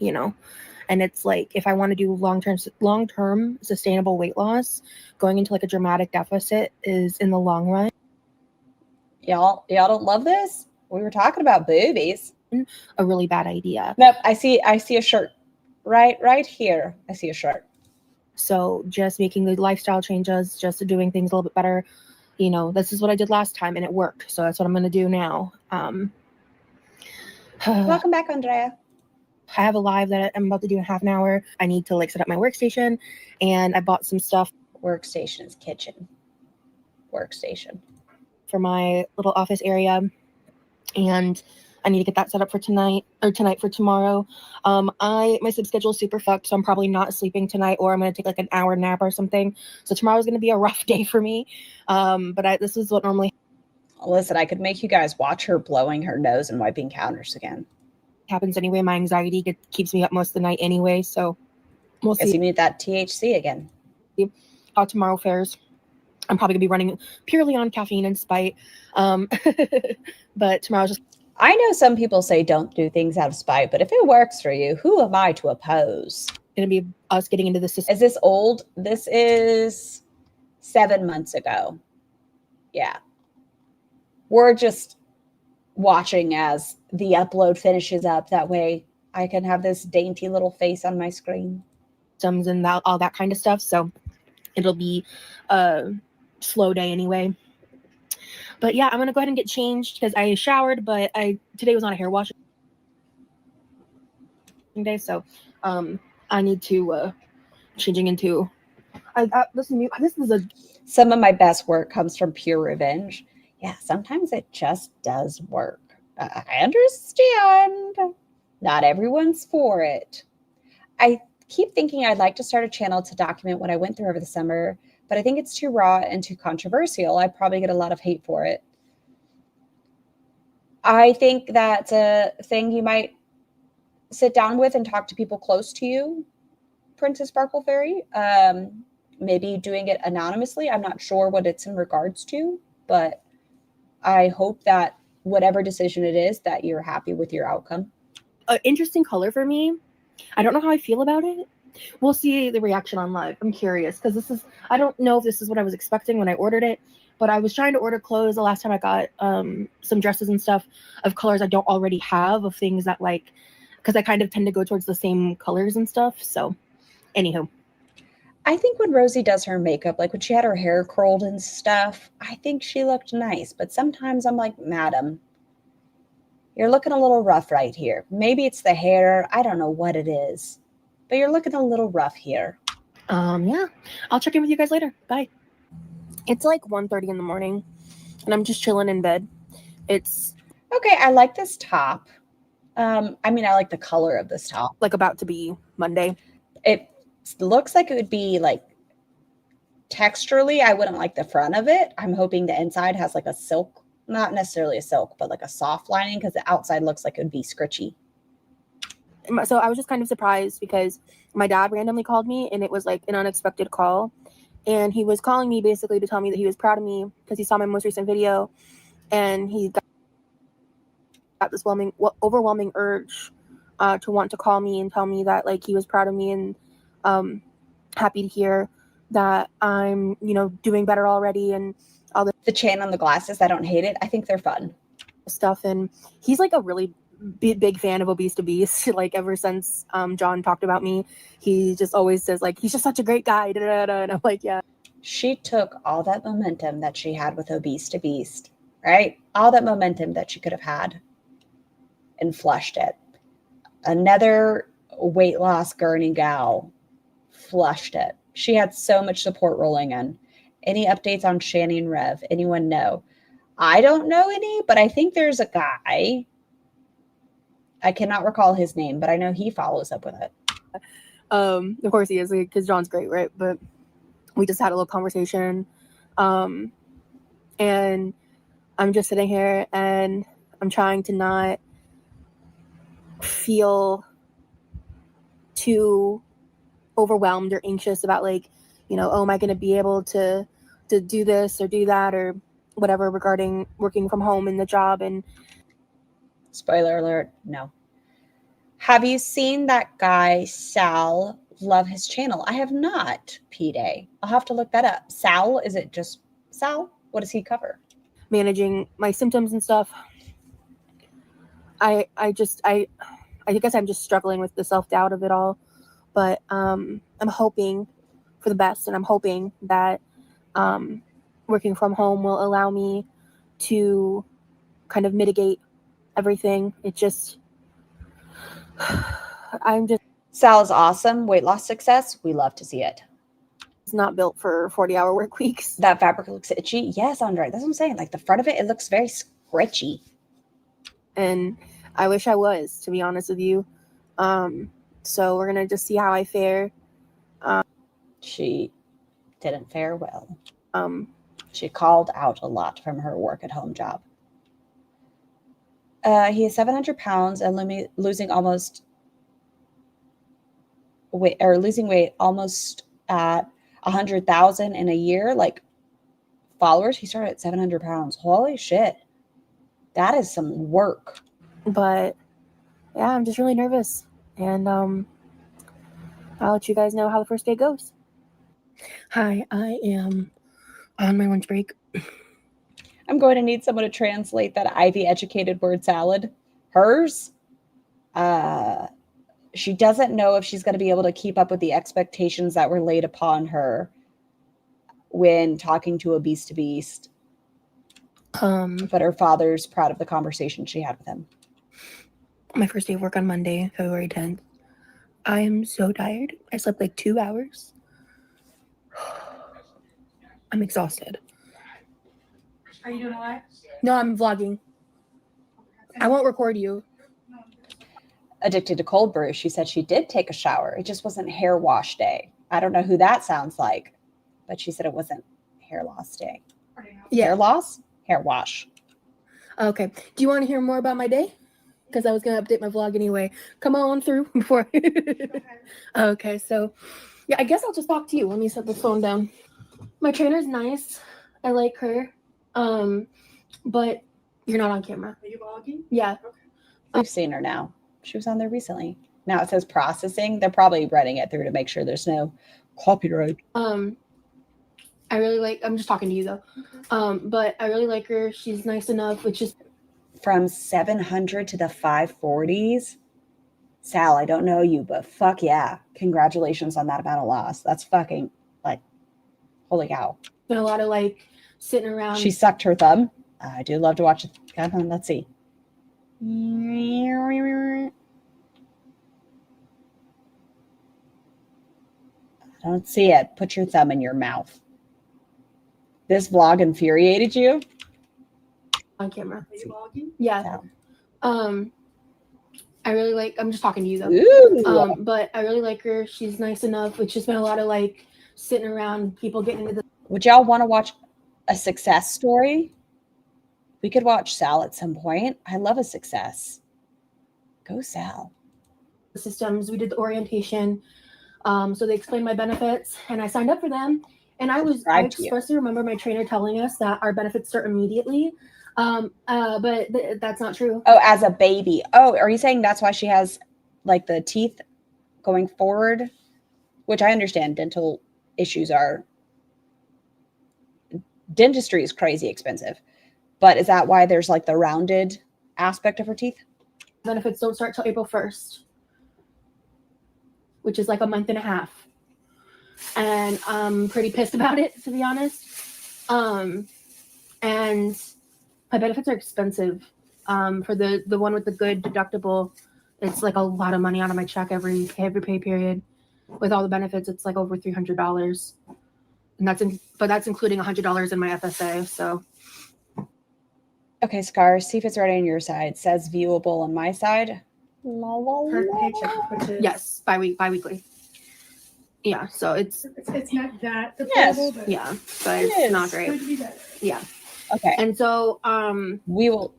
and it's like, if I want to do long-term sustainable weight loss, going into like a dramatic deficit is, in the long run, Y'all don't love this? We were talking about boobies. a really bad idea. Nope, I see a shirt right here. I see a shirt. So just making the lifestyle changes, just doing things a little bit better, you know, this is what I did last time and it worked. So that's what I'm going to do now. Welcome back, Andrea. I have a live that I'm about to do in half an hour. I need to like set up my workstation, and I bought some stuff. Workstation is kitchen. Workstation. For my little office area, and I need to get that set up for tonight for tomorrow. My sleep schedule is super fucked, so I'm probably not sleeping tonight, or I'm going to take like an hour nap or something. So tomorrow's going to be a rough day for me. But this is what normally Listen, I could make you guys watch her blowing her nose and wiping counters again. happens anyway. My anxiety keeps me up most of the night anyway, so we'll Guess see you need that THC again. how tomorrow fares. I'm probably gonna be running purely on caffeine and spite. But tomorrow's just. I know some people say don't do things out of spite, but if it works for you, who am I to oppose? Gonna be us getting into the system. Is this old? This is 7 months ago. Yeah. We're just watching as the upload finishes up. That way I can have this dainty little face on my screen. And all that kind of stuff. So it'll be a slow day anyway. But yeah, I'm gonna go ahead and get changed because I showered, but today was not a hair wash day, so I need to changing into. This is a. Some of my best work comes from pure revenge. Yeah, sometimes it just does work. I understand. Not everyone's for it. I keep thinking I'd like to start a channel to document what I went through over the summer, but I think it's too raw and too controversial. I'd probably get a lot of hate for it. I think that's a thing you might sit down with and talk to people close to you, Princess Sparkle Fairy. Maybe doing it anonymously. I'm not sure what it's in regards to, but I hope that whatever decision it is, that you're happy with your outcome. An interesting color for me. I don't know how I feel about it. We'll see the reaction on live. I'm curious because I don't know if this is what I was expecting when I ordered it, but I was trying to order clothes the last time I got some dresses and stuff of colors I don't already have, of things that like, because I kind of tend to go towards the same colors and stuff. So anywho. I think when Rosie does her makeup, like when she had her hair curled and stuff, I think she looked nice. But sometimes I'm like, madam, you're looking a little rough right here. Maybe it's the hair. I don't know what it is. But you're looking a little rough here. Yeah. I'll check in with you guys later. Bye. It's like 1:30 in the morning, and I'm just chilling in bed. It's... Okay, I like this top. I like the color of this top. Like about to be Monday. It looks like it would be like texturally, I wouldn't like the front of it. I'm hoping the inside has like a silk, not necessarily a silk, but like a soft lining, because the outside looks like it would be scritchy. So I was just kind of surprised because my dad randomly called me, and it was like an unexpected call. And he was calling me basically to tell me that he was proud of me because he saw my most recent video, and he got this overwhelming urge to want to call me and tell me that like he was proud of me and happy to hear that I'm, doing better already and all the chain on the glasses. I don't hate it. I think they're fun stuff. And he's like a really big fan of Obese to Beast. Like ever since John talked about me, he just always says like, he's just such a great guy. Da, da, da. And I'm like, yeah. She took all that momentum that she had with Obese to Beast, right? All that momentum that she could have had and flushed it. Another weight loss gurney gal flushed it. She had so much support rolling in. Any updates on Shannon Rev? Anyone know? I don't know any, but I think there's a guy. I cannot recall his name, but I know he follows up with it. Of course he is, because John's great, right? But we just had a little conversation. And I'm just sitting here and I'm trying to not feel too overwhelmed or anxious about like, oh, am I going to be able to do this or do that or whatever regarding working from home and the job. And spoiler alert, no. Have you seen that guy Sal? Love his channel. I have not, P-Day. I'll have to look that up. Sal, is it just Sal? What does he cover? Managing my symptoms and stuff. I guess I'm just struggling with the self-doubt of it all. But I'm hoping for the best, and I'm hoping that working from home will allow me to kind of mitigate everything. It just, I'm just Sal is awesome. Weight loss success. We love to see it. not built for 40-hour work weeks. That fabric looks itchy. Yes, Andre. That's what I'm saying. Like the front of it, it looks very scratchy. And I wish I was, to be honest with you. So we're going to just see how I fare. She didn't fare well. She called out a lot from her work at home job. He is 700 pounds and losing weight almost at 100,000 in a year. Like followers, he started at 700 pounds. Holy shit. That is some work. But yeah, I'm just really nervous. And I'll let you guys know how the first day goes. Hi, I am on my lunch break. I'm going to need someone to translate that Ivy educated word salad. Hers, she doesn't know if she's going to be able to keep up with the expectations that were laid upon her when talking to a beast to beast. But her father's proud of the conversation she had with him. My first day of work on Monday, February 10th. I am so tired. I slept like 2 hours. I'm exhausted. Are you doing a live? No, I'm vlogging. I won't record you. Addicted to cold brew, she said she did take a shower. It just wasn't hair wash day. I don't know who that sounds like, but she said it wasn't hair loss day. Yeah. Hair loss? Hair wash. Okay. Do you want to hear more about my day? Because I was going to update my vlog anyway. Come on through before. Okay, so yeah, I guess I'll just talk to you. Let me set the phone down. My trainer's nice. I like her. But you're not on camera. Are you vlogging? Yeah. I've seen her now. She was on there recently. Now it says processing. They're probably running it through to make sure there's no copyright. I really like, I'm just talking to you though. But I really like her. She's nice enough, which is From 700 to the 540s. Sal, I don't know you, but fuck yeah. Congratulations on that amount of loss. That's fucking like, holy cow. been a lot of like sitting around. She sucked her thumb. I do love to watch it. Come on, let's see. I don't see it. Put your thumb in your mouth. This vlog infuriated you? on camera. Are you vlogging? Yeah. Sal. I really like, I'm just talking to you though. Ooh. But I really like her. She's nice enough. It's just been a lot of like sitting around, people getting into the Would y'all want to watch a success story? We could watch Sal at some point. I love a success. Go Sal. systems. We did the orientation. So they explained my benefits and I signed up for them. And I Subscribe to you. expressly remember my trainer telling us that our benefits start immediately. But that's not true. Oh, as a baby. Oh, are you saying that's why she has like the teeth going forward? Which I understand dental issues are, dentistry is crazy expensive. But is that why there's like the rounded aspect of her teeth? Benefits don't start till April 1st, which is like a month and a half. And I'm pretty pissed about it, to be honest. And my benefits are expensive. For the one with the good deductible, it's like a lot of money out of my check every pay period. With all the benefits, it's like over $300. And that's including $100 in my FSA. So Okay, Scar, see if it's right on your side. Says viewable on my side. Her paycheck, which is yes, biweekly. Yeah, so it's not that Yes. dependable, but yeah, but It it's is. not it great. could be better. Yeah. Okay. And so We will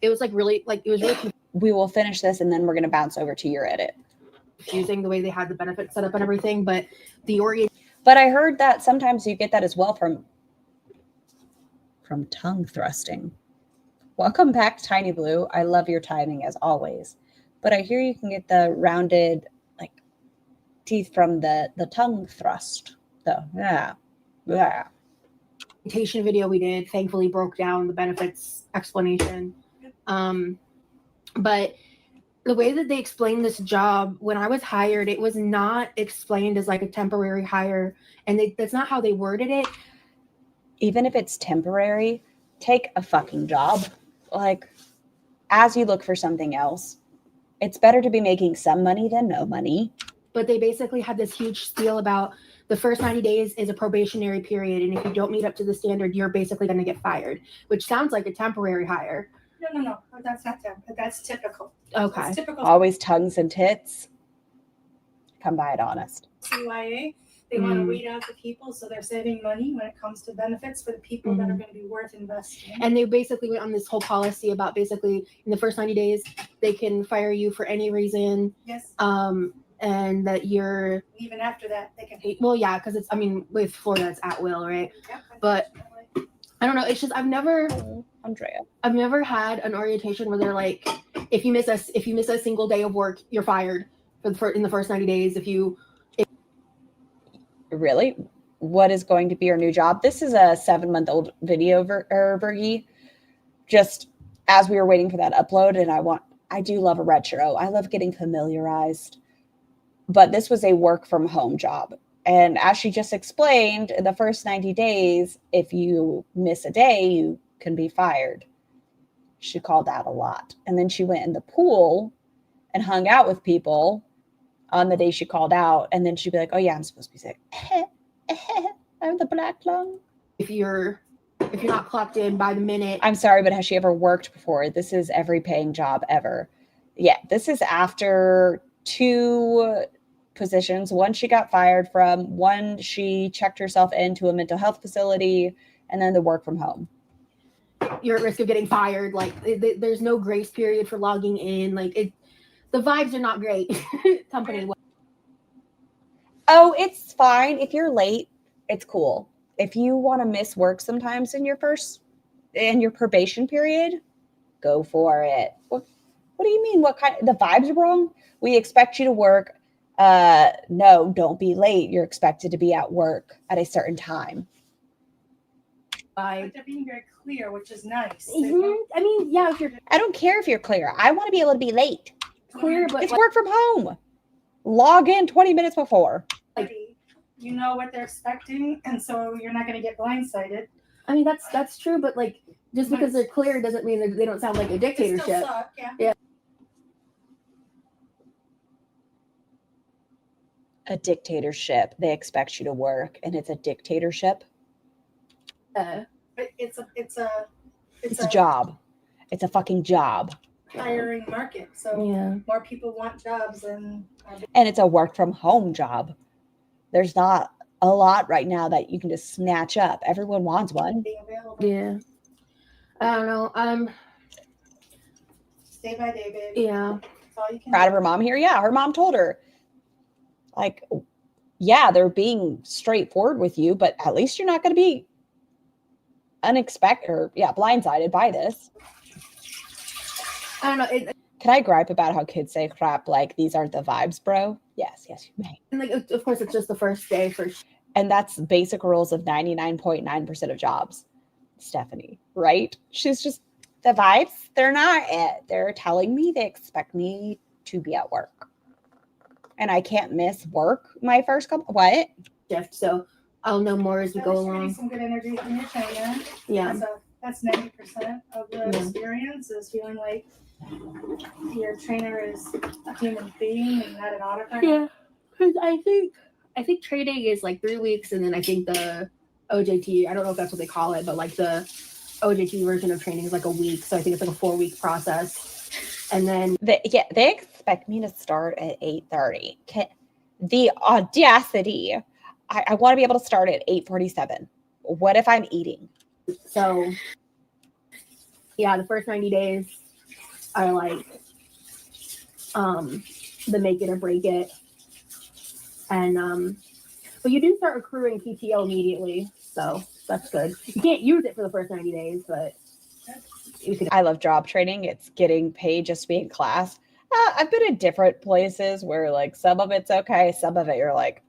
it was really finish this and then we're gonna bounce over to your edit. confusing the way they had the benefits set up and everything, but the But I heard that sometimes you get that as well from tongue thrusting. Welcome back, Tiny Blue. I love your timing as always. But I hear you can get the rounded like teeth from the tongue thrust. So yeah. orientation video we did thankfully broke down the benefits explanation. But the way that they explained this job when I was hired, it was not explained as like a temporary hire, and that's not how they worded it. even if it's temporary, take a fucking job. Like, as you look for something else, it's better to be making some money than no money. But they basically had this huge spiel about the first 90 days is a probationary period. And if you don't meet up to the standard, you're basically going to get fired, which sounds like a temporary hire. No. That's not them. But that's typical. Okay. That's typical. Always tongues and tits. Come by it honest. CYA. They want to weed out the people, so they're saving money when it comes to benefits for the people that are going to be worth investing. And they basically went on this whole policy about basically in the first 90 days, they can fire you for any reason. Yes. And that you're Even after that, they can. well, yeah, because it's, I mean, with Florida, it's at will, right? Yeah, But I don't know. It's just I've never had an orientation where they're like, if you miss a single day of work, you're fired in the first 90 days. Really? What is going to be your new job? This is a 7-month-old video, Bergie. Just as we were waiting for that upload, and I do love a retro. I love getting familiarized. But this was a work from home job. And as she just explained, in the first 90 days, if you miss a day, you can be fired. She called out a lot. And then she went in the pool and hung out with people on the day she called out. And then she'd be like, oh yeah, I'm supposed to be sick. I'm the black lung. If you're not clocked in by the minute. I'm sorry, but has she ever worked before? This is every paying job ever. Yeah, this is after 2 positions. One she got fired from, one she checked herself into a mental health facility, and then the work from home. You're at risk of getting fired. Like there's no grace period for logging in. Like the vibes are not great. Company. Oh, it's fine. If you're late, it's cool. If you want to miss work sometimes in your probation period, go for it. What do you mean? What kind? The vibes are wrong? We expect you to work. No, don't be late. You're expected to be at work at a certain time. But they're being very clear, which is nice. I mean, yeah, I don't care if you're clear. I want to be able to be late. clear, but It's work from home. Log in 20 minutes before. You know what they're expecting, and so you're not going to get blindsided. I mean, that's true, but like just because they're clear doesn't mean that they don't sound like a They still dictatorship. suck, yeah. Yeah. A dictatorship. They expect you to work, and it's a dictatorship. But it's It's a job. It's a fucking job. hiring market, so Yeah. more people want jobs, and And it's a work from home job. There's not a lot right now that you can just snatch up. Everyone wants one. being available. Yeah. I don't know. Day by day, baby. Yeah. That's all you can Proud of do. her mom here. Yeah, her mom told her, like, yeah, they're being straightforward with you, but at least you're not going to be unexpected or blindsided by this. I don't know. Can I gripe about how kids say crap like these aren't the vibes, bro? Yes, you may. And like, of course, it's just the first day for sure. And that's basic rules of 99.9% of jobs, Stephanie, right? She's just, the vibes, they're not it. They're telling me they expect me to be at work. And I can't miss work my first couple, what? shift. So I'll know more as we At go least you're getting along. some good energy from your trainer. Yeah. That's 90% of the Yeah. experience, is feeling like your trainer is a human being and not an autocrat. Yeah. Because I think training is like 3 weeks, and then I think the OJT, I don't know if that's what they call it, but like the OJT version of training is like a week. So I think it's like a 4-week process. And then They expect me to start at 8:30. The audacity. I want to be able to start at 8:47. What if I'm eating? so yeah, the first 90 days are like the make it or break it. And but you do start accruing PTO immediately, so that's good. You can't use it for the first 90 days, but you can. I love job training. It's getting paid just to be in class. I've been in different places where like some of it's okay, some of it you're like,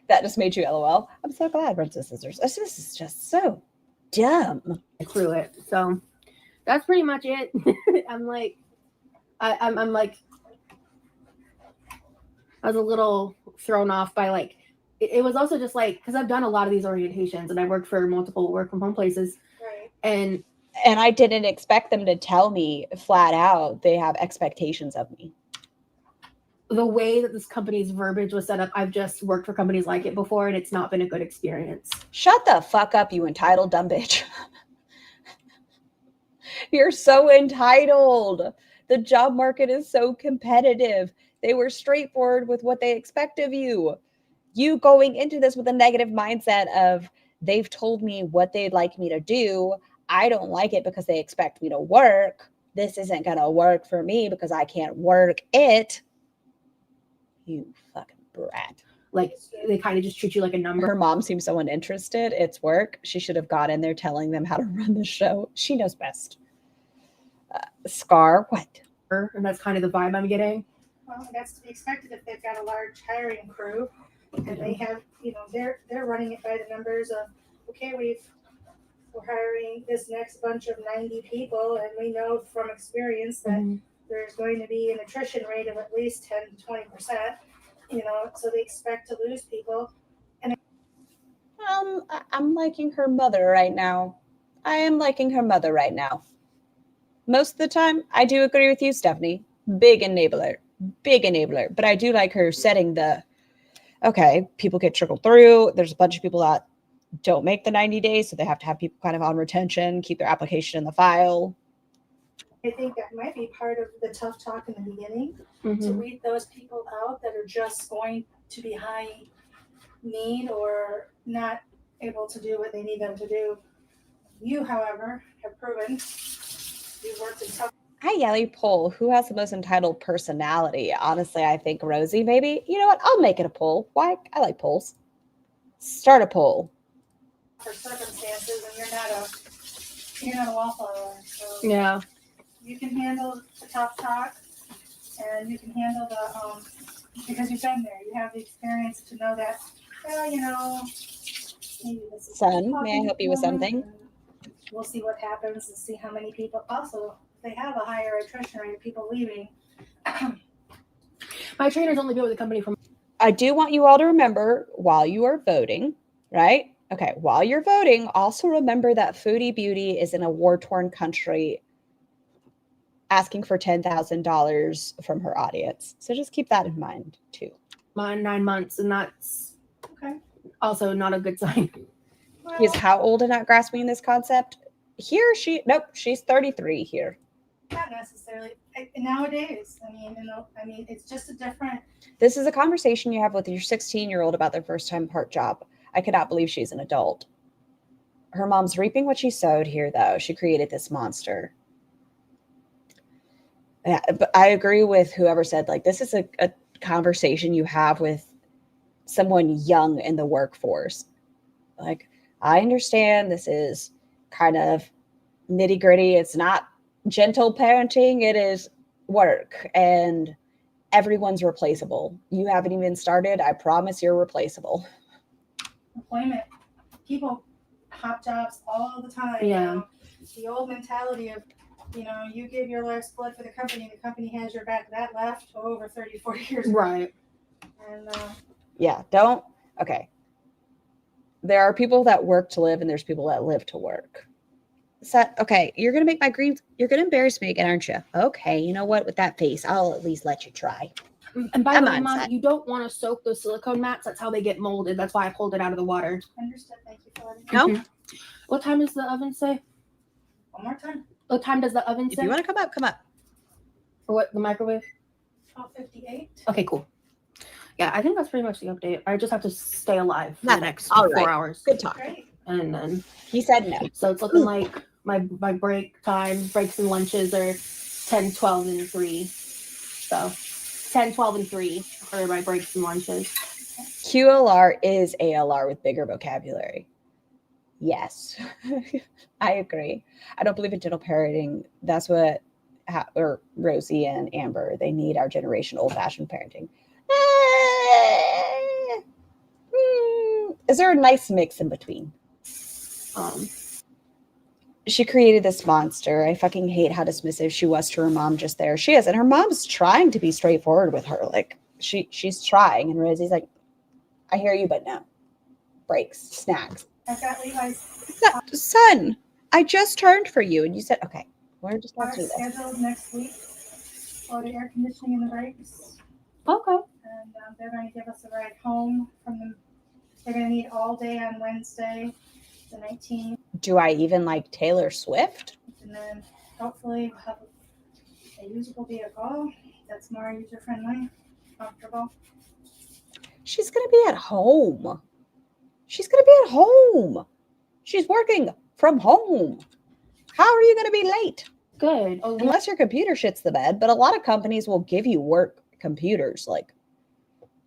that just made you LOL. I'm so glad Princess Scissors. This is just so dumb. Accrue it. So that's pretty much it. I'm like, I'm like, I was a little thrown off by like it was also just like, because I've done a lot of these orientations and I worked for multiple work from home places. Right. And I didn't expect them to tell me flat out they have expectations of me. the way that this company's verbiage was set up, I've just worked for companies like it before and it's not been a good experience. Shut the fuck up, you entitled dumb bitch. You're so entitled. The job market is so competitive. They were straightforward with what they expect of you. You going into this with a negative mindset of they've told me what they'd like me to do. I don't like it because they expect me to work. This isn't going to work for me because I can't work it. You fucking brat. Like, they kind of just treat you like a number. Her mom seems so uninterested. It's work. She should have got in there telling them how to run the show. She knows best. Scar, what? And that's kind of the vibe I'm getting. Well, that's to be expected if they've got a large hiring crew and they have, they're running it by the numbers of, okay, we're hiring this next bunch of 90 people, and we know from experience that there's going to be an attrition rate of at least 10 to 20%, so they expect to lose people. And I'm liking her mother right now. I am liking her mother right now. Most of the time, I do agree with you, Stephanie. Big enabler. But I do like her setting okay, people get trickled through. There's a bunch of people that don't make the 90 days, so they have to have people kind of on retention, keep their application in the file. I think that might be part of the tough talk in the beginning, to weed those people out that are just going to be high need or not able to do what they need them to do. You, however, have proven you've worked in tough. Hi, Yelly poll. Who has the most entitled personality? Honestly, I think Rosie, maybe. You know what? I'll make it a poll. Why? I like polls. Start a poll. For circumstances, and you're not a wallflower. So Yeah. you can handle the tough talk, and you can handle the because you've been there. You have the experience to know that. Well, maybe this is Son, may I help you with something? We'll see what happens and see how many people. Also, they have a higher attrition rate of people leaving. My trainer's only been with the company for. I do want you all to remember while you are voting, right? Okay, while you're voting, also remember that Foodie Beauty is in a war-torn country asking for $10,000 from her audience. So just keep that in mind too. Mine 9 months, and that's Okay. also not a good sign. Well, He is how old and not grasping this concept? Here, she's 33 here. not necessarily. Nowadays, it's just a different. This is a conversation you have with your 16-year-old about their first-time part job. I cannot believe she's an adult. Her mom's reaping what she sowed here, though. She created this monster. Yeah, but I agree with whoever said, this is a conversation you have with someone young in the workforce. I understand this is kind of nitty-gritty. It's not gentle parenting. It is work, and everyone's replaceable. You haven't even started. I promise you're replaceable. Employment. People hop jobs all the time. Yeah. The old mentality of, you give your life's blood for the company has your back. That left over 30, 40 years ago. Right. And Yeah, okay. There are people that work to live, and there's people that live to work. Okay, you're going to embarrass me again, aren't you? Okay, you know what? With that face, I'll at least let you try. And by the way, on, Mom, Seth. you don't want to soak those silicone mats. That's how they get molded. That's why I pulled it out of the water. understood. Thank you for letting me No? What time does the oven say? One more time. What time does the oven If say? you want to come up. For what? The microwave? 12:58. Okay, cool. Yeah, I think that's pretty much the update. I just have to stay alive for Nothing. the next All 4 right. hours. Good talk. Great. And then, He said no. so it's looking like my breaks and lunches are 10, 12, and 3. So 10, 12, and 3 for my breaks and lunches. QLR is ALR with bigger vocabulary. Yes, I agree. I don't believe in gentle parenting. That's what Rosie and Amber, they need our generation old-fashioned parenting. Is there a nice mix in between? She created this monster. I fucking hate how dismissive she was to her mom just there. She is, and her mom's trying to be straightforward with her. She's trying, and Rosie's like, I hear you, but no. Breaks, snacks. I've got Levi's Son, I just turned for you. And you said, okay, we're just going are to do this. scheduled next week for the air conditioning and the brakes. Okay. And they're going to give us a ride home from the. They're going to need all day on Wednesday, the 19th. Do I even like Taylor Swift? And then hopefully we'll have a usable vehicle that's more user-friendly, comfortable. She's going to be at home. She's going to be at home. She's working from home. How are you going to be late? Good. Unless your computer shits the bed, but a lot of companies will give you work computers. Like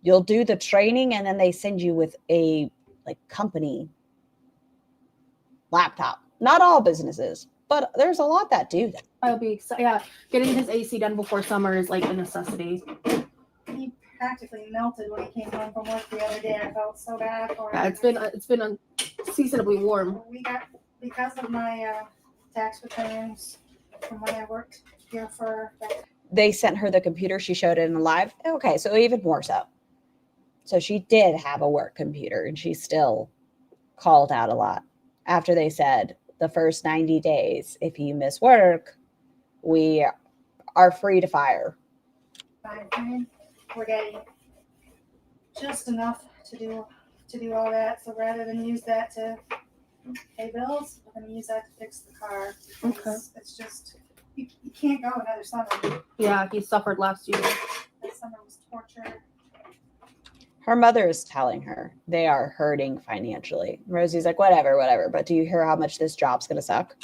you'll do the training and then they send you with a like company laptop. Not all businesses, but there's a lot that do that. I'll be excited. Yeah, getting his AC done before summer is like a necessity. He practically melted when he came home from work the other day. I felt so bad for him. Yeah, it's been unseasonably warm. We got, because of my tax returns from when I worked here for. They sent her the computer. She showed it in live. Okay, so even more so. So she did have a work computer and she still called out a lot after they said the first 90 days, if you miss work, we are free to fire. Fine. We're getting just enough to do all that. So rather than use that to pay bills, we're going to use that to fix the car. Okay. It's just, you can't go another summer. Yeah, he suffered last year. That summer was torture. Her mother is telling her they are hurting financially. Rosie's like, whatever. But do you hear how much this job's going to suck?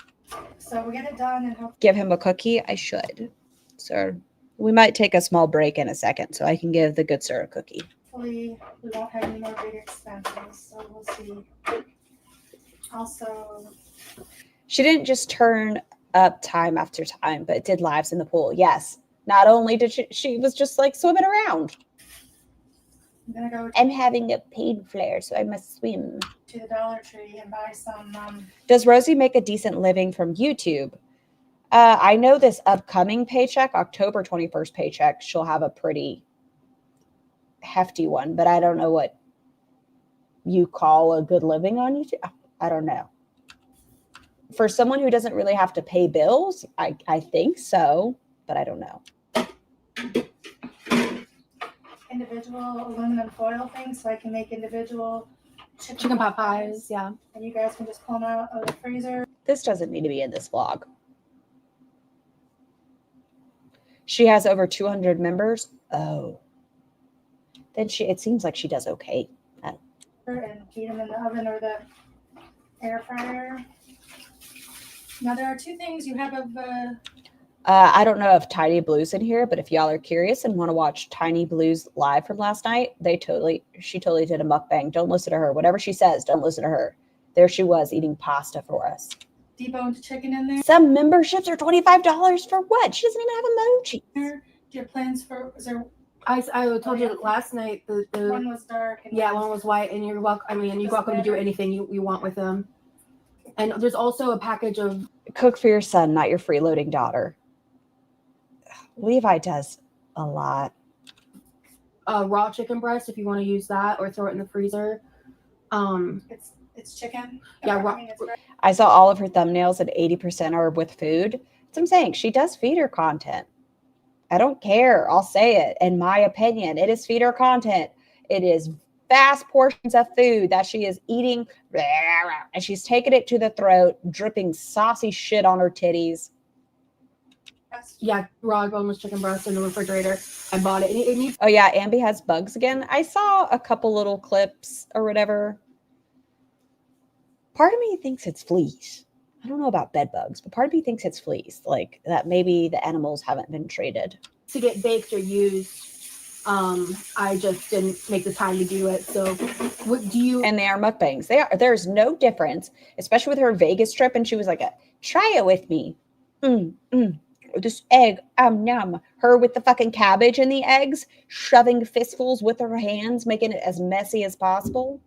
So we get it done and hopefully Give him a cookie? I should. So we might take a small break in a second so I can give the good sir a cookie. we won't have any more big expenses. So we'll see. Also, She didn't just turn up time after time, but did lives in the pool. Yes. Not only did she was just like swimming around. I'm going to go I'm having a pain flare, so I must swim. to the Dollar Tree and buy some. Does Rosie make a decent living from YouTube? I know this upcoming paycheck, October 21st paycheck, she'll have a pretty hefty one, but I don't know what you call a good living on YouTube. I don't know. For someone who doesn't really have to pay bills, I think so, but I don't know. Individual aluminum foil things so I can make individual Chicken pot pies, yeah. And you guys can just pull them out of the freezer. This doesn't need to be in this vlog. She has over 200 members. Oh. Then it seems like she does okay. And heat them in the oven or the air fryer. Now there are two things you have of I don't know if Tiny Blue's in here, but if y'all are curious and want to watch Tiny Blue's live from last night, she totally did a mukbang. Don't listen to her. Whatever she says, don't listen to her. There she was eating pasta for us. deboned chicken in there. Some memberships are $25 for what? She doesn't even have emojis. Do you have plans for? Was there I told you last night the one was dark? And one was white, and you're welcome. I mean, you're welcome to do anything you want with them. And there's also a package of Cook for your son, not your freeloading daughter. Levi does a lot. raw chicken breast if you want to use that, or throw it in the freezer. It's chicken. Yeah, I mean, it's I saw all of her thumbnails and 80% are with food. That's what I'm saying. She does feeder content. I don't care. I'll say it. In my opinion, it is feeder content. It is vast portions of food that she is eating, and she's taking it to the throat, dripping saucy shit on her titties. Yeah, raw boneless chicken breast in the refrigerator. I bought it. And it needs. Oh yeah, Ambi has bugs again. I saw a couple little clips or whatever. Part of me thinks it's fleas. I don't know about bed bugs, but part of me thinks it's fleas. Like that maybe the animals haven't been treated. To get baked or used. I just didn't make the time to do it. So what do you? And they are mukbangs. There's no difference, especially with her Vegas trip. And she was like, try it with me. This egg, yum. Her with the fucking cabbage in the eggs, shoving fistfuls with her hands, making it as messy as possible.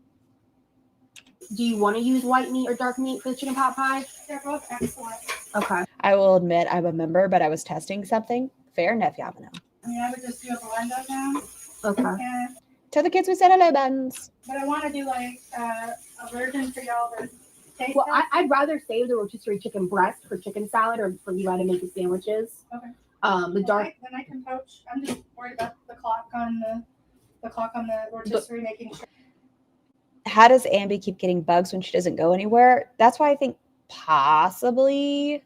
Do you want to use white meat or dark meat for the chicken pot pie? They're both excellent. Okay. I will admit I'm a member, but I was testing something. Fair enough, Yamano. I mean, I would just do a blend of them. Okay. And Tell the kids we said hello, buns. But I want to do like a version for y'all to taste Well, test. I'd rather save the rotisserie chicken breast for chicken salad or for Levi to make the sandwiches. Okay. The dark. Then I can poach. I'm just worried about the clock on the rotisserie making sure. How does Ambi keep getting bugs when she doesn't go anywhere? That's why I think possibly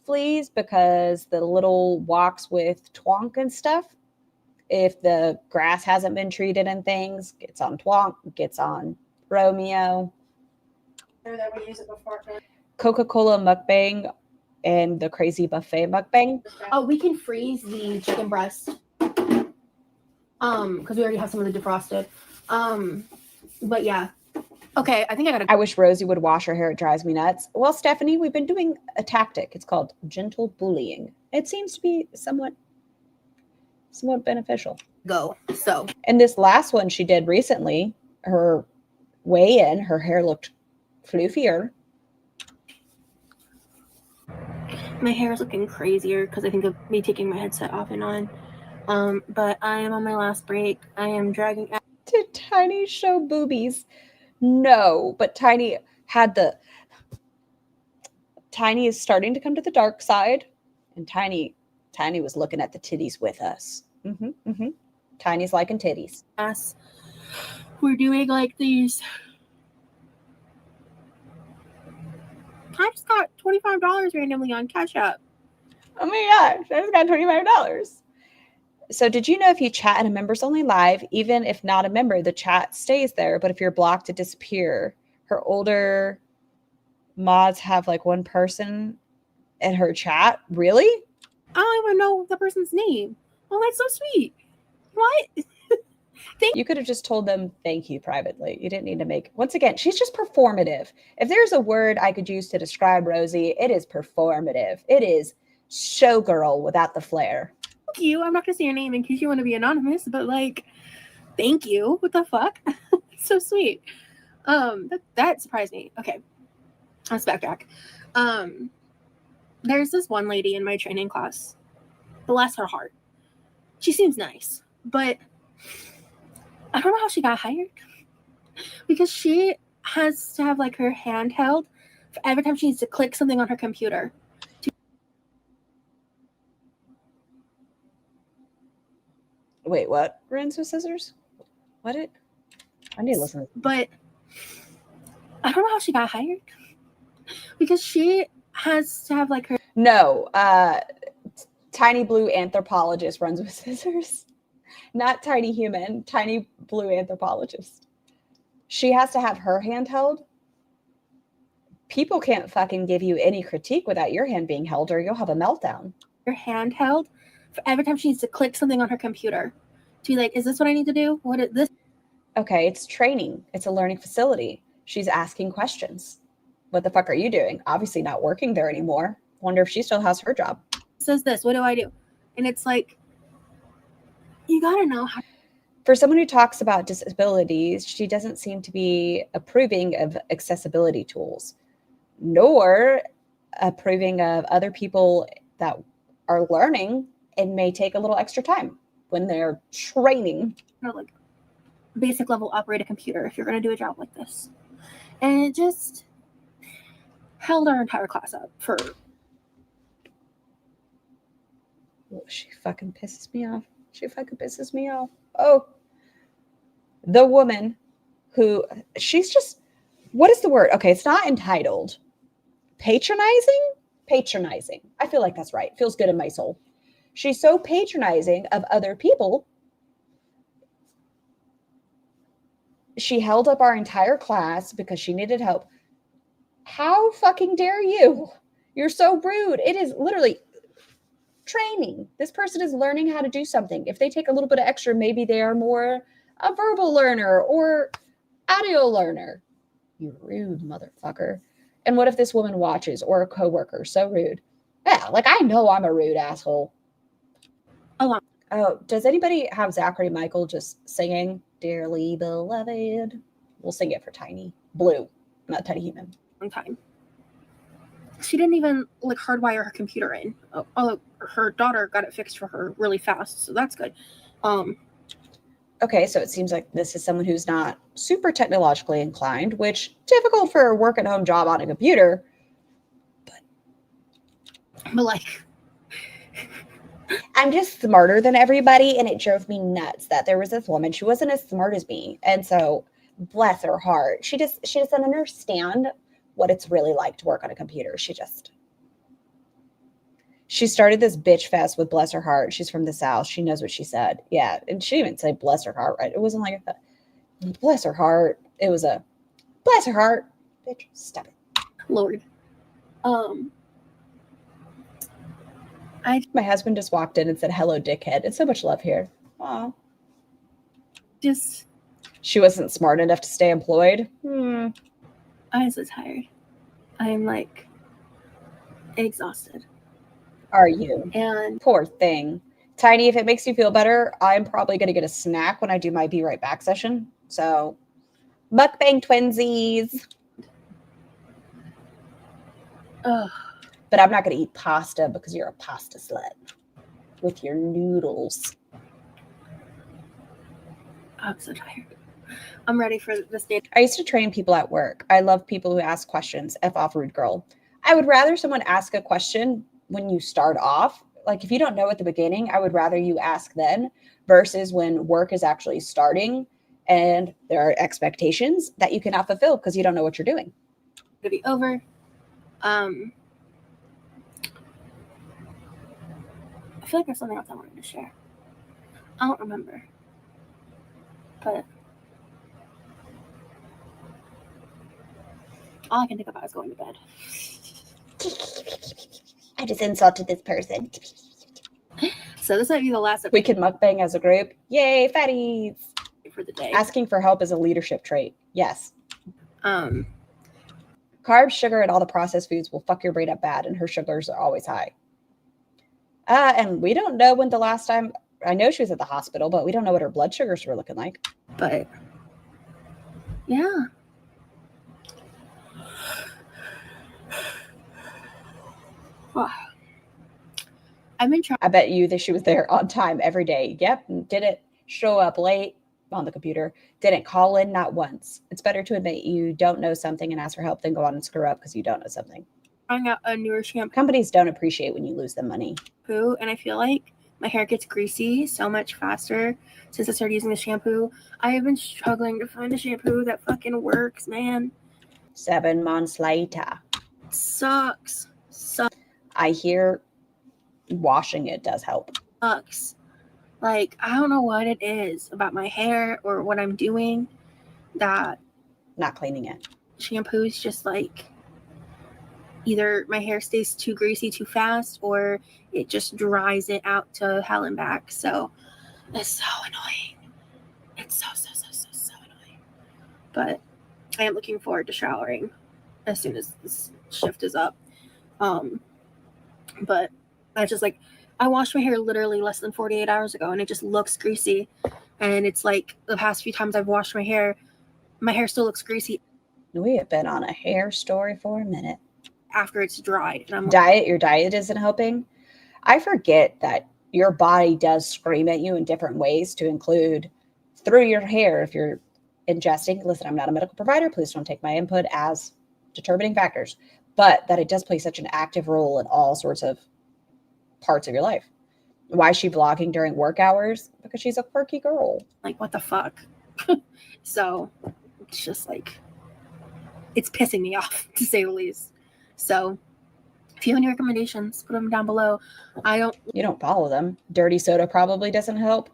fleas, because the little walks with Twonk and stuff, if the grass hasn't been treated and things, gets on Twonk, gets on Romeo. That we use it before. Coca-Cola mukbang and the crazy buffet mukbang. Oh, we can freeze the chicken breast. Because we already have some of the defrosted. But yeah. Okay, I think I gotta. I wish Rosie would wash her hair. It drives me nuts. Well, Stephanie, we've been doing a tactic. It's called gentle bullying. It seems to be somewhat beneficial. Go. So. And this last one she did recently, her weigh-in, her hair looked floofier. My hair is looking crazier because I think of me taking my headset off and on. But I am on my last break. I am dragging out. Did Tiny show boobies? No, but Tiny is starting to come to the dark side, and Tiny was looking at the titties with us. Tiny's liking titties. We're doing like these. I just got $25 randomly on Cash App. Oh my gosh, I just got $25. So did you know if you chat in a members only live, even if not a member, the chat stays there, but if you're blocked, it disappears. Her older mods have like one person in her chat. Really? I don't even know the person's name. Oh, that's so sweet. What? You could have just told them thank you privately. You didn't need to make. Once again, she's just performative. If there's a word I could use to describe Rosie, it is performative. It is showgirl without the flair. Thank you. I'm not gonna say your name in case you want to be anonymous, but like, thank you. What the fuck? So sweet. That surprised me. Okay, let's backtrack. There's this one lady in my training class. Bless her heart. She seems nice, but I don't know how she got hired because she has to have like her hand held for every time she needs to click something on her computer. Wait, what? Rinse with scissors? What it? I need to listen. But I don't know how she got hired because she has to have like her. No, tiny blue anthropologist runs with scissors. Not tiny human, tiny blue anthropologist. She has to have her hand held. People can't fucking give you any critique without your hand being held or you'll have a meltdown. Her hand held for every time she needs to click something on her computer to be like, is this what I need to do? What is this? Okay, it's training. It's a learning facility. She's asking questions. What the fuck are you doing? Obviously not working there anymore. Wonder if she still has her job. Says this, what do I do? And it's like, you gotta know how. For someone who talks about disabilities, she doesn't seem to be approving of accessibility tools, nor approving of other people that are learning and may take a little extra time when they're training. Like basic level operate a computer if you're gonna do a job like this. And it just held our entire class up for. Oh, she fucking pisses me off. She fucking pisses me off. Oh, the woman who she's just, what is the word? Okay, it's not entitled. Patronizing? Patronizing. I feel like that's right. Feels good in my soul. She's so patronizing of other people. She held up our entire class because she needed help. How fucking dare you? You're so rude. It is literally training. This person is learning how to do something. If they take a little bit of extra, maybe they are more a verbal learner or audio learner. You rude motherfucker. And what if this woman watches or a coworker? So rude. Yeah, like I know I'm a rude asshole. Oh, does anybody have Zachary Michael just singing Dearly Beloved? We'll sing it for Tiny Blue, not Tiny Human. Long time. She didn't even like hardwire her computer in. Oh, her daughter got it fixed for her really fast, so that's good. Okay, so it seems like this is someone who's not super technologically inclined, which difficult for a work-at-home job on a computer. But like, I'm just smarter than everybody, and it drove me nuts that there was this woman. She wasn't as smart as me, and so bless her heart, she doesn't understand what it's really like to work on a computer. She started this bitch fest with bless her heart. She's from the South. She knows what she said. Yeah, and she didn't say bless her heart, right? It wasn't like a bless her heart. It was a bless her heart. Bitch, stop it. Lord. My husband just walked in and said, hello, dickhead. It's so much love here. Aw. Just, She wasn't smart enough to stay employed. I'm so tired. I'm like exhausted. Are you? And Poor thing. Tiny, if it makes you feel better, I'm probably going to get a snack when I do my Be Right Back session. So, mukbang twinsies. ugh, But I'm not going to eat pasta because you're a pasta slut with your noodles. I'm so tired. I'm ready for this day. I used to train people at work. I love people who ask questions. F off, rude girl. I would rather someone ask a question when you start off. Like if you don't know at the beginning, I would rather you ask then versus when work is actually starting and there are expectations that you cannot fulfill because you don't know what you're doing. To be over. I feel like there's something else I wanted to share. I don't remember. But all I can think about is going to bed. I just insulted this person. So this might be the last We can mukbang as a group. Yay, fatties. for the day. Asking for help is a leadership trait. Yes. Um, Carbs, sugar, and all the processed foods will fuck your brain up bad, and her sugars are always high. And we don't know when the last time, I know she was at the hospital, but we don't know what her blood sugars were looking like. but yeah. Wow. I've been trying. I bet you that she was there on time every day. Yep. Didn't show up late on the computer. Didn't call in not once. It's better to admit you don't know something and ask for help than go on and screw up because you don't know something. Trying out a newer shampoo, Companies don't appreciate when you lose them money. and I feel like my hair gets greasy so much faster since I started using the shampoo. I have been struggling to find a shampoo that fucking works, man. 7 months later. Sucks. I hear washing it does help. Sucks. Like, I don't know what it is about my hair or what I'm doing that Not cleaning it. shampoo's just like either my hair stays too greasy too fast or it just dries it out to hell and back. So it's so annoying. It's so annoying. But I am looking forward to showering as soon as this shift is up. But I just like, I washed my hair literally less than 48 hours ago and it just looks greasy. And it's like the past few times I've washed my hair still looks greasy We have been on a hair story for a minute. after it's dried. And I'm like, Diet, your diet isn't helping. I forget that your body does scream at you in different ways to include through your hair if you're ingesting. Listen, I'm not a medical provider. Please don't take my input as determining factors, but that it does play such an active role in all sorts of parts of your life. Why is she vlogging during work hours? Because she's a quirky girl. like, what the fuck? So it's just like, it's pissing me off to say the least. So if you have any recommendations, put them down below. You don't follow them. Dirty soda probably doesn't help.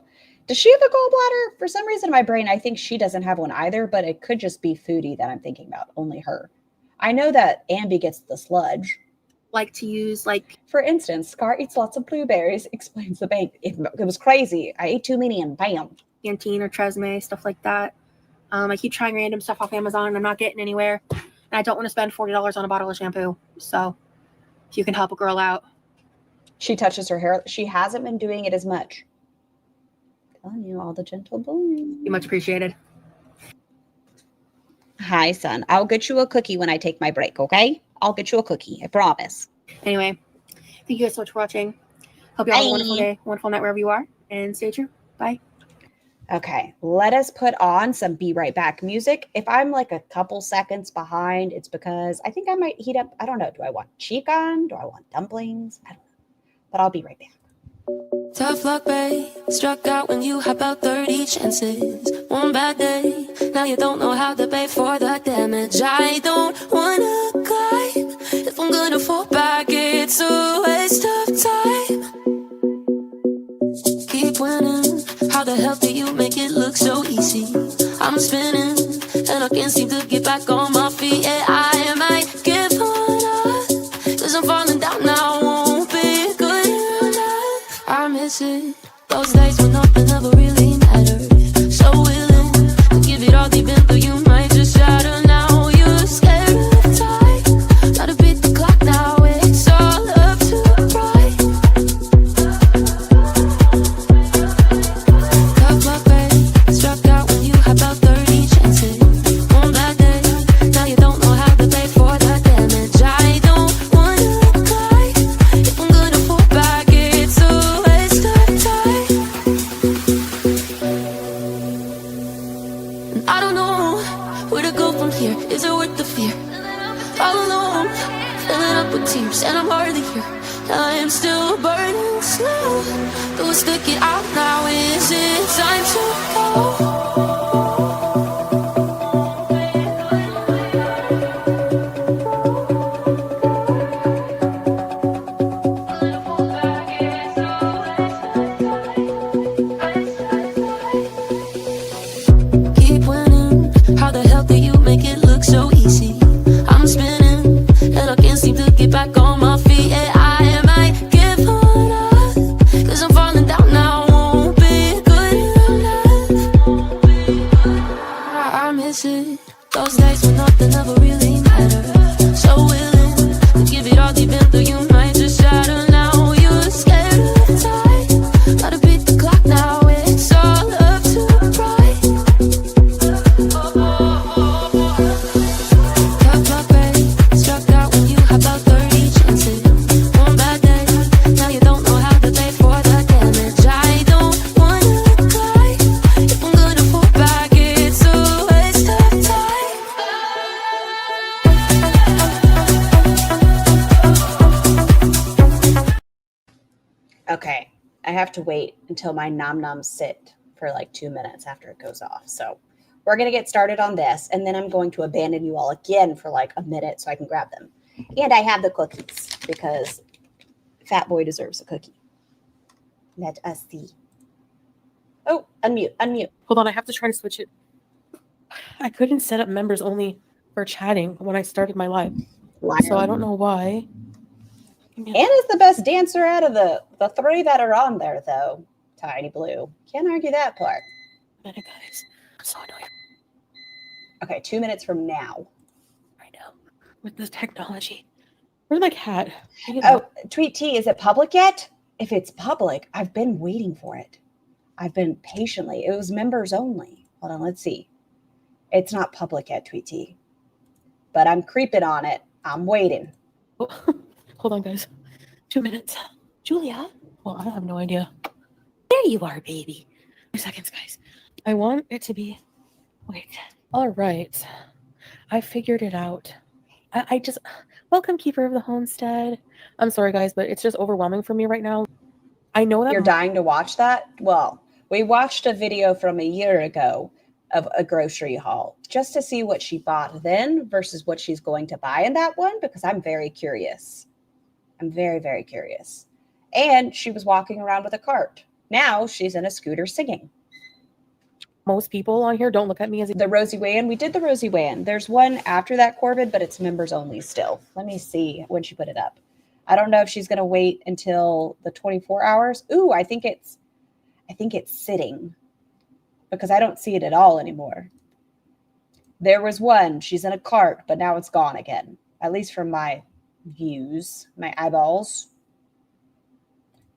Does she have a gallbladder? For some reason in my brain, I think she doesn't have one either, but it could just be Foodie that I'm thinking about. Only her. I know that Ambi gets the sludge. like to use like, For instance, Scar eats lots of blueberries, explains the bank. It was crazy. I ate too many and bam. Pantene or Tresemme, stuff like that. I keep trying random stuff off Amazon and I'm not getting anywhere. And I don't want to spend $40 on a bottle of shampoo. So if you can help a girl out. She touches her hair. She hasn't been doing it as much. Telling you all the gentle boys. Be much appreciated. Hi, son. I'll get you a cookie when I take my break, okay? I'll get you a cookie. I promise. Anyway, thank you guys so much for watching. Hope you all have a wonderful Bye. day, wonderful night wherever you are. And stay true. Bye. Okay, let us put on some Be Right Back music. If I'm like a couple seconds behind, it's because I think I might heat up. I don't know. Do I want chicken? Do I want dumplings? I don't know. But I'll be right back. Tough luck, babe. Struck out when you had about 30 chances. One bad day, now you don't know how to pay for the damage. I don't wanna climb. If I'm gonna fall back, it's a waste of time. Keep winning. How the hell do you make it look so easy? I'm spinning, and I can't seem to get back on my feet. Yeah, I might give up, cause I'm falling down now. Won't be good enough. I miss it. Those days when nothing ever really mattered. So willing to give it all deep into you. Might just shatter now. You're scared of time. Gotta beat the clock now. It's all up to pride. Tough luck, babe. Struck out when you had about 30 chances. On that day, now you don't know how to pay for the damage. I don't wanna cry. If I'm gonna fall back, it's a waste of time. And I don't know where to go from here. Is it worth the fear? All alone, filling up with tears, and I'm hardly here. I am still burning slow. Do I stick it out now? Is it time to go? Keep winning. How the hell do you make it look so easy? I'm spinning, and I can't seem to get back on my feet. Yeah, I might give up, cause I'm falling down now. Won't be good enough. I miss it. Those days when nothing ever really mattered. So willing to give it all deep into you. Might just shatter now. You're scared of time. Gotta beat the clock now. It's all up to pride. Tough luck, babe. Struck out when you had about 30 chances. One bad day, now you don't know how to pay for the damage. I don't wanna cry. If I'm gonna fall back, it's a waste of time. Okay, I have to wait until my nom noms sit for like 2 minutes after it goes off. So we're going to get started on this, and then I'm going to abandon you all again for like a minute so I can grab them. And I have the cookies because Fat Boy deserves a cookie. Let us see. Oh, unmute. Hold on, I have to try to switch it. I couldn't set up members only for chatting when I started my live. So I don't know why. Anna's the best dancer out of the three that are on there, though. Tiny Blue. Can't argue that part. Guys, I'm so annoyed. Okay, 2 minutes from now. I know. With this technology. Where's my cat? Oh, Tweet T, is it public yet? If it's public, I've been waiting for it. I've been patiently. It was members only. Hold on, let's see. It's not public yet, Tweet T. But I'm creeping on it. I'm waiting. Oh, hold on, guys. 2 minutes. Julia? Well, I have no idea. There you are, baby. 2 seconds, guys. I want it to be... Wait. All right. I figured it out. I just... Welcome, Keeper of the Homestead. I'm sorry, guys, but it's just overwhelming for me right now. I know that... You're dying to watch that? Well, we watched a video from a year ago of a grocery haul just to see what she bought then versus what she's going to buy in that one, because I'm very curious. I'm very, very curious. And she was walking around with a cart. Now she's in a scooter singing. Most people on here don't look at me as the Rosie weigh-in. We did the Rosie weigh-in. There's one after that, Corbin, but it's members only still. Let me see when she put it up. I don't know if she's going to wait until the 24 hours. Ooh, I think it's sitting because I don't see it at all anymore. There was one. She's in a cart, but now it's gone again. At least from my views, my eyeballs.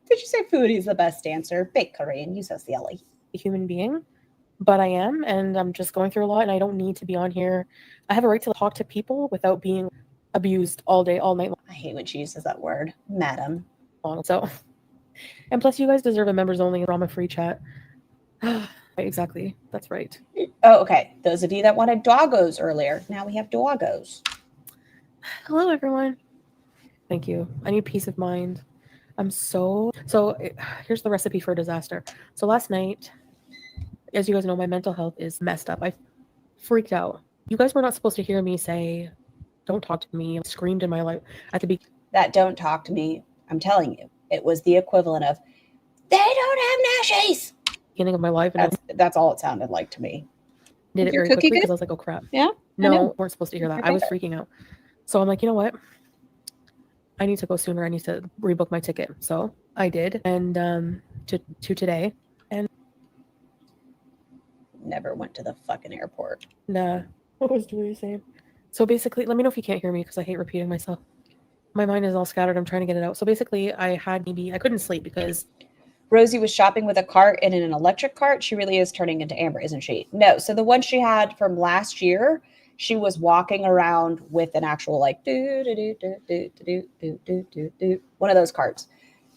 Did you say Foodie's the best dancer? Big Korean, you so silly. a human being, but I am, and I'm just going through a lot, and I don't need to be on here. I have a right to talk to people without being abused all day, all night long. I hate when she uses that word, madam. So, and plus, you guys deserve a members only drama-free chat. Exactly. That's right. Oh, okay. Those of you that wanted doggos earlier, now we have doggos. Hello, everyone. Thank you. I need peace of mind. Here's the recipe for disaster. So last night, as you guys know, my mental health is messed up. I freaked out. You guys were not supposed to hear me say, "Don't talk to me." I screamed in my life at the beginning. That "don't talk to me," I'm telling you, it was the equivalent of, "They don't have nashies." Beginning of my life, and That's all it sounded like to me. did it Your very cookie quickly good? because I was like, "Oh crap!" Yeah. No, weren't supposed to hear that. You're I was better. freaking out. So I'm like, you know what? I need to go sooner. I need to rebook my ticket. So I did, and to today, and Never went to the fucking airport. nah. What was Julia saying? So basically, let me know if you can't hear me because I hate repeating myself. My mind is all scattered. I'm trying to get it out. So basically, I couldn't sleep because Rosie was shopping with a cart and in an electric cart. She really is turning into Amber, isn't she? No. So the one she had from last year, she was walking around with an actual like one of those carts.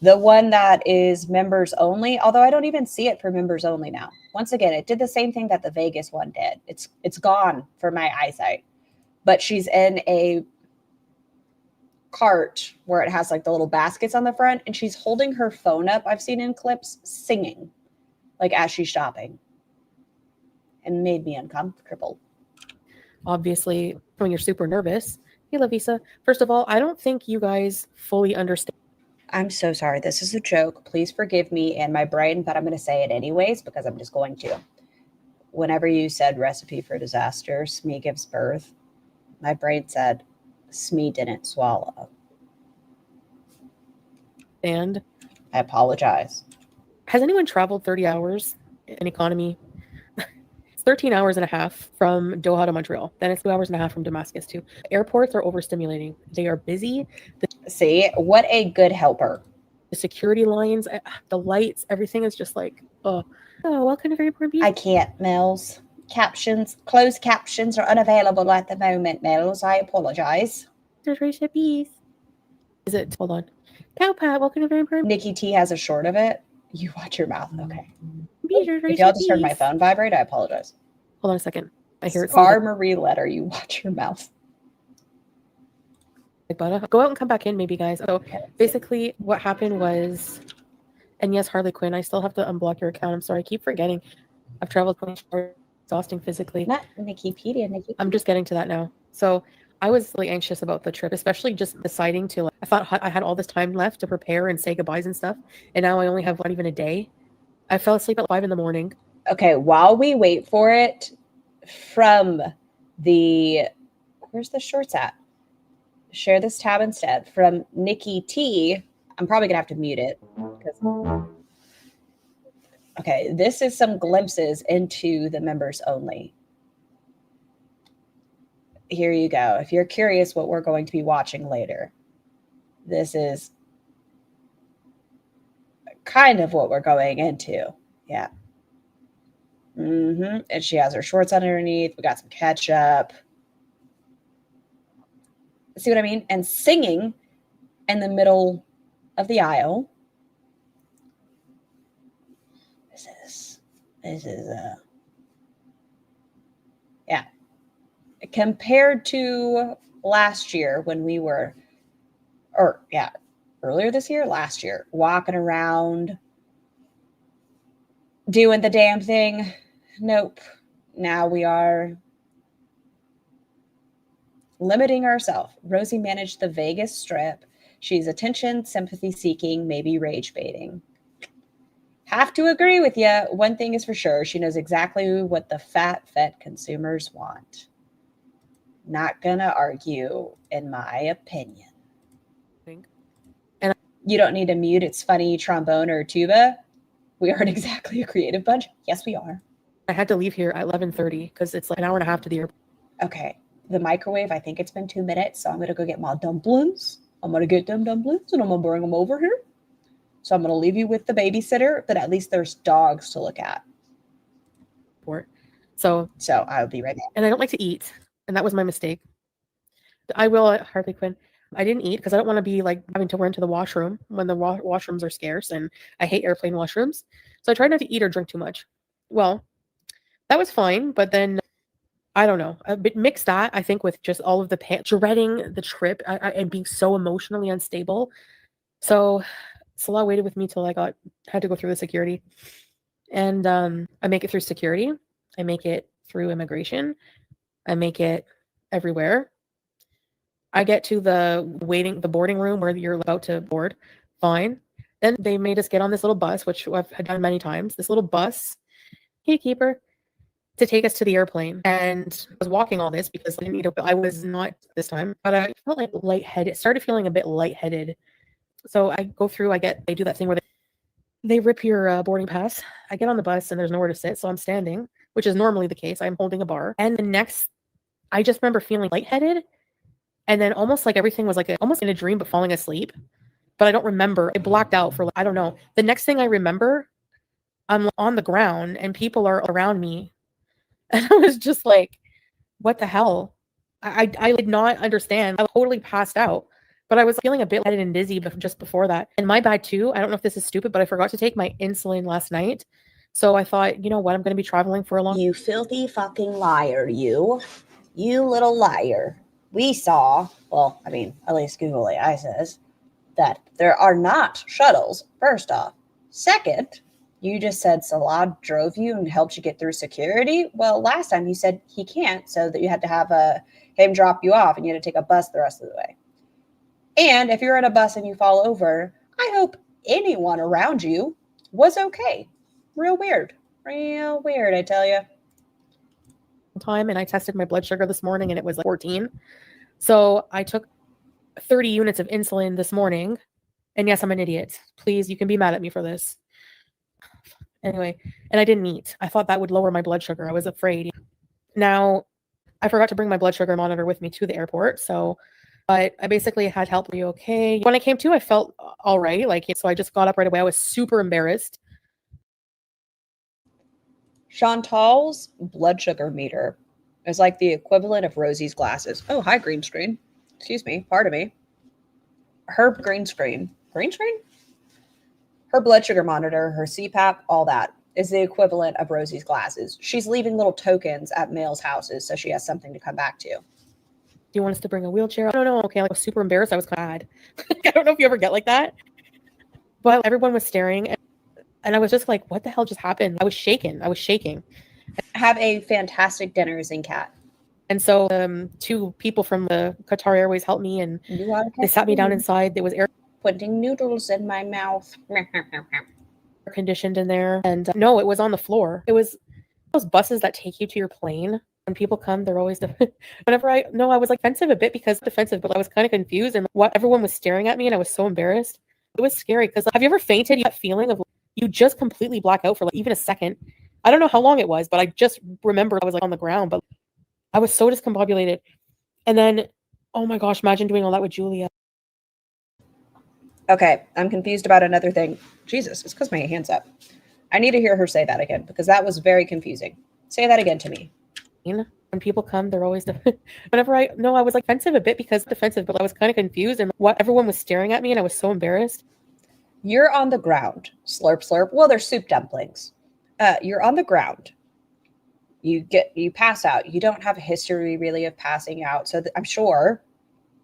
The one that is members only, although I don't even see it for members only now. Once again, it did the same thing that the Vegas one did. It's gone for my eyesight. But she's in a cart where it has like the little baskets on the front, and she's holding her phone up. I've seen in clips singing like as she's shopping, and made me uncomfortable. Obviously, when you're super nervous, hey Lavisa, first of all, I don't think you guys fully understand. I'm so sorry. This is a joke. Please forgive me and my brain, but I'm going to say it anyways because I'm just going to. Whenever you said recipe for disaster, Smee gives birth, my brain said Smee didn't swallow. And I apologize. has anyone traveled 30 hours in economy? It's 13 hours and a half from Doha to Montreal. Then it's 2 hours and a half from Damascus too. Airports are overstimulating. They are busy. See, what a good helper. The security lines, the lights, everything is just like, oh, welcome to very poor beauty. I can't, Mills. Closed captions are unavailable at the moment, Mills. I apologize. There's recipes. Is it? Hold on. Cowpat, welcome to very poor. Nikki T has a short of it. You watch your mouth. Okay. There's If y'all just heard my phone vibrate, I apologize. Hold on a second. I hear it. Scar Marie letter. You watch your mouth. Go out and come back in, maybe, guys. So basically, what happened was, and yes, Harley Quinn, I still have to unblock your account. I'm sorry, I keep forgetting. I've traveled 24 hours, exhausting physically. Not Nikipedia. I'm just getting to that now. So I was really anxious about the trip, especially just deciding to. I thought I had all this time left to prepare and say goodbyes and stuff, and now I only have not even a day. I fell asleep at 5 a.m. Okay, while we wait for it, from the where's the shorts at? Share this tab instead. From Nikki T. I'm probably gonna have to mute it. Okay, this is some glimpses into the members only. Here you go. If you're curious what we're going to be watching later, this is kind of what we're going into. Yeah. And she has her shorts underneath. We got some ketchup. See what I mean? And singing in the middle of the aisle. This is yeah. Compared to last year when we were, earlier this year, last year, walking around doing the damn thing. Nope. Now we are limiting ourselves. Rosie managed the Vegas Strip. She's attention, sympathy seeking, maybe rage baiting. Have to agree with you. One thing is for sure. She knows exactly what the fat consumers want. Not gonna argue, in my opinion. And you don't need to mute. It's funny, trombone or tuba. We aren't exactly a creative bunch. Yes, we are. I had to leave here at 11:30 because it's like an hour and a half to the airport. Okay. The microwave, I think it's been 2 minutes, so I'm going to go get my dumplings. I'm going to get them dumplings, and I'm going to bring them over here. So I'm going to leave you with the babysitter, but at least there's dogs to look at. So I'll be right back. And I don't like to eat, and that was my mistake. I will at Harley Quinn. I didn't eat because I don't want to be like having to run to the washroom when the washrooms are scarce, and I hate airplane washrooms. So I tried not to eat or drink too much. Well, that was fine. But then I don't know, a bit mix that, I think, with just all of the dreading the trip and being so emotionally unstable. So Salah waited with me till I had to go through the security. And I make it through security. I make it through immigration. I make it everywhere. I get to the boarding room where you're about to board. Fine. Then they made us get on this little bus, which I've done many times. This little bus, keeper, to take us to the airplane. And I was walking all this because I didn't need to. I was not this time, but I felt like lightheaded. Started feeling a bit lightheaded. So I go through. They do that thing where they rip your boarding pass. I get on the bus and there's nowhere to sit, so I'm standing, which is normally the case. I'm holding a bar, and I just remember feeling lightheaded, and then almost like everything was almost in a dream, but falling asleep. But I don't remember. I blacked out for I don't know. The next thing I remember, I'm on the ground and people are around me. And I was just like, what the hell? I did not understand. I was totally passed out. But I was feeling a bit lighted and dizzy just before that. And my bad too. I don't know if this is stupid, but I forgot to take my insulin last night. So I thought, you know what? I'm going to be traveling for a long time. You filthy fucking liar, you. You little liar. We saw, well, I mean, at least Google AI says, that there are not shuttles, first off. Second, you just said Salah drove you and helped you get through security. Well, last time you said he can't, so that you had to have him drop you off and you had to take a bus the rest of the way. And if you're in a bus and you fall over, I hope anyone around you was okay. Real weird, I tell you. Time, and I tested my blood sugar this morning and it was 14. So I took 30 units of insulin this morning. And yes, I'm an idiot. Please, you can be mad at me for this. Anyway, and I didn't eat. I thought that would lower my blood sugar. I was afraid. Now, I forgot to bring my blood sugar monitor with me to the airport. But I basically had help. Are you okay? When I came to, I felt all right. So I just got up right away. I was super embarrassed. Chantal's blood sugar meter is like the equivalent of Rosie's glasses. Oh, hi, green screen. Excuse me. Pardon me. Her green screen? Her blood sugar monitor, her CPAP, all that is the equivalent of Rosie's glasses. She's leaving little tokens at males' houses, so she has something to come back to. Do you want us to bring a wheelchair? I don't know. Okay, I was super embarrassed. I was kind of mad. I don't know if you ever get like that. But everyone was staring, and I was just like, what the hell just happened? I was shaking. Have a fantastic dinner, Zincat. And so 2 people from the Qatar Airways helped me, and they sat me down inside. There was air putting noodles in my mouth. Conditioned in there. And no, it was on the floor. It was those buses that take you to your plane. When people come, they're always whenever I was defensive a bit because defensive, but I was kind of confused and everyone was staring at me and I was so embarrassed. It was scary because have you ever fainted? That feeling of you just completely black out for even a second. I don't know how long it was, but I just remember I was on the ground, but I was so discombobulated. And then, oh my gosh, imagine doing all that with Julia. Okay, I'm confused about another thing. Jesus, it's because my hand's up. I need to hear her say that again because that was very confusing. Say that again to me. When people come, they're always whenever I was defensive a bit because defensive, but I was kind of confused and everyone was staring at me and I was so embarrassed. You're on the ground. Slurp, slurp. Well, they're soup dumplings. You're on the ground. You pass out. You don't have a history really of passing out. So I'm sure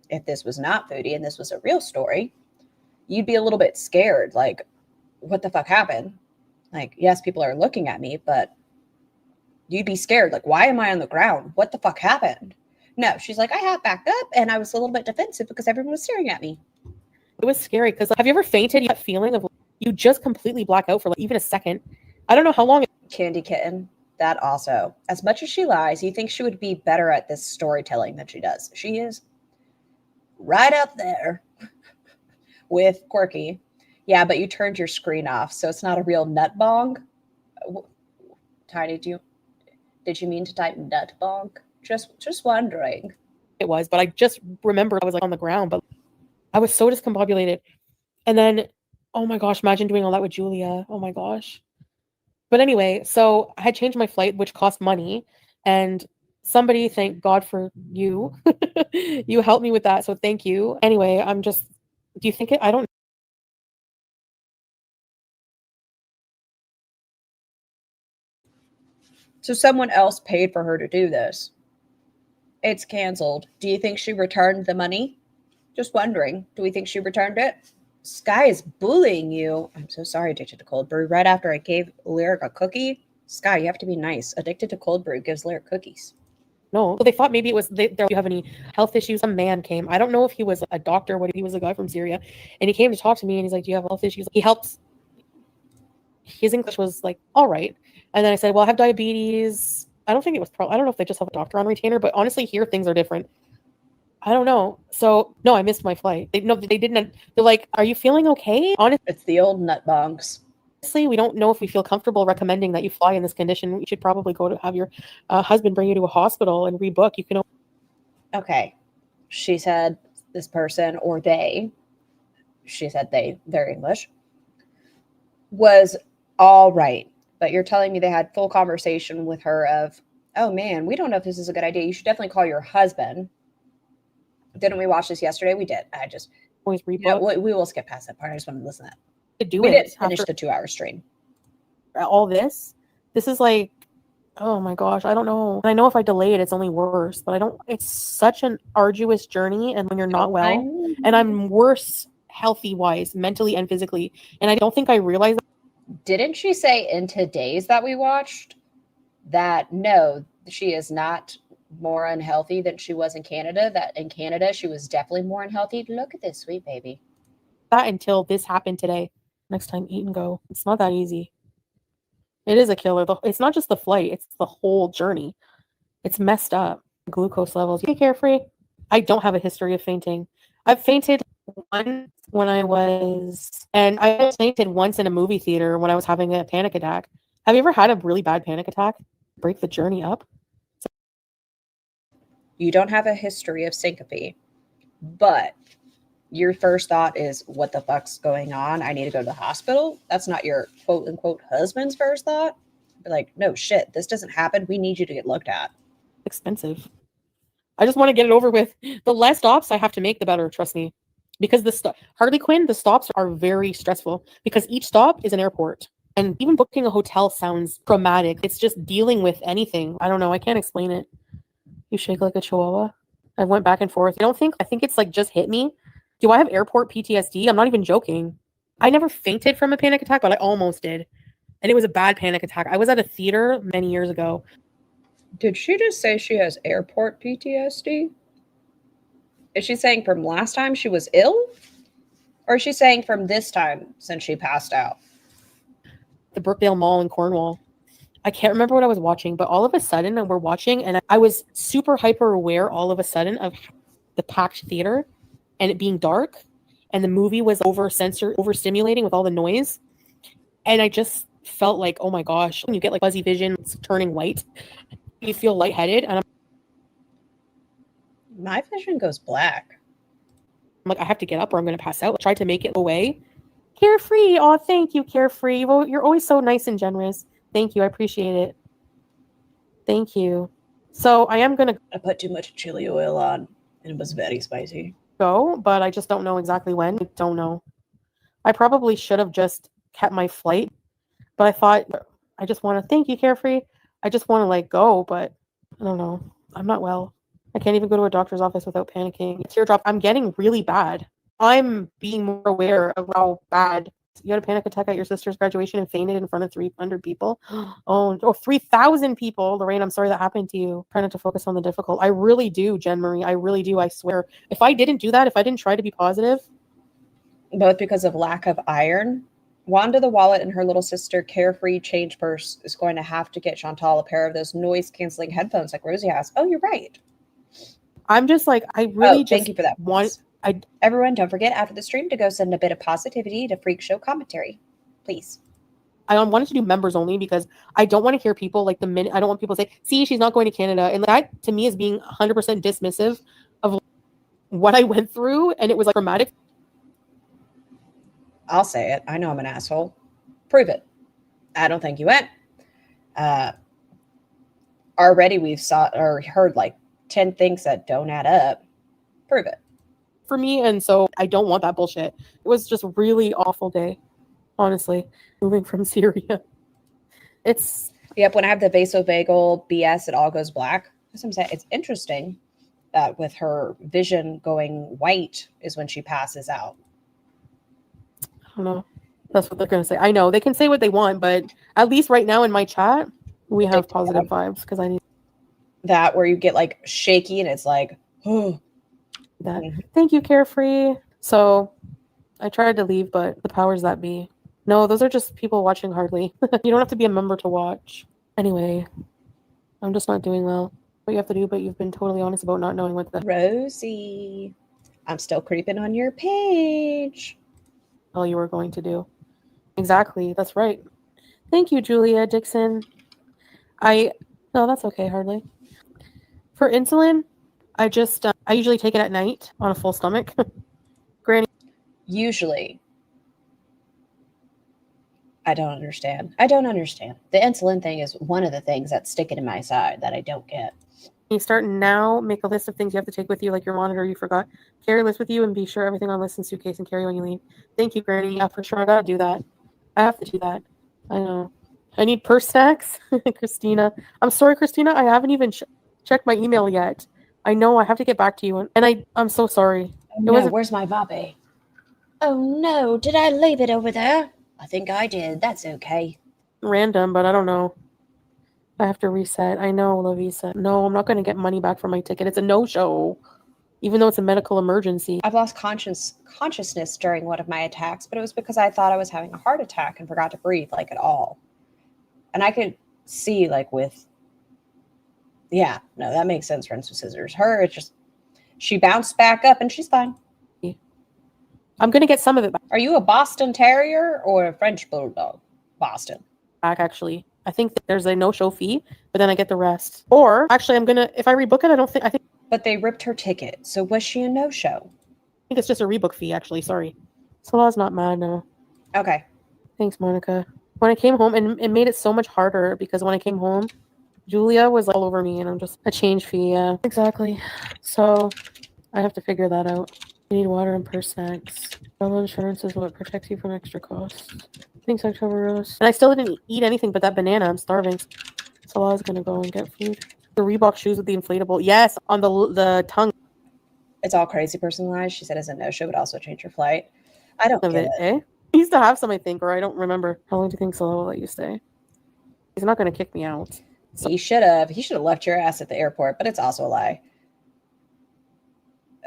if this was not Foodie and this was a real story, you'd be a little bit scared. Like, what the fuck happened? Like, yes, people are looking at me, but you'd be scared. Like, why am I on the ground? What the fuck happened? No, she's like, I half backed up and I was a little bit defensive because everyone was staring at me. It was scary because have you ever fainted? That feeling of you just completely black out for even a second. I don't know how long. Candy Kitten, that also. As much as she lies, you think she would be better at this storytelling than she does. She is right up there with Quirky. Yeah, but you turned your screen off, so it's not a real nut bong. Tiny, did you mean to type nut bong? Just wondering. It was, but I just remembered I was on the ground, but I was so discombobulated. And then, oh my gosh, imagine doing all that with Julia. Oh my gosh. But anyway, so I had changed my flight, which cost money. And somebody, thank God for you. You helped me with that. So thank you. Anyway, do you think I don't So someone else paid for her to do this. It's canceled. Do you think she returned the money? Just wondering. Do we think she returned it? Sky is bullying you. I'm so sorry, addicted to cold brew. Right after I gave Lyric a cookie. Sky, you have to be nice. Addicted to cold brew gives Lyric cookies. No, so they thought maybe it was do you have any health issues? Some man came. I don't know if he was a doctor, what he was a guy from Syria, and he came to talk to me and he's like, "Do you have health issues?" He helps. His English was like all right, and then I said, "Well, I have diabetes." I don't think it was I don't know if they just have a doctor on retainer, but honestly, here things are different. I don't know. So no, I missed my flight. They didn't. They're like, "Are you feeling okay?" Honestly, It's the old nut bonks. we don't know if we feel comfortable recommending that you fly in this condition. We should probably go to have your husband bring you to a hospital and rebook. You can. Okay. She said this person, or they, she said they, they're English, was all right. But you're telling me they had full conversation with her of, oh man, we don't know if this is a good idea. You should definitely call your husband. Didn't we watch this yesterday? We did. I just Always rebook. Yeah, we will skip past that part. I just wanted to listen to that. To do We it didn't finish after the 2-hour stream. all this. This is like, oh my gosh, I don't know. And I know if I delay it, it's only worse. But I don't. It's such an arduous journey, and when you're not well, and I'm worse healthy wise, mentally and physically, and I don't think I realized. Didn't she say in today's that we watched that no, she is not more unhealthy than she was in Canada? That in Canada she was definitely more unhealthy. Look at this sweet baby. That until this happened today. Next time, eat and go. It's not that easy. It is a killer. It's not just the flight; it's the whole journey. It's messed up. Glucose levels. You carefree. I don't have a history of fainting. I've fainted once when I fainted once in a movie theater when I was having a panic attack. Have you ever had a really bad panic attack? Break the journey up. You don't have a history of syncope, but your first thought is, what the fuck's going on? I need to go to the hospital. That's not your quote unquote husband's first thought. Be like, no shit, this doesn't happen. We need you to get looked at. Expensive. I just want to get it over with. The less stops I have to make, the better. Trust me. Because Harley Quinn, the stops are very stressful because each stop is an airport. And even booking a hotel sounds traumatic. It's just dealing with anything. I don't know. I can't explain it. You shake like a chihuahua. I went back and forth. I think it's like just hit me. Do I have airport PTSD? I'm not even joking. I never fainted from a panic attack, but I almost did. And it was a bad panic attack. I was at a theater many years ago. Did she just say she has airport PTSD? Is she saying from last time she was ill? Or is she saying from this time since she passed out? The Brookdale Mall in Cornwall. I can't remember what I was watching, but all of a sudden we're watching and I was super hyper aware all of a sudden of the packed theater and it being dark and the movie was overstimulating with all the noise. And I just felt like, oh my gosh, when you get like fuzzy vision, it's turning white, you feel lightheaded. And My vision goes black. I'm like, I have to get up or I'm going to pass out. I tried to make it away. Carefree. Oh, thank you, Carefree. Well, you're always so nice and generous. Thank you. I appreciate it. Thank you. So I am going to I put too much chili oil on and it was very spicy. go, but I just don't know exactly when. I don't know. I probably should have just kept my flight, but I thought I just want to thank you, Carefree. I just want to like go, but I don't know. I'm not well. I can't even go to a doctor's office without panicking. Teardrop. I'm getting really bad. I'm being more aware of how bad. You had a panic attack at your sister's graduation and fainted in front of 300 people. Oh, 3,000 people. Lorraine, I'm sorry that happened to you. Trying not to focus on the difficult. I really do, Jen Marie. I really do. I swear. If I didn't do that, if I didn't try to be positive. Both because of lack of iron. Wanda the wallet and her little sister Carefree change purse is going to have to get Chantal a pair of those noise canceling headphones like Rosie has. Oh, you're right. I'm just like, I really just thank you for that. want. Everyone, don't forget after the stream to go send a bit of positivity to Freak Show commentary, please. I wanted to do members only because I don't want to hear people like the minute. I don't want people to say, see, she's not going to Canada. And that to me is being 100% dismissive of what I went through. And it was like traumatic. I'll say it. I know I'm an asshole. Prove it. I don't think you went. Already we've heard like 10 things that don't add up. Prove it. For me, and so I don't want that bullshit. It was just a really awful day, honestly. Moving from Syria, Yep, when I have the vasovagal BS, it all goes black. That's what I'm saying. It's interesting that with her vision going white is when she passes out. I don't know. That's what they're going to say. I know. They can say what they want, but at least right now in my chat, we have positive vibes because I need that where you get like shaky and it's like, oh. that. Thank you, Carefree. So I tried to leave, but the powers that be. No, those are just people watching hardly. You don't have to be a member to watch. Anyway, I'm just not doing well. What you have to do, but you've been totally honest about not knowing what the Rosie, I'm still creeping on your page. hell you were going to do. Exactly. That's right. Thank you, Julia Dixon. No, that's okay, hardly. For insulin, I usually take it at night on a full stomach. Granny. Usually. I don't understand. The insulin thing is one of the things that's sticking in my side that I don't get. You start now, make a list of things you have to take with you, like your monitor you forgot. Carry a list with you and be sure everything on list in suitcase and carry when you leave. Thank you, Granny. Yeah, for sure. I gotta do that. I have to do that. I know. I need purse snacks. Christina. I'm sorry, Christina. I haven't even checked my email yet. I know I have to get back to you. And I'm so sorry. Where's my Bobby? Oh no, did I leave it over there? I think I did. That's okay. Random, but I don't know. I have to reset. I know, Lavisa. No, I'm not going to get money back for my ticket. It's a no-show, even though it's a medical emergency. I've lost consciousness during one of my attacks, but it was because I thought I was having a heart attack and forgot to breathe, like, at all. And I could see, like, that makes sense, Rinse with Scissors. She bounced back up and she's fine. I'm going to get some of it back. Are you a Boston Terrier or a French Bulldog? Boston. Back, actually. I think there's a no-show fee, but then I get the rest. Or, actually, if I rebook it, But they ripped her ticket, so was she a no-show? I think it's just a rebook fee, actually. Sorry. Salah's not mad now. Okay. Thanks, Monica. When I came home, and it made it so much harder, because when I came home, Julia was all over me, and I'm just a change fee, yeah. Exactly. So, I have to figure that out. You need water and purse snacks. Travel insurance is what protects you from extra costs. Thanks, October Rose. And I still didn't eat anything but that banana. I'm starving. Salah's gonna go and get food. The Reebok shoes with the inflatable. Yes, on the tongue. It's all crazy personalized. She said it's a no-show, but also change your flight. I don't get it. Eh? He used to have some, I think, or I don't remember. How long do you think Salah will let you stay? He's not gonna kick me out. So he should have left your ass at the airport, but it's also a lie.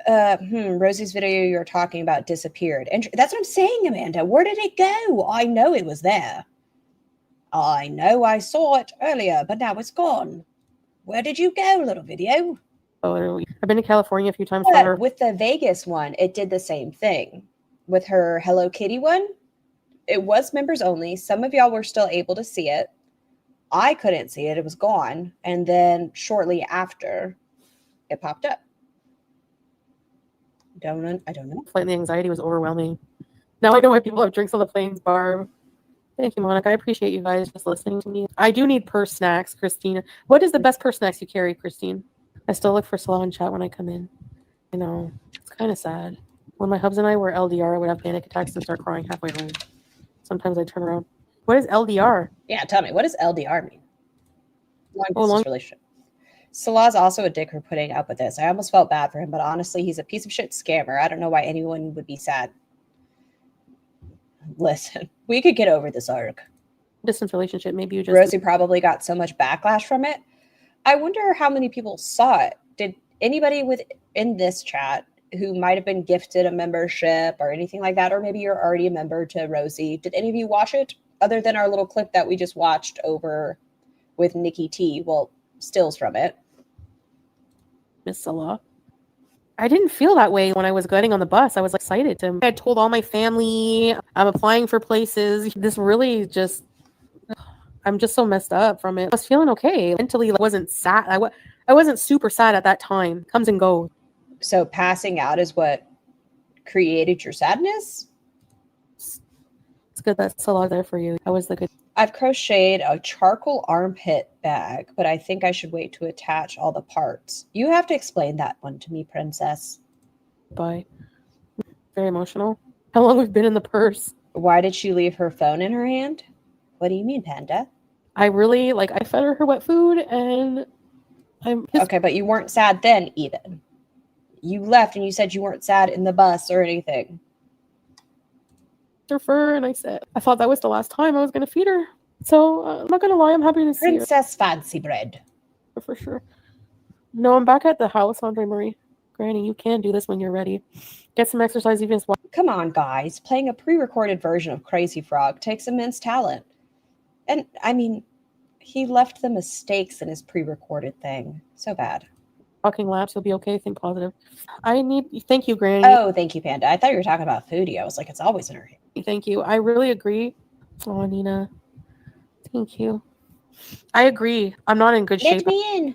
Rosie's video you're talking about disappeared. And that's what I'm saying, Amanda. Where did it go? I know it was there. I know I saw it earlier, but now it's gone. Where did you go, little video? Oh, I've been to California a few times. With the Vegas one, it did the same thing. With her Hello Kitty one, it was members only. Some of y'all were still able to see it. I couldn't see it. It was gone. And then shortly after, it popped up. I don't know. Flight anxiety was overwhelming. Now I know why people have drinks on the planes, Barb. Thank you, Monica. I appreciate you guys just listening to me. I do need purse snacks, Christina. What is the best purse snacks you carry, Christine? I still look for Salah and chat when I come in. You know, it's kind of sad. When my hubs and I were LDR, I would have panic attacks and start crying halfway home. Sometimes I turn around. What is LDR? Yeah, tell me. What does LDR mean? Long relationship. Salah's also a dick for putting up with this. I almost felt bad for him, but honestly, he's a piece of shit scammer. I don't know why anyone would be sad. Listen, we could get over this arc. Distance relationship, maybe you just... Rosie probably got so much backlash from it. I wonder how many people saw it. Did anybody in this chat who might have been gifted a membership or anything like that, or maybe you're already a member to Rosie, did any of you watch it other than our little clip that we just watched over with Nikki T? Well, stills from it. Miss Salah. I didn't feel that way when I was getting on the bus. I was excited. I had told all my family I'm applying for places. This really just, I'm just so messed up from it. I was feeling okay. Mentally, I wasn't sad. I wasn't super sad at that time. Comes and goes. So passing out is what created your sadness? It's good that Salah there for you. That was the good. I've crocheted a charcoal armpit bag, but I think I should wait to attach all the parts. You have to explain that one to me, princess. Bye. Very emotional. How long we've been in the purse? Why did she leave her phone in her hand? What do you mean, Panda? I really like. I fed her wet food, and I'm pissed Okay, but you weren't sad then, even. You left and you said you weren't sad in the bus or anything. her fur, and I said I thought that was the last time I was gonna feed her. So I'm not gonna lie, I'm happy to see her Princess Fancy Bread. for sure. No, I'm back at the house, Andre Marie. Granny, you can do this when you're ready. Get some exercise, even while Come on, guys. Playing a pre-recorded version of Crazy Frog takes immense talent. And, I mean, he left the mistakes in his pre-recorded thing. So bad. walking laps. You'll be okay. Think positive. Thank you, Granny. Oh, thank you, Panda. I thought you were talking about Foodie. I was like, it's always in her hand. Thank you. I really agree. Oh, Nina. Thank you. I agree. I'm not in good shape Let me in.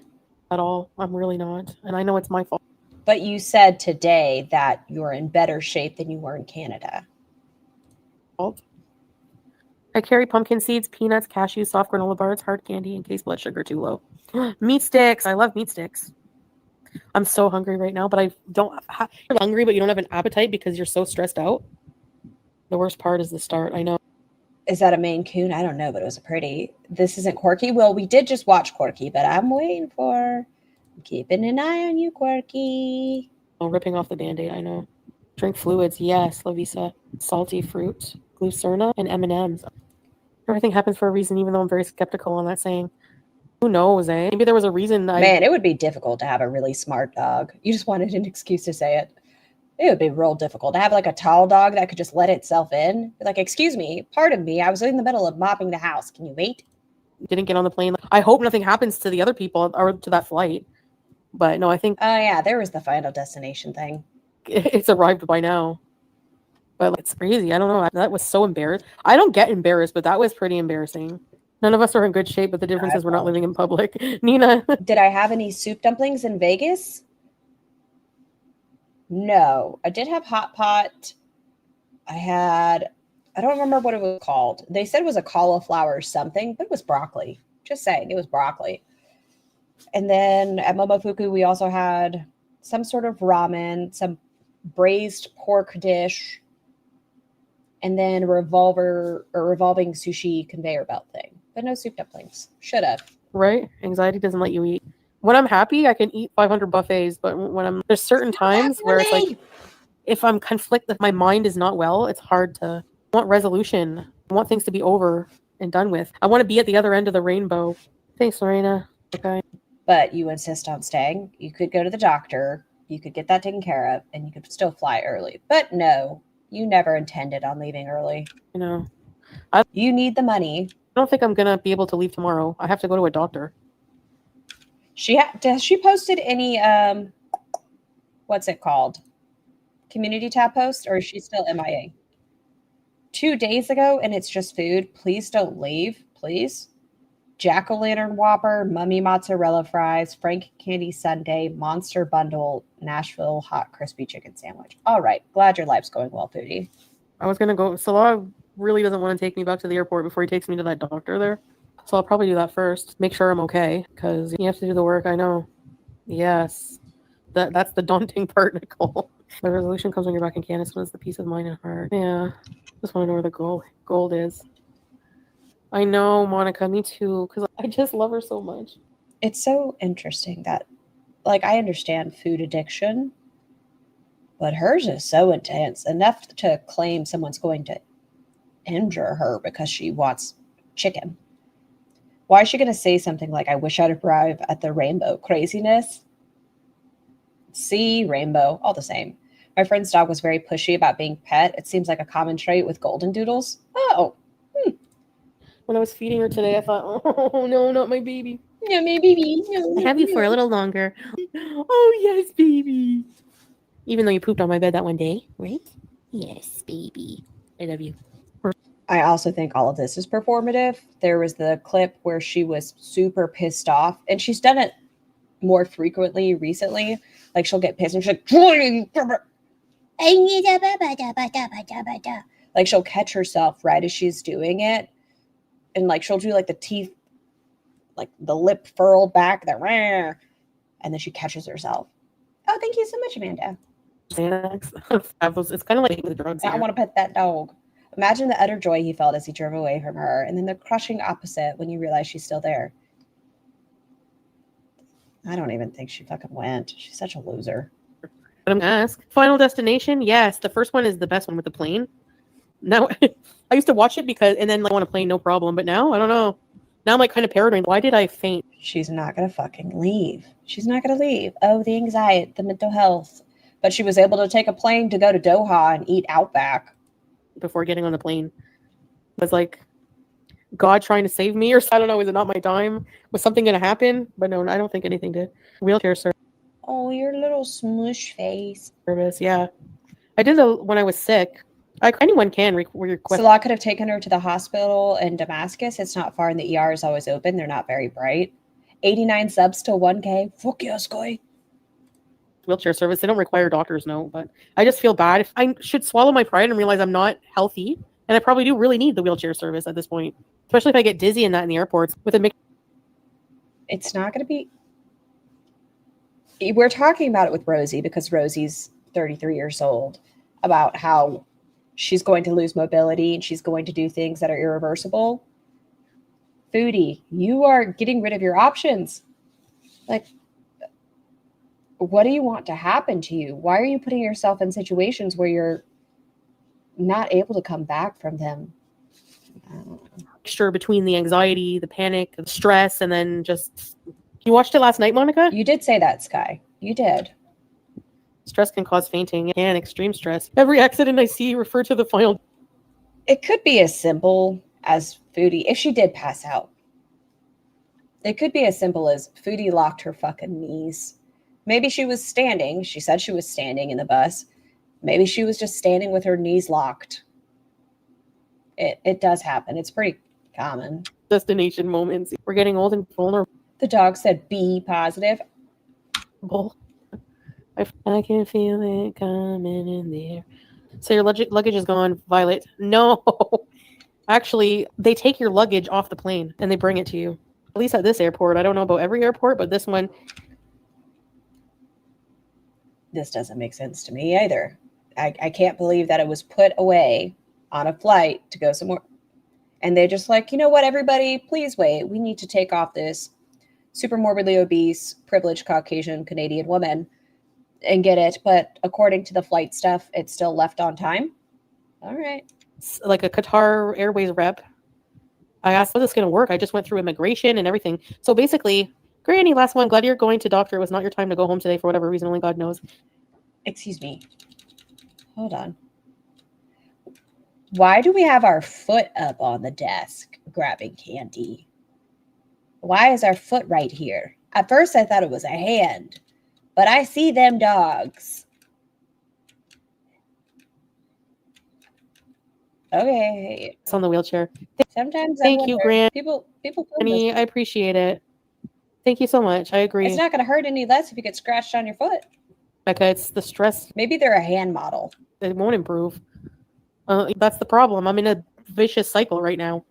at all. I'm really not. And I know it's my fault. But you said today that you're in better shape than you were in Canada. I carry pumpkin seeds, peanuts, cashews, soft granola bars, hard candy in case blood sugar too low. Meat sticks. I love meat sticks. I'm so hungry right now, but I don't. You're hungry, but you don't have an appetite because you're so stressed out. The worst part is the start. I know. Is that a Maine Coon? I don't know, but it was pretty. This isn't Quirky. Well, we did just watch Quirky, but I'm waiting for... I'm keeping an eye on you, Quirky. Oh, ripping off the Band-Aid, I know. Drink fluids, yes, Lavisa. Salty fruit, glucerna, and M&Ms. Everything happens for a reason, even though I'm very skeptical on that saying. Who knows, eh? Maybe there was a reason. Man, it would be difficult to have a really smart dog. You just wanted an excuse to say it. It would be real difficult to have like a tall dog that could just let itself in. Be like, excuse me, pardon me, I was in the middle of mopping the house. Can you wait? Didn't get on the plane. I hope nothing happens to the other people or to that flight. But no, I think Oh, yeah, there was the final destination thing. it's arrived by now. But like, it's crazy. I don't know. That was so embarrassed. I don't get embarrassed, but that was pretty embarrassing. None of us are in good shape, but the difference is we're not living in public. Nina. Did I have any soup dumplings in Vegas? No. I did have hot pot. I don't remember what it was called. They said it was a cauliflower something, but it was broccoli. Just saying, it was broccoli. And then at Momofuku, we also had some sort of ramen, some braised pork dish, and then a revolving sushi conveyor belt thing. But no soup dumplings. Should have. Right? Anxiety doesn't let you eat. When I'm happy, I can eat 500 buffets, but when there's certain times where it's like, if I'm conflicted, if my mind is not well, it's hard to want resolution. I want things to be over and done with. I want to be at the other end of the rainbow. Thanks, Lorena. Okay. But you insist on staying. You could go to the doctor. You could get that taken care of, and you could still fly early. But no, you never intended on leaving early. You know, you need the money. I don't think I'm going to be able to leave tomorrow. I have to go to a doctor. Has she posted any, what's it called? Community tab post, or is she still MIA? 2 days ago, and it's just food. Please don't leave, please. Jack-o'-lantern Whopper, Mummy Mozzarella Fries, Frank Candy Sundae, Monster Bundle, Nashville Hot Crispy Chicken Sandwich. All right. Glad your life's going well, Foodie. I was going to go. Salah really doesn't want to take me back to the airport before he takes me to that doctor there. So I'll probably do that first. Make sure I'm okay, because you have to do the work. I know. Yes. That's the daunting part, Nicole. The resolution comes when you're back in Canada. So it's the peace of mind and heart. Yeah. Just want to know where the gold is. I know, Monica, me too, because I just love her so much. It's so interesting that, like, I understand food addiction, but hers is so intense, enough to claim someone's going to injure her because she wants chicken. Why is she going to say something like, I wish I'd arrive at the rainbow? Craziness? See, rainbow, all the same. My friend's dog was very pushy about being pet. It seems like a common trait with golden doodles. Oh, When I was feeding her today, I thought, oh, no, not my baby. No, my baby. No, I have you for a little longer. Oh, yes, baby. Even though you pooped on my bed that one day, right? Yes, baby. I love you. I also think all of this is performative. There was the clip where she was super pissed off, and she's done it more frequently recently. Like, she'll get pissed and she's like, she'll catch herself right as she's doing it. And like, she'll do like the teeth, like the lip furled back, and then she catches herself. Oh, thank you so much, Amanda. It's kind of like the drugs. I want to pet that dog. Imagine the utter joy he felt as he drove away from her, and then the crushing opposite when you realize she's still there. I don't even think she fucking went. She's such a loser. I'm gonna ask. Final Destination? Yes, the first one is the best one with the plane. Now, I used to watch it because, and then like on a plane, no problem. But now, I don't know. Now I'm like kind of paranoid. Why did I faint? She's not going to fucking leave. She's not going to leave. Oh, the anxiety, the mental health. But she was able to take a plane to go to Doha and eat Outback. Before getting on the plane. Was like God trying to save me, or I don't know, is it not my time? Was something going to happen? But no, I don't think anything did. Wheelchair Oh, your little smush face. service, yeah. I did it when I was sick. Anyone can request. Salah could have taken her to the hospital in Damascus. It's not far and the ER is always open. They're not very bright. 89 subs to 1K. Fuck yes, guy. Wheelchair service. They don't require doctors, no. But I just feel bad. If I should swallow my pride and realize I'm not healthy, and I probably do really need the wheelchair service at this point, especially if I get dizzy in the airports with a mix. It's not going to be. We're talking about it with Rosie because Rosie's 33 years old, about how she's going to lose mobility and she's going to do things that are irreversible. Foodie, you are getting rid of your options. Like, what do you want to happen to you? Why are you putting yourself in situations where you're not able to come back from them? Mixture between the anxiety, the panic, the stress, and then just... You watched it last night, Monica? You did say that, Sky. You did. Stress can cause fainting and extreme stress. Every accident I see refer to the final. It could be as simple as Foodie, if she did pass out. It could be as simple as Foodie locked her fucking knees. Maybe she was standing. She said she was standing in the bus. Maybe she was just standing with her knees locked. It does happen. It's pretty common. Destination moments. We're getting old and vulnerable. The dog said be positive. I can feel it coming in the air. So your luggage is gone, Violet. No. Actually, they take your luggage off the plane and they bring it to you. At least at this airport. I don't know about every airport, but this one. This doesn't make sense to me either. I can't believe that it was put away on a flight to go somewhere. And they're just like, you know what, everybody, please wait. We need to take off this super morbidly obese, privileged Caucasian Canadian woman and get it. But according to the flight stuff, it's still left on time. All right. It's like a Qatar Airways rep. I asked, how's this going to work? I just went through immigration and everything. So basically, Granny, last one, glad you're going to doctor. It was not your time to go home today for whatever reason. Only God knows. Excuse me. Hold on. Why do we have our foot up on the desk grabbing candy? Why is our foot right here? At first, I thought it was a hand, but I see them dogs. Okay. It's on the wheelchair. Sometimes Thank you, Grant. People Granny, I appreciate it. Thank you so much. I agree. It's not going to hurt any less if you get scratched on your foot. Becca, it's the stress. Maybe they're a hand model. It won't improve. That's the problem. I'm in a vicious cycle right now.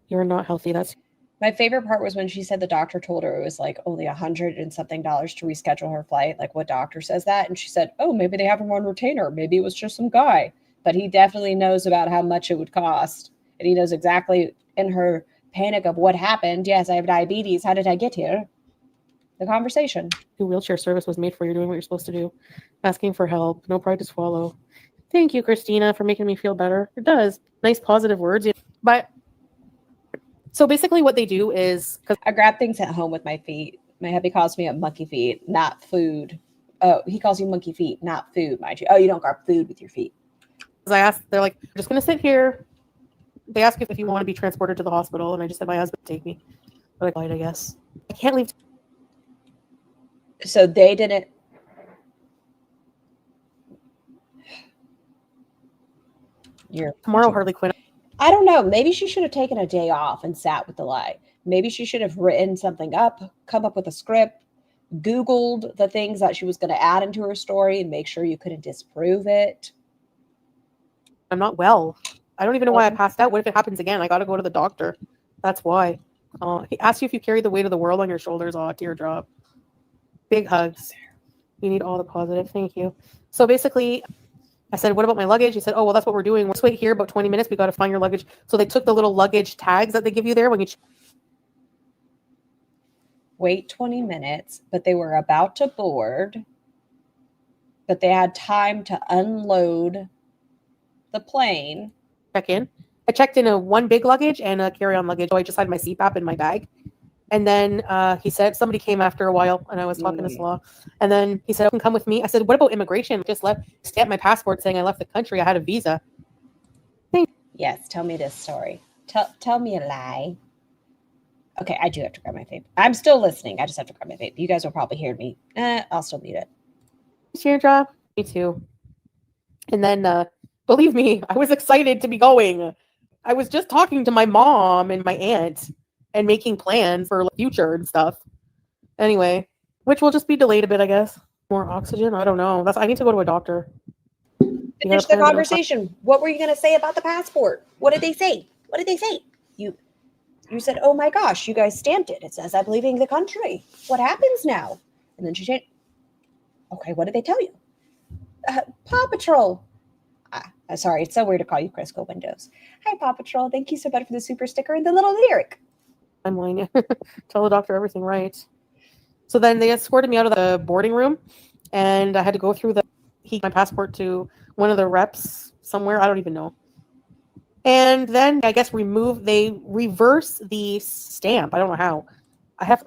You're not healthy. That's my favorite part was when she said the doctor told her it was like only $100 and something to reschedule her flight. Like, what doctor says that? And she said, oh, maybe they have him on retainer. Maybe it was just some guy. But he definitely knows about how much it would cost. And he knows exactly in her panic of what happened. Yes, I have diabetes. How did I get here? The conversation. The wheelchair service was made for you doing what you're supposed to do. Asking for help. No pride to swallow. Thank you, Christina, for making me feel better. It does. Nice positive words. But so basically what they do is... I grab things at home with my feet. My hubby calls me a monkey feet, not food. Oh, he calls you monkey feet, not food, mind you. Oh, you don't grab food with your feet. Because I asked, they're like, I'm just going to sit here. They ask if you want to be transported to the hospital. And I just said, my husband take me. But I guess. I can't leave. So they didn't. Tomorrow, Harley Quinn. I don't know. Maybe she should have taken a day off and sat with the lie. Maybe she should have written something up, come up with a script, Googled the things that she was going to add into her story and make sure you couldn't disprove it. I'm not well. I don't even know why I passed out. What if it happens again? I got to go to the doctor. That's why. He asked you if you carry the weight of the world on your shoulders. Oh, teardrop. Big hugs. You need all the positive. Thank you. So basically, I said, what about my luggage? He said, oh, well, that's what we're doing. Let's wait here about 20 minutes. We got to find your luggage. So they took the little luggage tags that they give you there when you Wait 20 minutes, but they were about to board, but they had time to unload the plane. check in. I checked in a one big luggage and a carry-on luggage. So I just had my CPAP in my bag. And then he said somebody came after a while, and I was talking to Slaw. And then he said, "You can come with me." I said, "What about immigration?" Just stamped my passport saying I left the country. I had a visa. Yes, tell me this story. Tell me a lie. Okay, I do have to grab my vape. I'm still listening. I just have to grab my vape. You guys will probably hear me. I'll still mute it. Teardrop. Me too. And then, believe me, I was excited to be going. I was just talking to my mom and my aunt and making plans for the future and stuff. Anyway, which will just be delayed a bit, I guess. More oxygen? I don't know. I need to go to a doctor. Finish the conversation. What were you going to say about the passport? What did they say? What did they say? You said, "Oh my gosh, you guys stamped it. It says I'm leaving the country. What happens now?" And then she said, "Okay, what did they tell you?" Paw Patrol. Sorry, it's so weird to call you Crisco Windows. Hi, Paw Patrol. Thank you so much for the super sticker and the little lyric. I'm lying. Tell the doctor everything right. So then they escorted me out of the boarding room, and I had to go through my passport to one of the reps somewhere. I don't even know. And then I guess they reverse the stamp. I don't know how. I have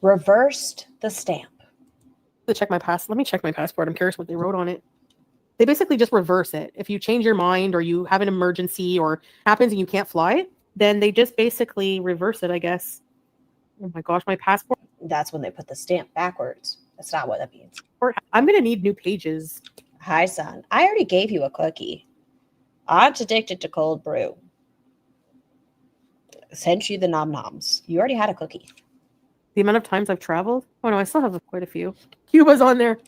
reversed the stamp. to check my pass. Let me check my passport. I'm curious what they wrote on it. They basically just reverse it. If you change your mind or you have an emergency or happens and you can't fly, then they just basically reverse it, I guess. Oh my gosh, my passport. That's when they put the stamp backwards. That's not what that means. I'm going to need new pages. Hi, son. I already gave you a cookie. Aunt's addicted to cold brew. Sent you the nom-noms. You already had a cookie. The amount of times I've traveled? Oh no, I still have quite a few. Cuba's on there.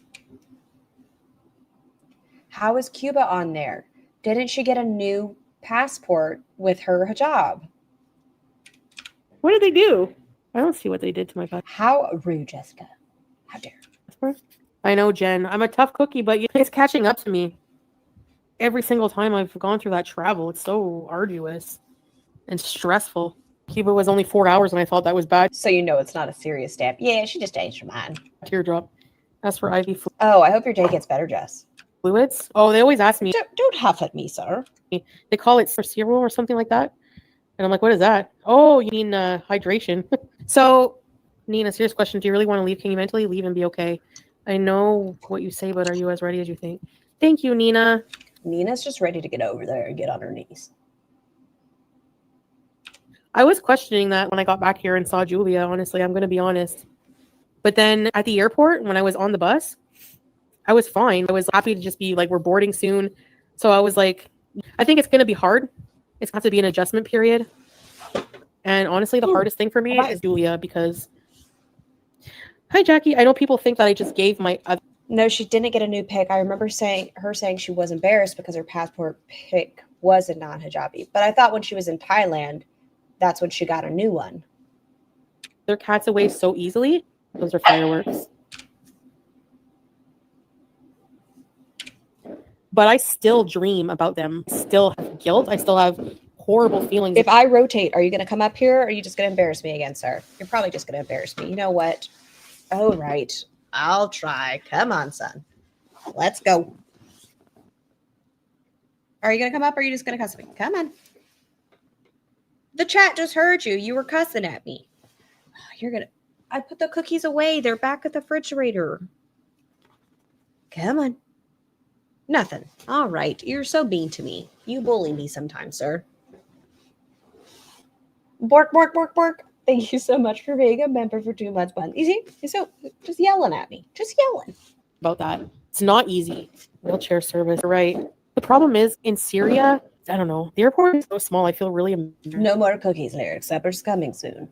How is Cuba on there? Didn't she get a new passport with her hijab? What did they do? I don't see what they did to my passport. How rude, Jessica. How dare. I know, Jen. I'm a tough cookie, but it's catching up to me. Every single time I've gone through that travel, it's so arduous and stressful. Cuba was only 4 hours, and I thought that was bad. So you know it's not a serious stamp. Yeah, she just changed her mind. Teardrop. That's for IV fluids. Oh, I hope your day gets better, Jess. Fluids? Oh, they always ask me. Don't huff at me, sir. They call it serum or something like that. And I'm like, what is that? Oh, you mean hydration. So, Nina, serious question. Do you really want to leave? Can you mentally leave and be okay? I know what you say, but are you as ready as you think? Thank you, Nina. Nina's just ready to get over there and get on her knees. I was questioning that when I got back here and saw Julia, honestly. I'm going to be honest. But then at the airport, when I was on the bus, I was fine. I was happy to just be like, we're boarding soon. So I was like, I think it's going to be hard. It's going to have to be an adjustment period. And honestly, the hardest thing for me is Julia because... Hi, Jackie. I know people think that I just gave my... No, she didn't get a new pic. I remember saying she was embarrassed because her passport pic was a non-hijabi. But I thought when she was in Thailand, that's when she got a new one. Their cats away so easily. Those are fireworks. But I still dream about them. I still have guilt. I still have horrible feelings. If I rotate, are you going to come up here or are you just going to embarrass me again, sir? You're probably just going to embarrass me. You know what? Oh, right. I'll try. Come on, son. Let's go. Are you going to come up or are you just going to cuss at me? Come on. The chat just heard you. You were cussing at me. I put the cookies away. They're back at the refrigerator. Come on. Nothing. All right. You're so mean to me. You bully me sometimes, sir. Bork, bork, bork, bork. Thank you so much for being a member for 2 months. You see? You're so just yelling at me. Just yelling. About that. It's not easy. Wheelchair service. Right. The problem is in Syria, I don't know. The airport is so small. I feel really... No more cookies, Lyric. Supper's coming soon.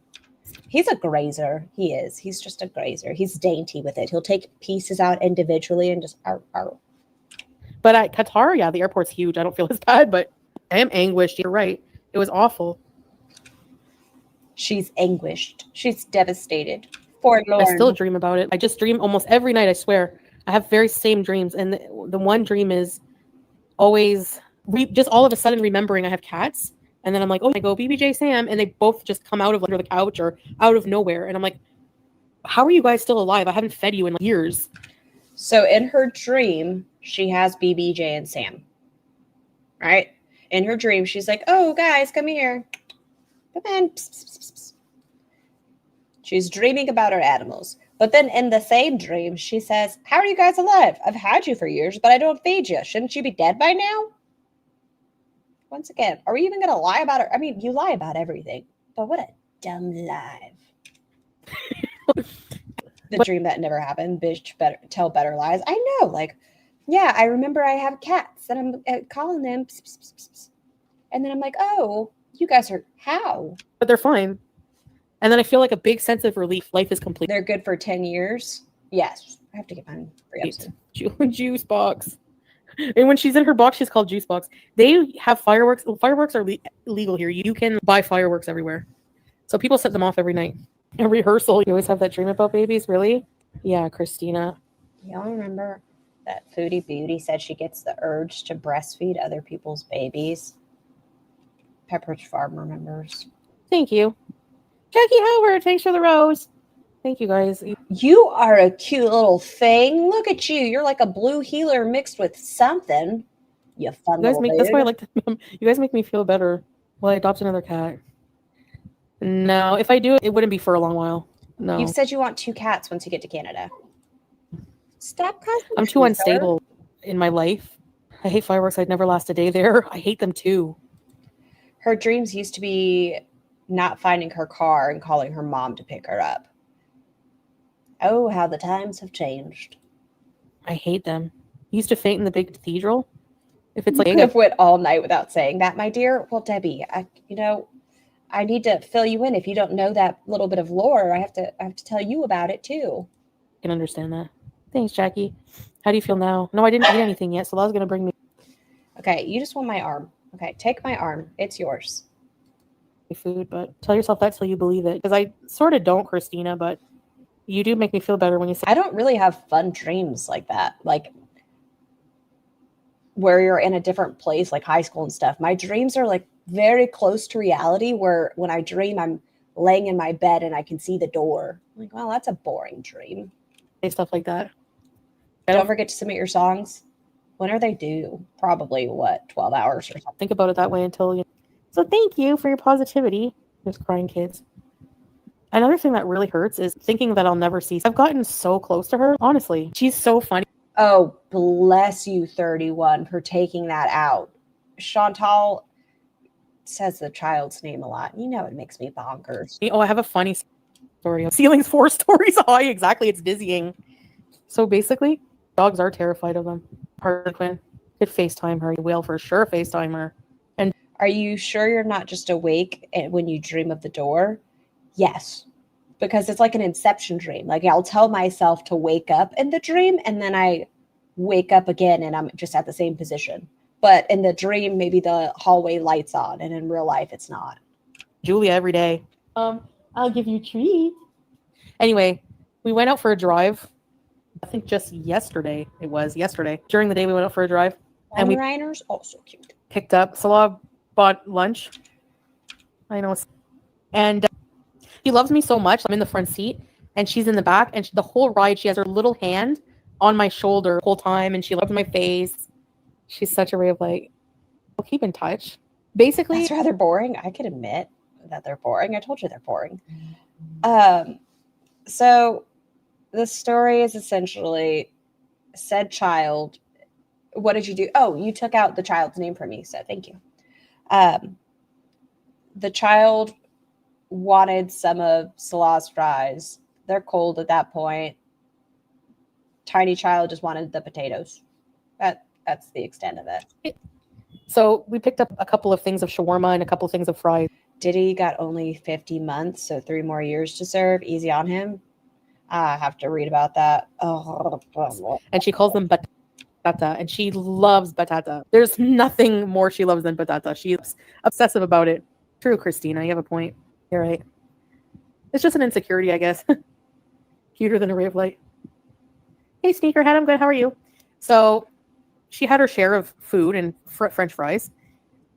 He's a grazer. He is. He's just a grazer. He's dainty with it. He'll take pieces out individually and just... But at Qatar, yeah, the airport's huge. I don't feel as bad, but I am anguished. You're right. It was awful. She's anguished. She's devastated. Forlorn. I still dream about it. I just dream almost every night, I swear. I have very same dreams. And the one dream is always just all of a sudden remembering I have cats. And then I'm like, oh, I go, BBJ Sam. And they both just come out of under the couch or out of nowhere. And I'm like, how are you guys still alive? I haven't fed you in like years. So in her dream, she has BBJ and Sam. Right? In her dream, she's like, oh, guys, come here. Come on. Psst, psst, psst, psst. She's dreaming about her animals. But then in the same dream, she says, how are you guys alive? I've had you for years, but I don't feed you. Shouldn't you be dead by now? Once again, are we even going to lie about her? I mean, you lie about everything. But what a dumb lie. The dream that never happened. Bitch, tell better lies. I know. Like, yeah, I remember I have cats and I'm calling them. Pss, pss, pss, pss, pss. And then I'm like, oh, you guys are how? But they're fine. And then I feel like a big sense of relief. Life is complete. They're good for 10 years. Yes. I have to get mine re-upset. Juice box. And when she's in her box, she's called Juice Box. They have fireworks. Fireworks are illegal here. You can buy fireworks everywhere. So people set them off every night. A rehearsal. You always have that dream about babies? Really? Yeah, Christina. Y'all remember that FoodieBeauty said she gets the urge to breastfeed other people's babies? Pepperidge Farm remembers. Thank you. Jackie Howard, thanks for the rose. Thank you, guys. You are a cute little thing. Look at you. You're like a blue healer mixed with something. You fun little dude. That's why I like them. You guys make me feel better. Well, I adopt another cat. No, if I do, it wouldn't be for a long while. No. You've said you want 2 cats once you get to Canada. Stop causing I'm too unstable in my life. I hate fireworks. I'd never last a day there. I hate them too. Her dreams used to be not finding her car and calling her mom to pick her up. Oh, how the times have changed. I hate them. Used to faint in the big cathedral. If it's You like could have went all night without saying that, my dear. Well, Debbie, I need to fill you in. If you don't know that little bit of lore, I have to tell you about it too. I can understand that. Thanks, Jackie. How do you feel now? No, I didn't eat anything yet, so that was going to bring me Okay, you just want my arm. Okay, take my arm. It's yours. food, but tell yourself that till you believe it. Because I sort of don't, Christina, but you do make me feel better when you say I don't really have fun dreams like that. Like where you're in a different place, like high school and stuff. My dreams are like very close to reality where when I dream, I'm laying in my bed and I can see the door. I'm like, well, that's a boring dream. stuff like that. Don't forget to submit your songs. When are they due? Probably, 12 hours or something. Think about it that way until you... So thank you for your positivity. There's crying kids. Another thing that really hurts is thinking that I'll never see. I've gotten so close to her. Honestly, she's so funny. Oh, bless you, 31, for taking that out. Chantal says the child's name a lot. You know it makes me bonkers. Oh, I have a funny story. Ceiling's 4 stories high. Exactly. It's dizzying. So basically, dogs are terrified of them. Harley Quinn could FaceTime her. You will for sure FaceTime her. And are you sure you're not just awake when you dream of the door? Yes. Because it's like an inception dream. Like I'll tell myself to wake up in the dream and then I wake up again and I'm just at the same position. But in the dream, maybe the hallway lights on and in real life, it's not. Julia every day. I'll give you a treat. Anyway, we went out for a drive. I think just yesterday. It was yesterday. During the day, we went out for a drive. And we Reiner's also cute. Picked up. Salah bought lunch. I know. And he loves me so much. I'm in the front seat and she's in the back. And the whole ride, she has her little hand on my shoulder the whole time. And she loves my face. She's such a ray of light. We'll keep in touch. Basically. That's rather boring. I could admit that they're boring. I told you they're boring. So the story is essentially said child. What did you do? Oh, you took out the child's name for me. So thank you. The child wanted some of Salah's fries. They're cold at that point. Tiny child just wanted the potatoes. That's the extent of it. So we picked up a couple of things of shawarma and a couple of things of fries. Diddy got only 50 months, so 3 more years to serve. Easy on him. I have to read about that. Oh, and she calls them batata, and she loves batata. There's nothing more she loves than batata. She's obsessive about it. True, Christina. You have a point. You're right. It's just an insecurity, I guess. Cuter than a ray of light. Hey, Sneakerhead, I'm good. How are you? So she had her share of food and French fries.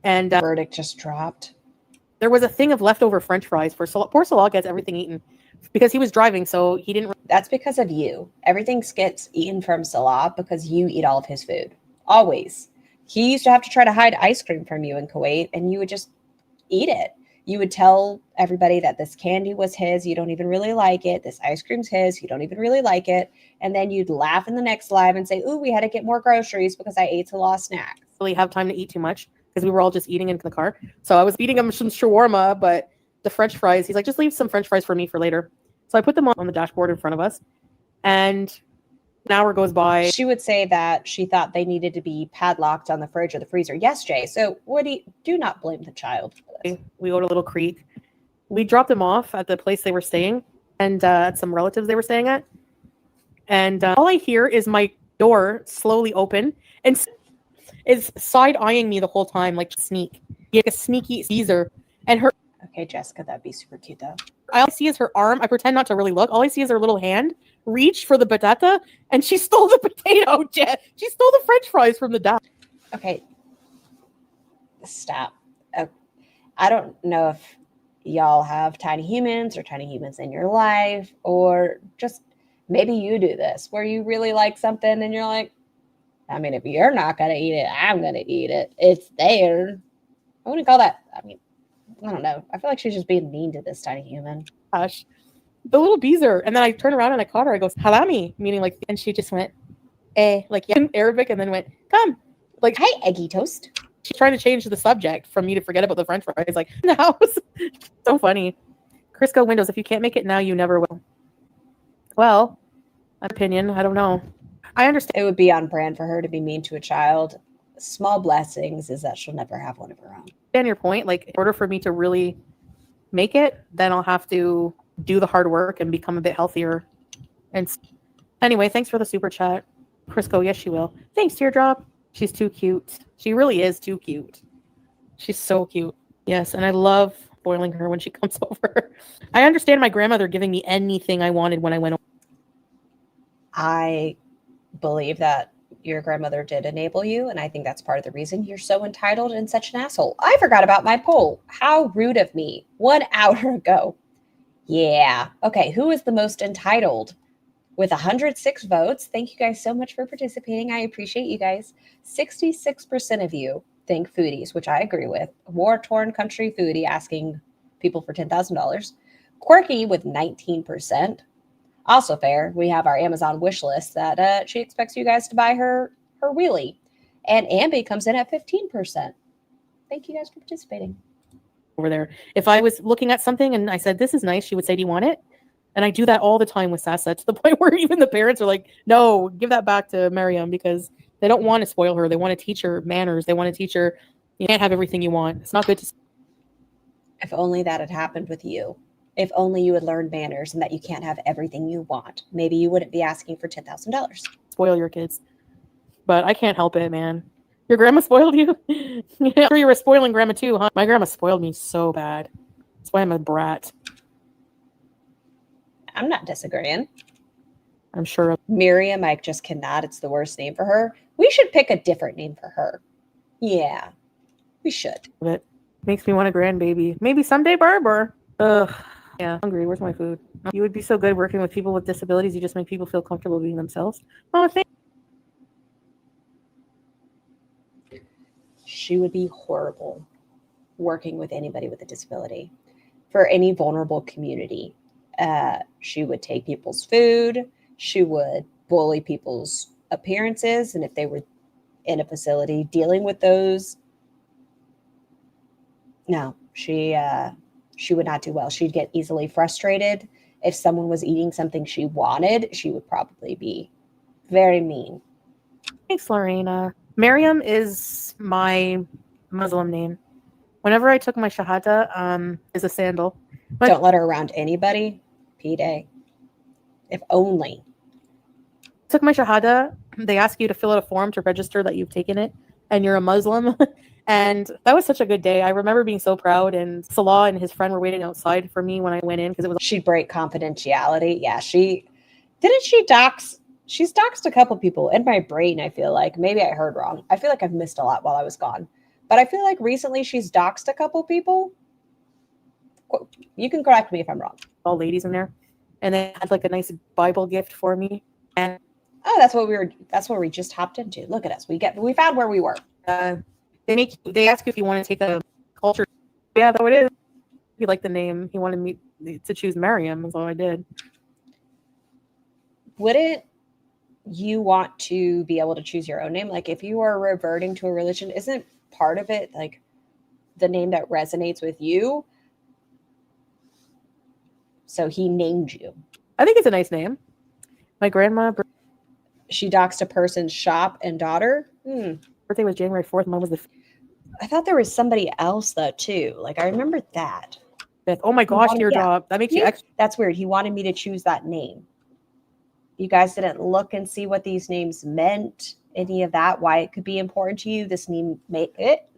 And Verdict just dropped. there was a thing of leftover French fries for Salah. Poor Salah gets everything eaten because he was driving, so he didn't. That's because of you. Everything gets eaten from Salah because you eat all of his food. Always. He used to have to try to hide ice cream from you in Kuwait, and you would just eat it. You would tell everybody that this candy was his. You don't even really like it. This ice cream's his. You don't even really like it. And then you'd laugh in the next live and say, ooh, we had to get more groceries because I ate Salah's snacks. Really have time to eat too much because we were all just eating in the car. So I was feeding him some shawarma, but the French fries, he's like, just leave some French fries for me for later. So I put them on the dashboard in front of us. And an hour goes by. She would say that she thought they needed to be padlocked on the fridge or the freezer. Yes, Jay. So do not blame the child for this. We go to Little Creek. We dropped them off at the place they were staying and at some relatives they were staying at. And all I hear is my door slowly open and is side-eyeing me the whole time, like a sneaky Caesar. And her... Okay, Jessica, that'd be super cute, though. All I see is her arm. I pretend not to really look. All I see is her little hand reach for the patata, and she stole the potato. She stole the French fries from the dash. Okay. Stop. I don't know if y'all have tiny humans or tiny humans in your life, or just maybe you do this where you really like something and you're like, I mean, if you're not going to eat it, I'm going to eat it. It's there. I wouldn't call that, I mean, I don't know. I feel like she's just being mean to this tiny human. Gosh, the little beezer. And then I turned around and I caught her. I go, halami, meaning like, and she just went, like in Arabic, and then went, come. Like, hi, eggy toast. She's trying to change the subject from me to forget about the French fries. Like, in the house. So funny. Crisco Windows, if you can't make it now, you never will. Well, my opinion, I don't know. I understand. It would be on brand for her to be mean to a child. Small blessings is that she'll never have one of her own. And your point, like, in order for me to really make it, then I'll have to do the hard work and become a bit healthier. And anyway, thanks for the super chat. Crisco, yes, she will. Thanks, Teardrop. She's too cute. She really is too cute. She's so cute. Yes, and I love spoiling her when she comes over. I understand my grandmother giving me anything I wanted when I went over. I believe that your grandmother did enable you, and I think that's part of the reason you're so entitled and such an asshole. I forgot about my poll. How rude of me. 1 hour ago. Yeah. Okay, who is the most entitled? With 106 votes, thank you guys so much for participating. I appreciate you guys. 66% of you think foodies, which I agree with. War-torn country foodie asking people for $10,000. Quirky with 19%. Also fair. We have our Amazon wish list that she expects you guys to buy her wheelie. And Ambi comes in at 15%. Thank you guys for participating. Over there. If I was looking at something and I said, this is nice, she would say, do you want it? And I do that all the time with Sasa, to the point where even the parents are like, no, give that back to Mariam, because they don't want to spoil her. They want to teach her manners. They want to teach her, you can't have everything you want. It's not good to. If only that had happened with you. If only you had learned manners and that you can't have everything you want. Maybe you wouldn't be asking for $10,000. Spoil your kids. But I can't help it, man. Your grandma spoiled you? Yeah, you were spoiling grandma too, huh? My grandma spoiled me so bad. That's why I'm a brat. I'm not disagreeing. I'm sure. Miriam, I just cannot. It's the worst name for her. We should pick a different name for her. Yeah, we should. It makes me want a grandbaby. Maybe someday Barber. Ugh. Yeah, hungry. Where's my food? You would be so good working with people with disabilities. You just make people feel comfortable being themselves. Oh, thank. She would be horrible working with anybody with a disability. For any vulnerable community. She would take people's food. She would bully people's appearances. And if they were in a facility dealing with those, no, she would not do well. She'd get easily frustrated. If someone was eating something she wanted, she would probably be very mean. Thanks, Lorena. Mariam is my Muslim name. Whenever I took my Shahada, is a sandal. But don't let her around anybody. P-Day. If only. Took my Shahada. They ask you to fill out a form to register that you've taken it and you're a Muslim. And that was such a good day. I remember being so proud, and Salah and his friend were waiting outside for me when I went in because it was. She'd break confidentiality. Yeah, she Didn't she dox? She's doxed a couple people in my brain, I feel like. Maybe I heard wrong. I feel like I've missed a lot while I was gone. But I feel like recently she's doxed a couple people. You can correct me if I'm wrong. All ladies in there. And they had like a nice Bible gift for me. And Oh, that's what we just hopped into. Look at us. We found where we were. they ask you if you want to take a culture. Yeah, that's what it is. He liked the name. He wanted me to choose Miriam, so I did. Wouldn't you want to be able to choose your own name? Like if you are reverting to a religion, isn't part of it like the name that resonates with you? So he named you. I think it's a nice name. My grandma, She doxed a person's shop and daughter. birthday was January 4th. Mine was the I thought there was somebody else though too. Like I remember that. 5th. Oh my gosh, teardrop. That makes you extra. That's weird. He wanted me to choose that name. You guys didn't look and see what these names meant, any of that, why it could be important to you. This name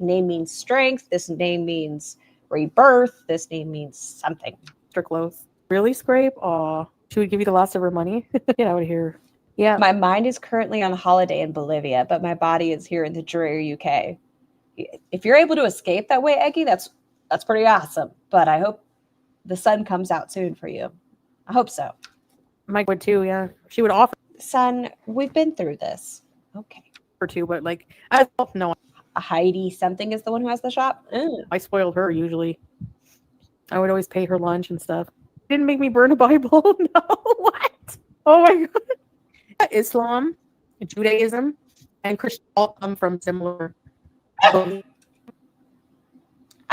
means strength. This name means rebirth. This name means something. Extra close. Really, Scrape? Aw. She would give you the last of her money? Get out of here. Yeah. My mind is currently on holiday in Bolivia, but my body is here in the dreary UK. If you're able to escape that way, Eggy, that's pretty awesome. But I hope the sun comes out soon for you. I hope so. Mike would too, yeah. She would offer Son, we've been through this. Okay. her too, but like, no, Heidi something is the one who has the shop. I spoiled her usually. I would always pay her lunch and stuff. Didn't make me burn a Bible. No, what? Oh my God. Islam, Judaism, and Christian all come from similar. I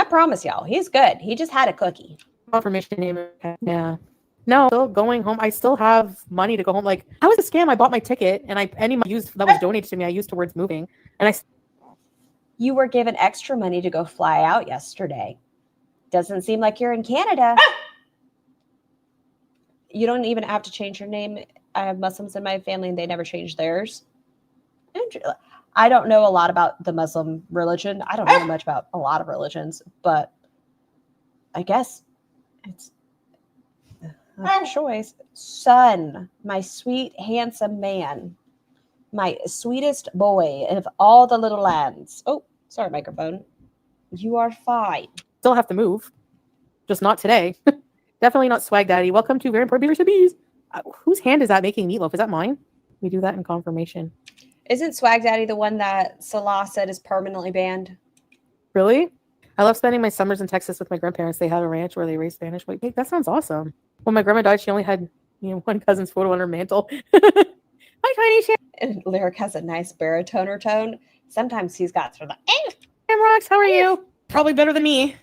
promise y'all, he's good. He just had a cookie. Confirmation name. Yeah. No, still going home. I still have money to go home. Like, how was a scam? I bought my ticket and any money used that was donated to me, I used towards moving. And You were given extra money to go fly out yesterday. Doesn't seem like you're in Canada. You don't even have to change your name. I have Muslims in my family and they never change theirs. I don't know a lot about the Muslim religion. I don't know much about a lot of religions, but I guess it's a choice. Son, my sweet, handsome man, my sweetest boy of all the little lands. Oh, sorry, microphone. You are fine. still have to move. Just not today. Definitely not Swag Daddy. Welcome to Very Important Beers. Whose hand is that making meatloaf? Is that mine? We do that in confirmation. Isn't Swag Daddy the one that Salah said is permanently banned? Really? I love spending my summers in Texas with my grandparents. They have a ranch where they raise Spanish white pig. That sounds awesome. When my grandma died, she only had one cousin's photo on her mantle. Hi, Tiny Shan. And Lyric has a nice baritone tone. Sometimes he's got sort of the Rox, how are you? Probably better than me.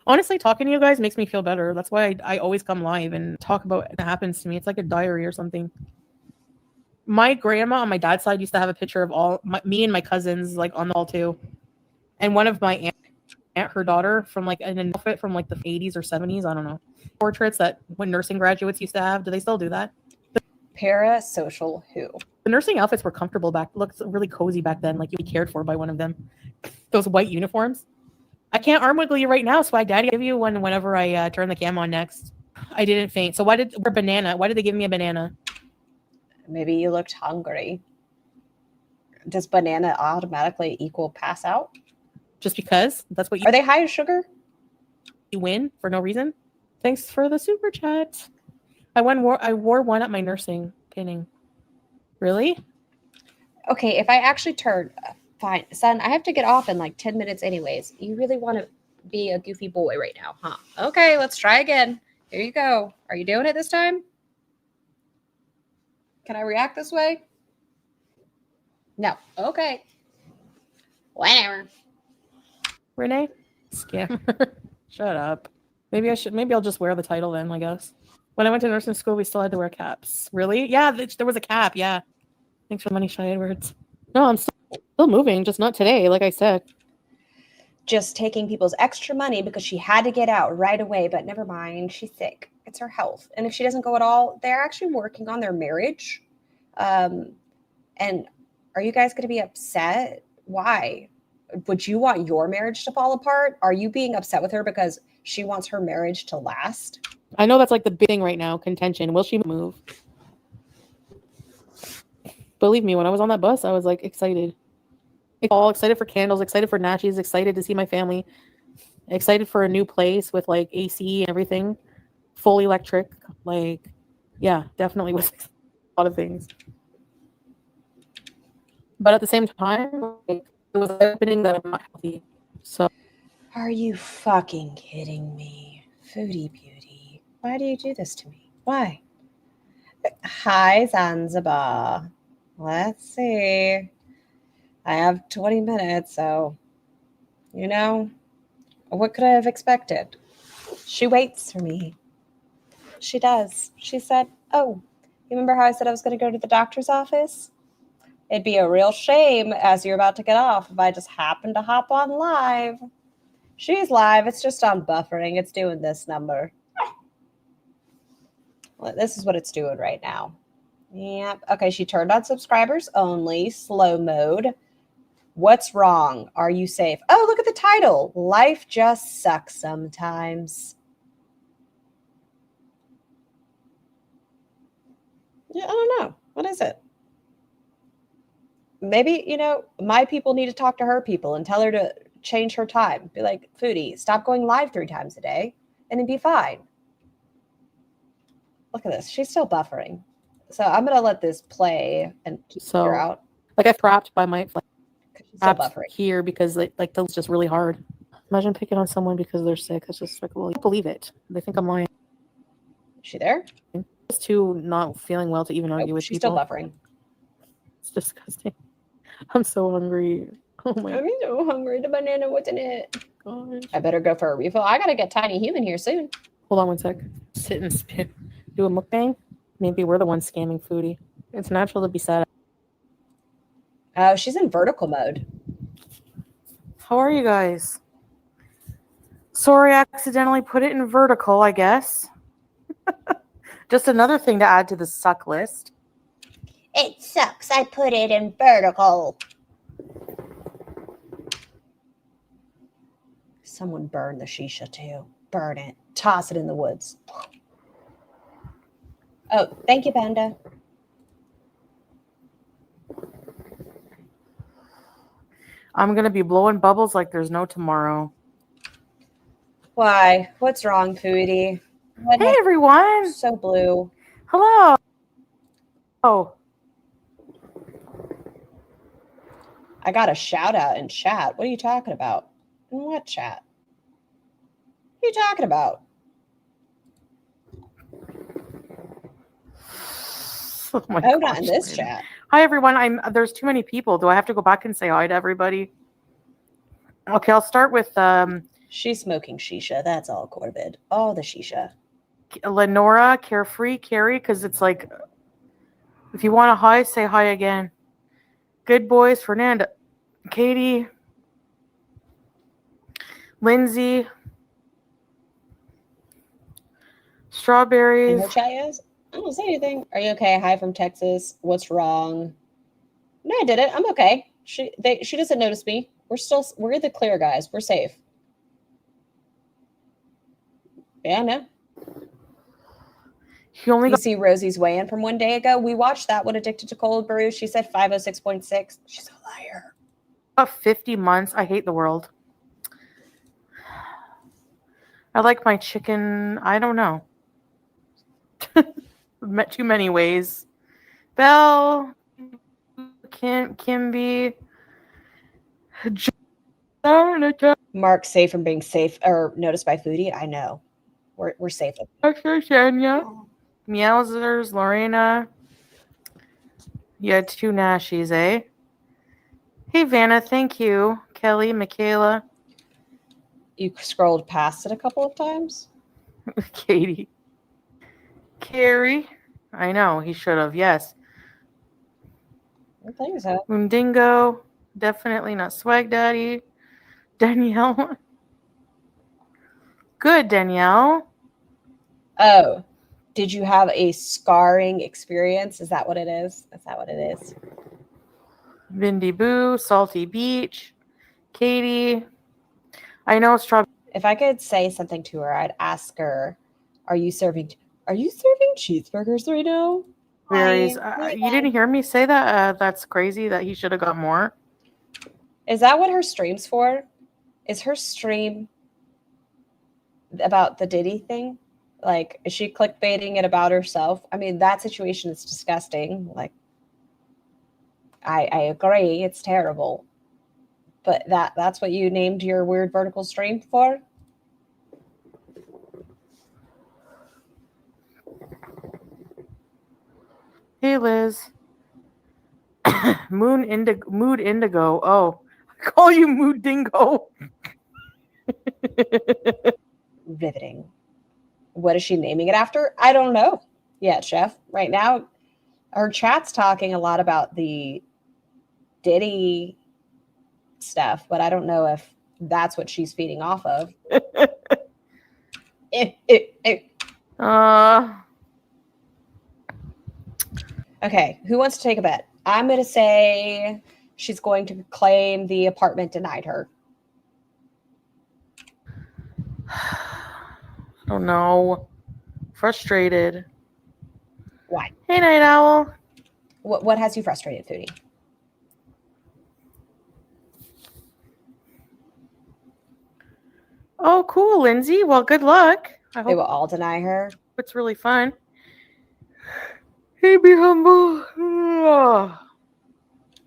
Honestly, talking to you guys makes me feel better. That's why I always come live and talk about what happens to me. It's like a diary or something. My grandma on my dad's side used to have a picture of me and my cousins like on the wall too. And one of my aunt, her daughter, from like an outfit from like the 80s or 70s, I don't know. Portraits that when nursing graduates used to have. Do they still do that? parasocial who? The nursing outfits were comfortable looked really cozy back then, like you'd be cared for by one of them. Those white uniforms. I can't arm wiggle you right now, Swag Daddy. I'll give you one whenever I turn the cam on next. I didn't faint. So why did they give me a banana? Maybe you looked hungry. Does banana automatically equal pass out? Just because? That's what you Are they high in sugar? You win for no reason? Thanks for the super chat. I wore one at my nursing pinning. Really? Okay, if I actually turn, fine. Son, I have to get off in like 10 minutes anyways. You really want to be a goofy boy right now, huh? Okay, let's try again. Here you go. Are you doing it this time? Can I react this way? No. Okay. Whatever. Renee? Scammer. Shut up. Maybe I'll just wear the title then, I guess. When I went to nursing school, we still had to wear caps. Really? Yeah, there was a cap, yeah. Thanks for the money, Shy Edwards. No, I'm still moving, just not today, like I said. Just taking people's extra money because she had to get out right away, but never mind, she's sick. It's her health. And if she doesn't go at all, they're actually working on their marriage. And are you guys going to be upset? Why? Would you want your marriage to fall apart? Are you being upset with her because she wants her marriage to last? I know that's like the big thing right now, contention. Will she move? Believe me, when I was on that bus, I was like excited. All excited for candles, excited for nachos, excited to see my family, excited for a new place with like AC and everything, fully electric. Like, yeah, definitely was a lot of things. But at the same time, like, it was happening that I'm not healthy. So, Are you fucking kidding me? Foodie Beauty. Why do you do this to me? Why? Hi, Zanzibar. Let's see. I have 20 minutes, so, you know, what could I have expected? She waits for me. She does. She said, oh, you remember how I said I was going to go to the doctor's office? It'd be a real shame as you're about to get off if I just happened to hop on live. She's live. It's just on buffering. It's doing this number. Well, this is what it's doing right now. Yep. Okay, she turned on subscribers only, slow mode. What's wrong? Are you safe? Oh, look at the title. Life just sucks sometimes. Yeah, I don't know. What is it? Maybe, you know, my people need to talk to her people and tell her to change her time. Be like, Foodie, stop going live 3 times a day and it'd be fine. Look at this. She's still buffering. So I'm going to let this play and keep her out. like, I trapped by my like, She's still apps buffering. here because like that's just really hard. Imagine picking on someone because they're sick. It's just like, well, you can't believe it. They think I'm lying. Is she there? Just too not feeling well to even argue with she's people. Still buffering. It's disgusting. I'm so hungry. Oh my I'm so hungry. The banana, what's in it? gosh. I better go for a refill. I gotta get Tiny Human here soon. Hold on one sec. Sit and spin. Do a mukbang. Maybe we're the ones scamming Foodie. It's natural to be sad. Oh, she's in vertical mode. How are you guys? Sorry, I accidentally put it in vertical, I guess. Just another thing to add to the suck list. It sucks. I put it in vertical. Someone burn the shisha too. Burn it. Toss it in the woods. Oh, thank you, Panda. I'm going to be blowing bubbles like there's no tomorrow. Why? What's wrong, Foodie? Hey, everyone. So blue. Hello. Oh. I got a shout out in chat. What are you talking about? In what chat? What are you talking about? Oh my gosh, gosh, not in this chat. Hi everyone. There's too many people. Do I have to go back and say hi to everybody? Okay, I'll start with she's smoking shisha. That's all, Corbid. All the shisha. Lenora, Carefree, Carrie, because it's like if you want a hi, say hi again. Good boys, Fernanda, Katie, Lindsay, Strawberries. In her chat, yes? I don't say anything. Are you okay? Hi from Texas. What's wrong? No, I did it. I'm okay. She doesn't notice me. We're the clear, guys. We're safe. Yeah, no. You see Rosie's weigh-in from one day ago? We watched that one, Addicted to Cold Brew. She said 506.6. She's a liar. 50 months. I hate the world. I like my chicken. I don't know. Met too many ways. Belle, Kimby, Mark safe from being safe or noticed by Foodie. I know. We're safe. Shania, Meowsers, Lorena. You had 2 Nashies, eh? Hey, Vanna, thank you. Kelly, Michaela. You scrolled past it a couple of times? Katie. Carrie. I know, he should have, yes. I think so. Mundingo. Definitely not Swag Daddy. Danielle. Good, Danielle. Oh, did you have a scarring experience? Is that what it is? Is that what it is? Vindy Boo, Salty Beach, Katie. I know Strawberry. If I could say something to her, I'd ask her, are you serving cheeseburgers right now? Berries. Hi. You didn't hear me say that? That's crazy that he should have got more. Is that what her stream's for? Is her stream about the Diddy thing? Like, is she clickbaiting it about herself? I mean, that situation is disgusting. Like, I agree, it's terrible. But that's what you named your weird vertical stream for? Hey, Liz. Mood Indigo. Oh, I call you Mood Dingo. Riveting. What is she naming it after? I don't know yet, Chef. Right now, her chat's talking a lot about the Diddy stuff, but I don't know if that's what she's feeding off of. Okay, who wants to take a bet? I'm going to say she's going to claim the apartment denied her. Oh no. Frustrated. Why? Hey, Night Owl. What has you frustrated, Foodie? Oh, cool, Lindsay. Well, good luck. I They hope will all deny her. it's really fun. Hey, be humble.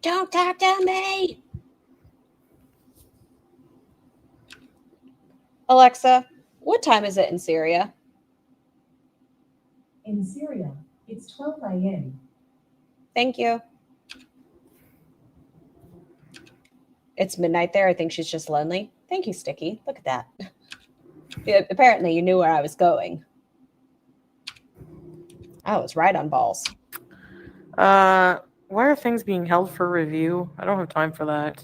Don't talk to me. Alexa, what time is it in Syria? In Syria, it's 12 a.m. Thank you. It's midnight there. I think she's just lonely. Thank you, Sticky. Look at that. Yeah, apparently you knew where I was going. I was right on balls. Why are things being held for review? I don't have time for that.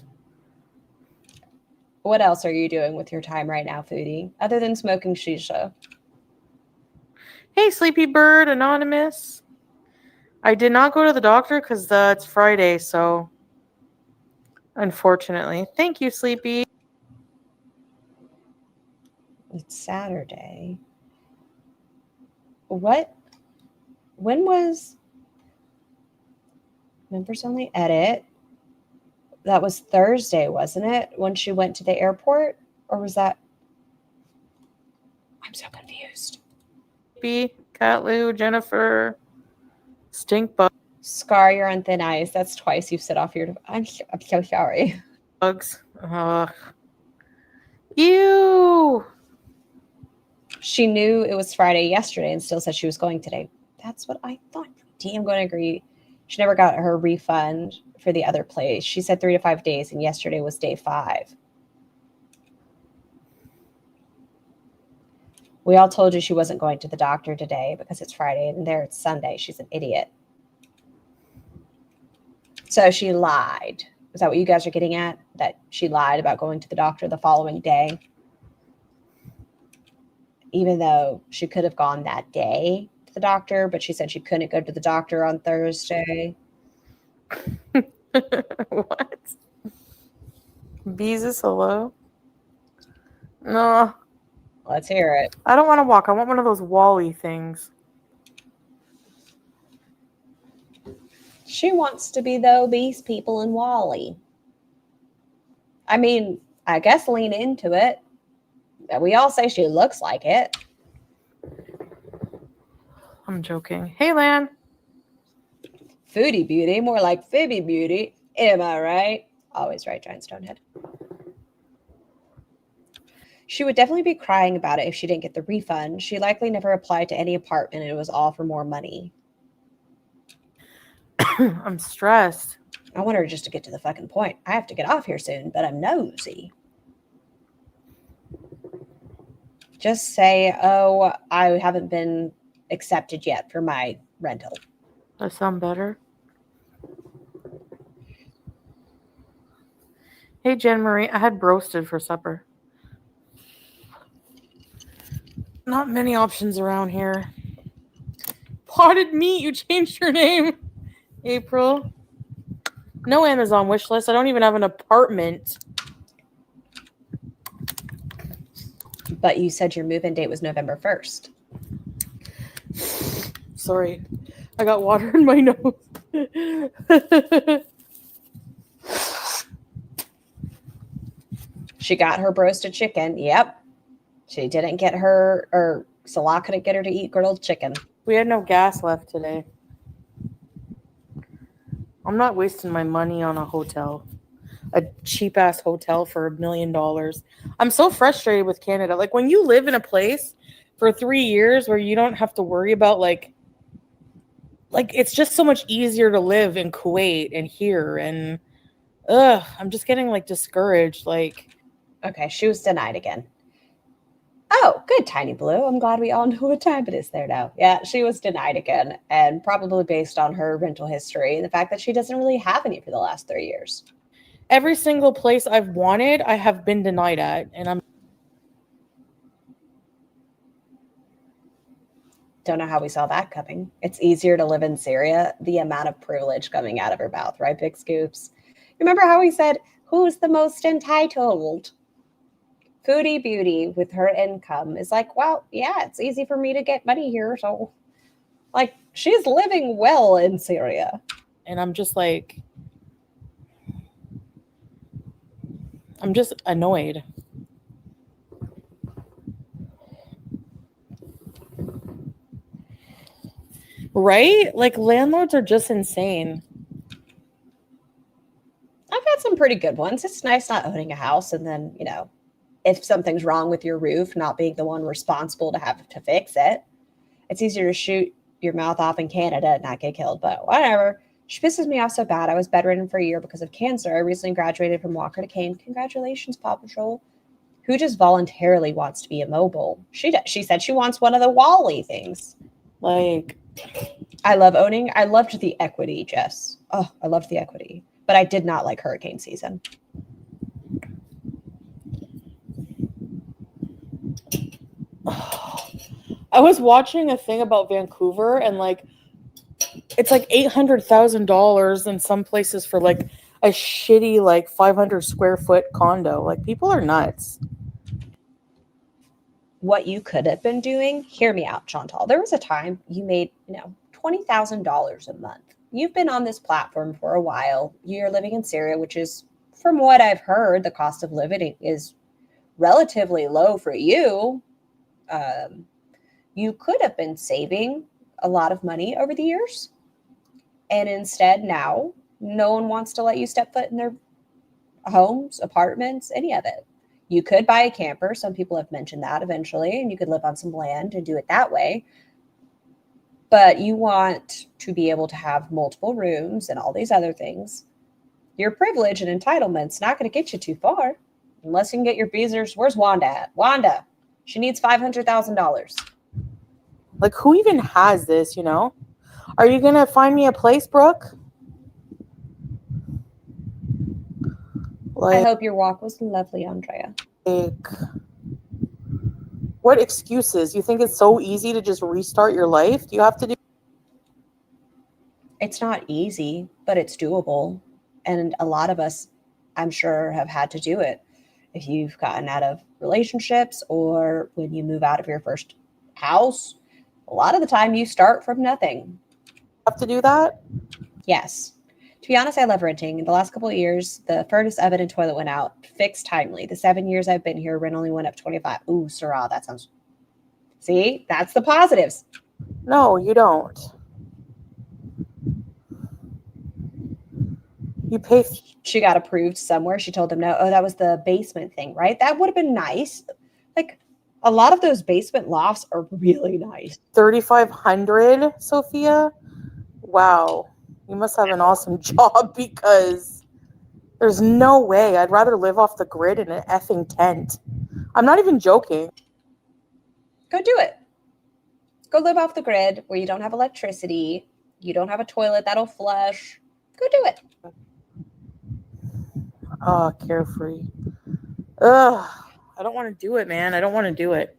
What else are you doing with your time right now, Foodie, other than smoking shisha? Hey, Sleepy Bird Anonymous. I did not go to the doctor because it's Friday, so unfortunately. Thank you, Sleepy. It's Saturday. What? When was members only edit? That was Thursday, wasn't it? When she went to the airport? Or was that? I'm so confused. Sleepy, Catloo, Jennifer, Stinkbug. Scar, you're on thin ice. That's twice you've set off your. I'm so sorry. Bugs. Ew. She knew it was Friday yesterday and still said she was going today. That's what I thought. I'm going to agree. She never got her refund for the other place. She said 3 to 5 days, and yesterday was day 5. We all told you she wasn't going to the doctor today because it's Friday, and there it's Sunday. She's an idiot. So she lied. Is that what you guys are getting at? That she lied about going to the doctor the following day? Even though she could have gone that day to the doctor, but she said she couldn't go to the doctor on Thursday. What? Beezus, hello? No. Let's hear it. I don't want to walk. I want one of those Wall-E things. She wants to be the obese people in Wall-E. I mean, I guess lean into it. We all say she looks like it. I'm joking. Hey, Lan. Foodie beauty, more like Fibby beauty. Am I right? Always right, Giant Stonehead. She would definitely be crying about it if she didn't get the refund. She likely never applied to any apartment and it was all for more money. I'm stressed. I want her just to get to the fucking point. I have to get off here soon, but I'm nosy. Just say, oh, I haven't been accepted yet for my rental. That sound better? Hey, Jen Marie. I had broasted for supper. Not many options around here. Potted meat. You changed your name. April. No Amazon wish list. I don't even have an apartment. But you said your move-in date was November 1st. Sorry. I got water in my nose. She got her roasted chicken. Yep. She didn't get her, or Salah couldn't get her to eat grilled chicken. We had no gas left today. I'm not wasting my money on a hotel. A cheap-ass hotel for $1 million. I'm so frustrated with Canada. Like, when you live in a place for 3 years where you don't have to worry about, like it's just so much easier to live in Kuwait and here. And, I'm just getting, like, discouraged. Like, okay, she was denied again. Oh, good, Tiny Blue. I'm glad we all know what time it is there now. Yeah, she was denied again, and probably based on her rental history and the fact that she doesn't really have any for the last 3 years. every single place I've wanted, I have been denied at. And I'm don't know how we saw that coming. It's easier to live in Syria. The amount of privilege coming out of her mouth, right, Big Scoops? Remember how he said, who's the most entitled? Foodie Beauty with her income is like, well, yeah, it's easy for me to get money here. So, like, she's living well in Syria. And I'm just like, I'm just annoyed. Right? Like, landlords are just insane. I've had some pretty good ones. It's nice not owning a house and then, you know, if something's wrong with your roof, not being the one responsible to have to fix it. It's easier to shoot your mouth off in Canada and not get killed, but whatever. She pisses me off so bad. I was bedridden for a year because of cancer. I recently graduated from Walker to Cane. Congratulations, Paw Patrol. Who just voluntarily wants to be immobile? She said she wants one of the Wally things. Like, I love owning. I loved the equity, Jess. Oh, I loved the equity. But I did not like hurricane season. I was watching a thing about Vancouver, and like, it's like $800,000 in some places for like a shitty like 500 square foot condo. Like, people are nuts. What you could have been doing, hear me out, Chantal. There was a time you made, $20,000 a month. You've been on this platform for a while. You're living in Syria, which is, from what I've heard, the cost of living is relatively low for you. You could have been saving a lot of money over the years. And instead now, no one wants to let you step foot in their homes, apartments, any of it. You could buy a camper. Some people have mentioned that eventually, and you could live on some land and do it that way. But you want to be able to have multiple rooms and all these other things. Your privilege and entitlement's not going to get you too far unless you can get your Beezers. Where's Wanda at? Wanda, she needs $500,000. Like, who even has this, Are you going to find me a place, Brooke? I hope your walk was lovely, Andrea. Like, what excuses? You think it's so easy to just restart your life? Do you have to do? It's not easy, but it's doable. And a lot of us, I'm sure, have had to do it. If you've gotten out of relationships or when you move out of your first house, a lot of the time you start from nothing. Have to do that? Yes. To be honest, I love renting. In the last couple of years, the furnace, oven, and toilet went out. Fixed timely. The 7 years I've been here, rent only went up 25. Ooh, Sarah, that sounds... See? That's the positives. No, you don't. You pay... She got approved somewhere. She told them no. Oh, that was the basement thing, right? That would have been nice. Like, a lot of those basement lofts are really nice. $3,500, Sophia? Wow. You must have an awesome job because there's no way. I'd rather live off the grid in an effing tent. I'm not even joking. Go do it. Go live off the grid where you don't have electricity. You don't have a toilet that'll flush. Go do it. Oh, carefree. Ugh. I don't want to do it, man. I don't want to do it.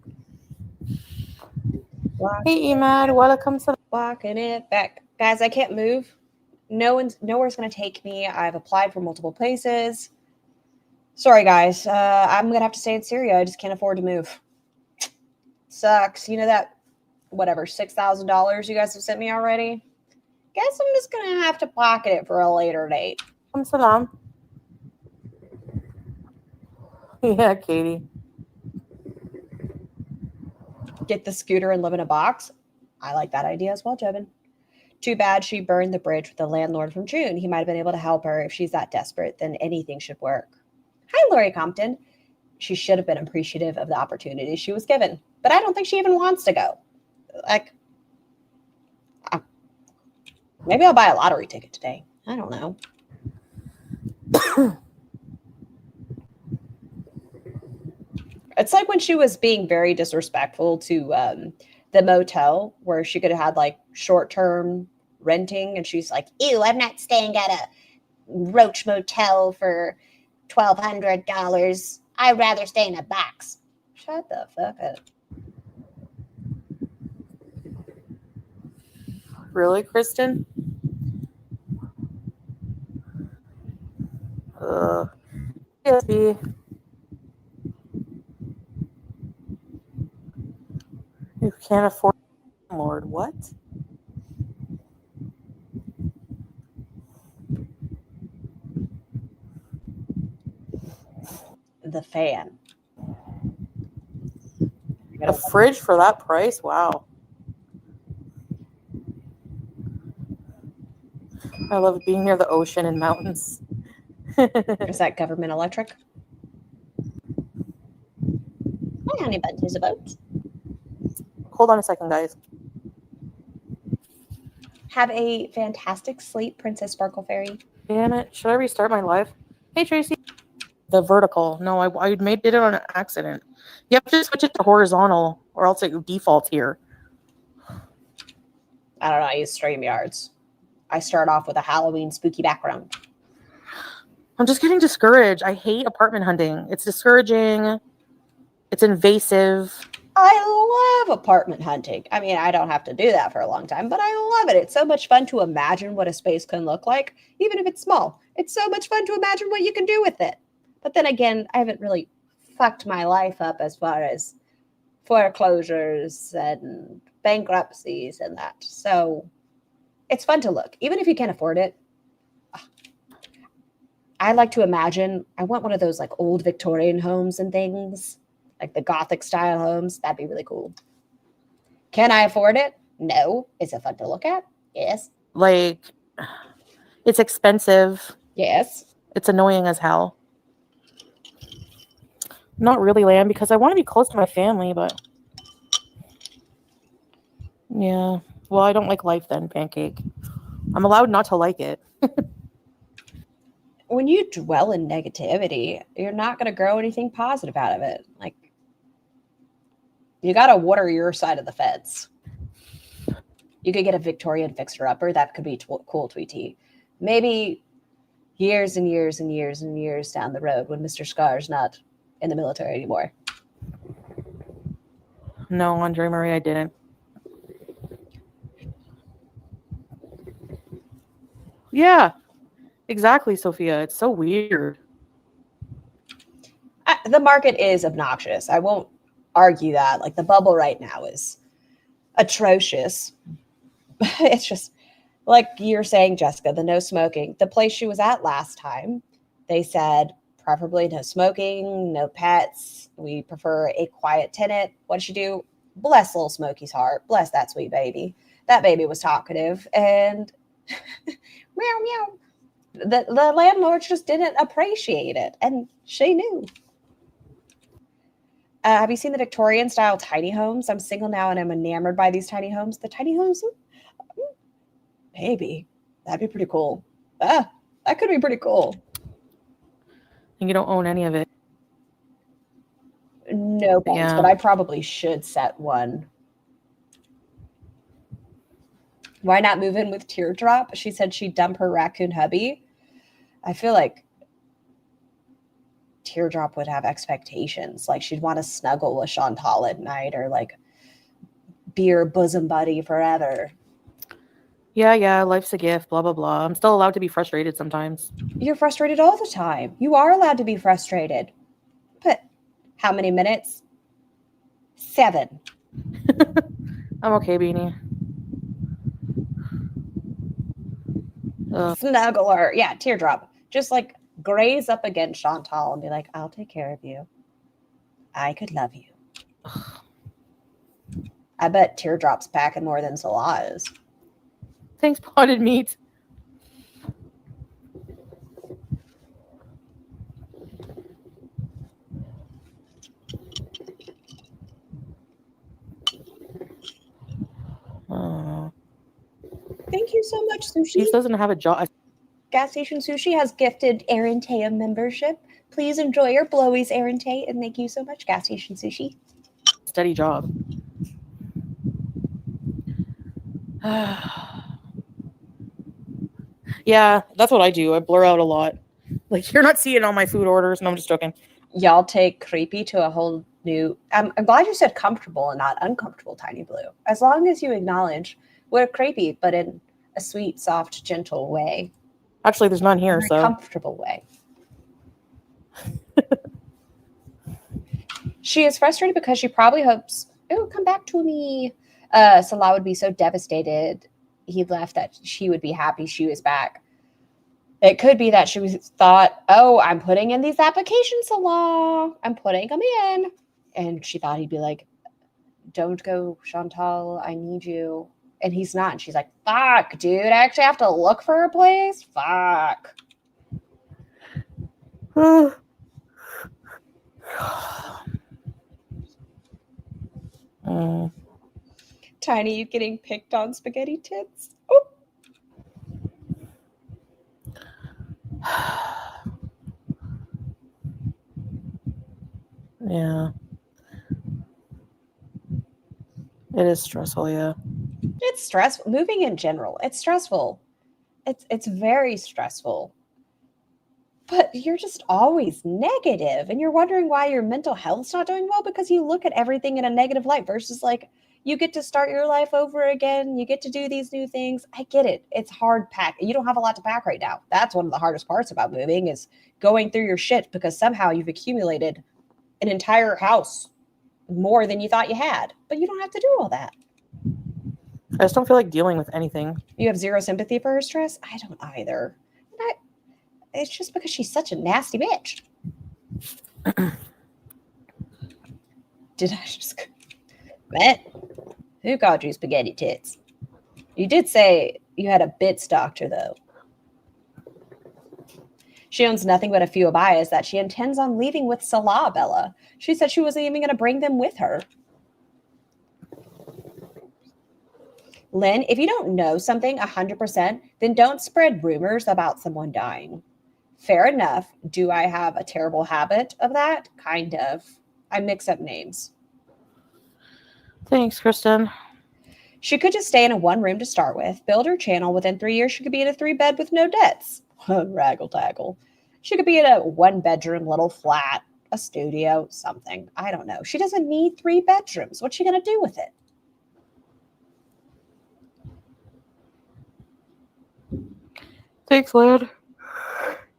Hey, Emad. Welcome to walking it back. Guys, I can't move. Nowhere's going to take me. I've applied for multiple places. Sorry, guys. I'm going to have to stay in Syria. I just can't afford to move. Sucks. You know that, whatever, $6,000 you guys have sent me already? guess I'm just going to have to pocket it for a later date. Salam. Yeah, Katie. Get the scooter and live in a box. I like that idea as well, Jevin. Too bad she burned the bridge with the landlord from June. He might have been able to help her. If she's that desperate, then anything should work. Hi, Lori Compton. She should have been appreciative of the opportunity she was given, but I don't think she even wants to go. Like, maybe I'll buy a lottery ticket today. I don't know. It's like when she was being very disrespectful to the motel where she could have had like short-term renting, and she's like, ew, I'm not staying at a Roach motel for $1,200. I'd rather stay in a box. Shut the fuck up. Really, Kristen? Yes, B. You can't afford Lord. What? The fan. A fridge for that price? Wow. I love being near the ocean and mountains. Is that government electric? Hi, honey bunch. There's a boat. Hold on a second, guys. Have a fantastic sleep, Princess Sparkle Fairy. Damn it. Should I restart my live? Hey, Tracy. The vertical. No, I did it on an accident. You have to switch it to horizontal or else it defaults here. I don't know. I use StreamYards. I start off with a Halloween spooky background. I'm just getting discouraged. I hate apartment hunting. It's discouraging. It's invasive. I love apartment hunting. I mean, I don't have to do that for a long time, but I love it. It's so much fun to imagine what a space can look like, even if it's small. It's so much fun to imagine what you can do with it. But then again, I haven't really fucked my life up as far as foreclosures and bankruptcies and that. So it's fun to look, even if you can't afford it. I like to imagine, I want one of those like old Victorian homes and things, like the Gothic style homes. That'd be really cool. Can I afford it? No. Is it fun to look at? Yes. Like, it's expensive. Yes. It's annoying as hell. Not really, Lamb, because I want to be close to my family, but yeah. Well, I don't like life then, Pancake. I'm allowed not to like it. When you dwell in negativity, you're not going to grow anything positive out of it. Like, you got to water your side of the fence. You could get a Victorian fixer-upper. That could be cool, Tweety. Maybe years and years and years and years down the road when Mr. Scar's not in the military anymore. No, Andre Marie, I didn't. Yeah, exactly, Sophia. It's so weird. The market is obnoxious. I won't argue that. Like, the bubble right now is atrocious. It's just, like you're saying, Jessica, the no smoking. The place she was at last time, they said, preferably no smoking, no pets. We prefer a quiet tenant. What did she do? Bless little Smokey's heart. Bless that sweet baby. That baby was talkative. And meow, meow. The landlord just didn't appreciate it. And she knew. Have you seen the Victorian style tiny homes? I'm single now and I'm enamored by these tiny homes. The tiny homes, maybe. That'd be pretty cool. That could be pretty cool. And you don't own any of it. No thanks, Yeah. but I probably should set one. Why not move in with Teardrop? She said she'd dump her raccoon hubby. I feel like Teardrop would have expectations. Like, she'd want to snuggle with Chantal at night or like be her bosom buddy forever. Yeah, life's a gift, blah, blah, blah. I'm still allowed to be frustrated sometimes. You're frustrated all the time. You are allowed to be frustrated. But how many minutes? 7. I'm okay, Beanie. snuggle her. Yeah, teardrop. Just like graze up against Chantal and be like, I'll take care of you. I could love you. I bet teardrop's packing more than Salah is. Thanks, potted meat. Thank you so much, Sushi. She doesn't have a job. Gas Station Sushi has gifted Aaron Tay a membership. Please enjoy your blowies, Aaron Tay, and thank you so much, Gas Station Sushi. Steady job. Yeah, that's what I do. I blur out a lot. Like, you're not seeing all my food orders. No, I'm just joking. Y'all take creepy to a whole new... I'm glad you said comfortable and not uncomfortable, Tiny Blue. As long as you acknowledge we're creepy, but in a sweet, soft, gentle way. Actually, there's none here, so... comfortable way. She is frustrated because she probably hopes, oh, come back to me. Salah would be so devastated he left that she would be happy she was back. It could be that she thought, oh, I'm putting in these applications, Salah. I'm putting them in. And she thought he'd be like, don't go, Chantal. I need you. And he's not. And she's like, fuck, dude. I actually have to look for a place? Fuck. Tiny, you getting picked on spaghetti tits? Oh. Yeah. It is stressful, yeah. It's stressful. Moving in general, it's stressful. It's very stressful. But you're just always negative, and you're wondering why your mental health's not doing well because you look at everything in a negative light versus like you get to start your life over again. You get to do these new things. I get it. It's hard pack. You don't have a lot to pack right now. That's one of the hardest parts about moving is going through your shit because somehow you've accumulated an entire house more than you thought you had, but you don't have to do all that. I just don't feel like dealing with anything. You have zero sympathy for her stress? I don't either. It's just because she's such a nasty bitch. Did I just... Matt, who called you spaghetti tits? You did say you had a bits doctor, though. She owns nothing but a few abayas that she intends on leaving with Salah, Bella. She said she wasn't even going to bring them with her. Lynn, if you don't know something 100%, then don't spread rumors about someone dying. Fair enough. Do I have a terrible habit of that? Kind of. I mix up names. Thanks, Kristen. She could just stay in a one room to start with, build her channel. Within 3 years, she could be in a 3-bed with no debts. Raggle taggle. She could be in a 1-bedroom little flat, a studio, something. I don't know. She doesn't need 3 bedrooms. What's she going to do with it? Thanks, lad.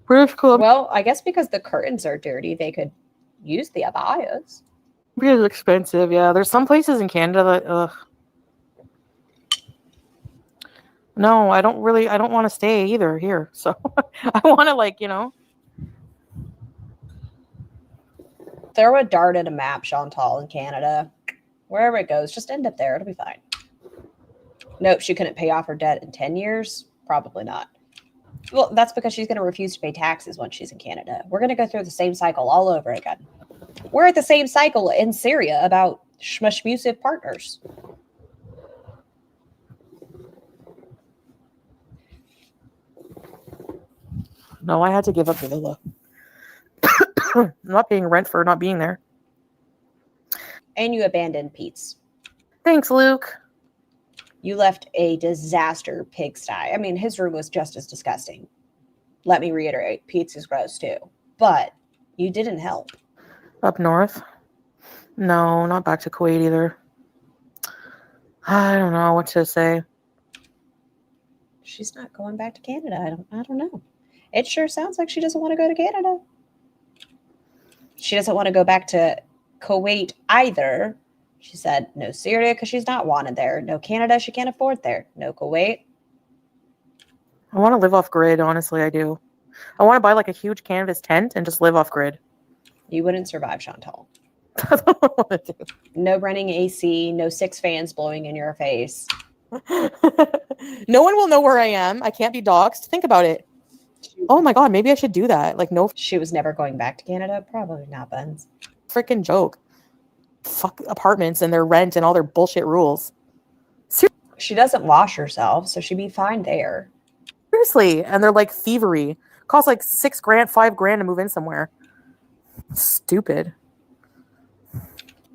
British Club. Well, I guess because the curtains are dirty, they could use the abayas. It's expensive, yeah. There's some places in Canada that, no, I don't want to stay either here. So I want to, like, you know. Throw a dart at a map, Chantal, in Canada. Wherever it goes, just end up there. It'll be fine. Nope, she couldn't pay off her debt in 10 years. Probably not. Well, that's because she's going to refuse to pay taxes once she's in Canada. We're going to go through the same cycle all over again. We're at the same cycle in Syria about shmushmusive partners. No, I had to give up the villa. I'm not paying rent for not being there. And you abandoned Pete's. Thanks, Luke. You left a disaster pigsty. I mean, his room was just as disgusting. Let me reiterate, Pete's is gross too. But you didn't help. Up north? No, not back to Kuwait either. I don't know what to say. She's not going back to Canada. I don't know. It sure sounds like she doesn't want to go to Canada. She doesn't want to go back to Kuwait either. She said no Syria because she's not wanted there. No Canada, she can't afford there. No Kuwait. I want to live off grid, honestly, I do. I want to buy like a huge canvas tent and just live off grid. You wouldn't survive, Chantal. I don't know what to do. No running AC, no 6 fans blowing in your face. No one will know where I am. I can't be doxxed. Think about it. Oh my god, maybe I should do that. Like, no She was never going back to Canada? Probably not, Buns. freaking joke. Fuck apartments and their rent and all their bullshit rules. She doesn't wash herself, so she'd be fine there. Seriously. And they're like thievery. Costs like $6,000, $5,000 to move in somewhere. Stupid.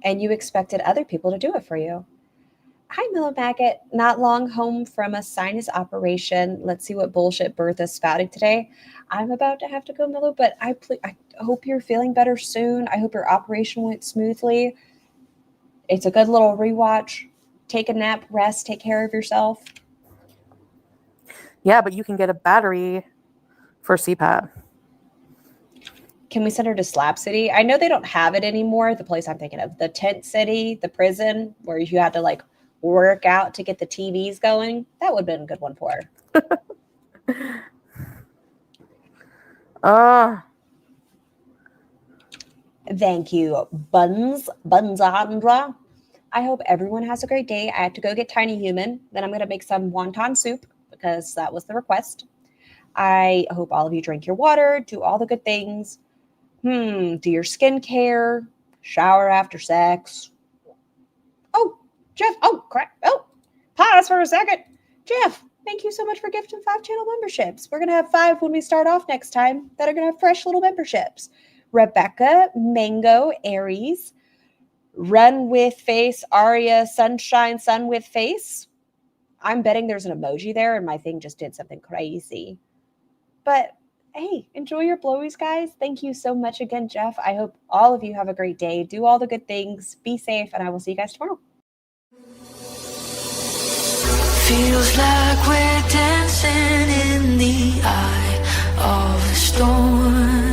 And you expected other people to do it for you. Hi, Miller Maggot. Not long home from a sinus operation. Let's see what bullshit Bertha spouted today. I'm about to have to go, Miller, but I hope you're feeling better soon. I hope your operation went smoothly. It's a good little rewatch. Take a nap, rest, take care of yourself. Yeah, but you can get a battery for CPAP. Can we send her to Slap City? I know they don't have it anymore. The place I'm thinking of, the Tent City, the prison, where you had to like work out to get the TVs going. That would have been a good one for her. Thank you, Bunzandra. I hope everyone has a great day. I have to go get Tiny Human. Then I'm going to make some wonton soup because that was the request. I hope all of you drink your water, do all the good things. Do your skincare, shower after sex. Oh, Jeff. Oh, crap. Oh, pause for a second. Jeff, thank you so much for gifting 5 channel memberships. We're going to have 5 when we start off next time that are going to have fresh little memberships. Rebecca, Mango, Aries, Run with Face, Aria, Sunshine, Sun with Face. I'm betting there's an emoji there and my thing just did something crazy. But hey, enjoy your blowies, guys. Thank you so much again, Jeff. I hope all of you have a great day. Do all the good things. Be safe, and I will see you guys tomorrow. Feels like we're dancing in the eye of the storm.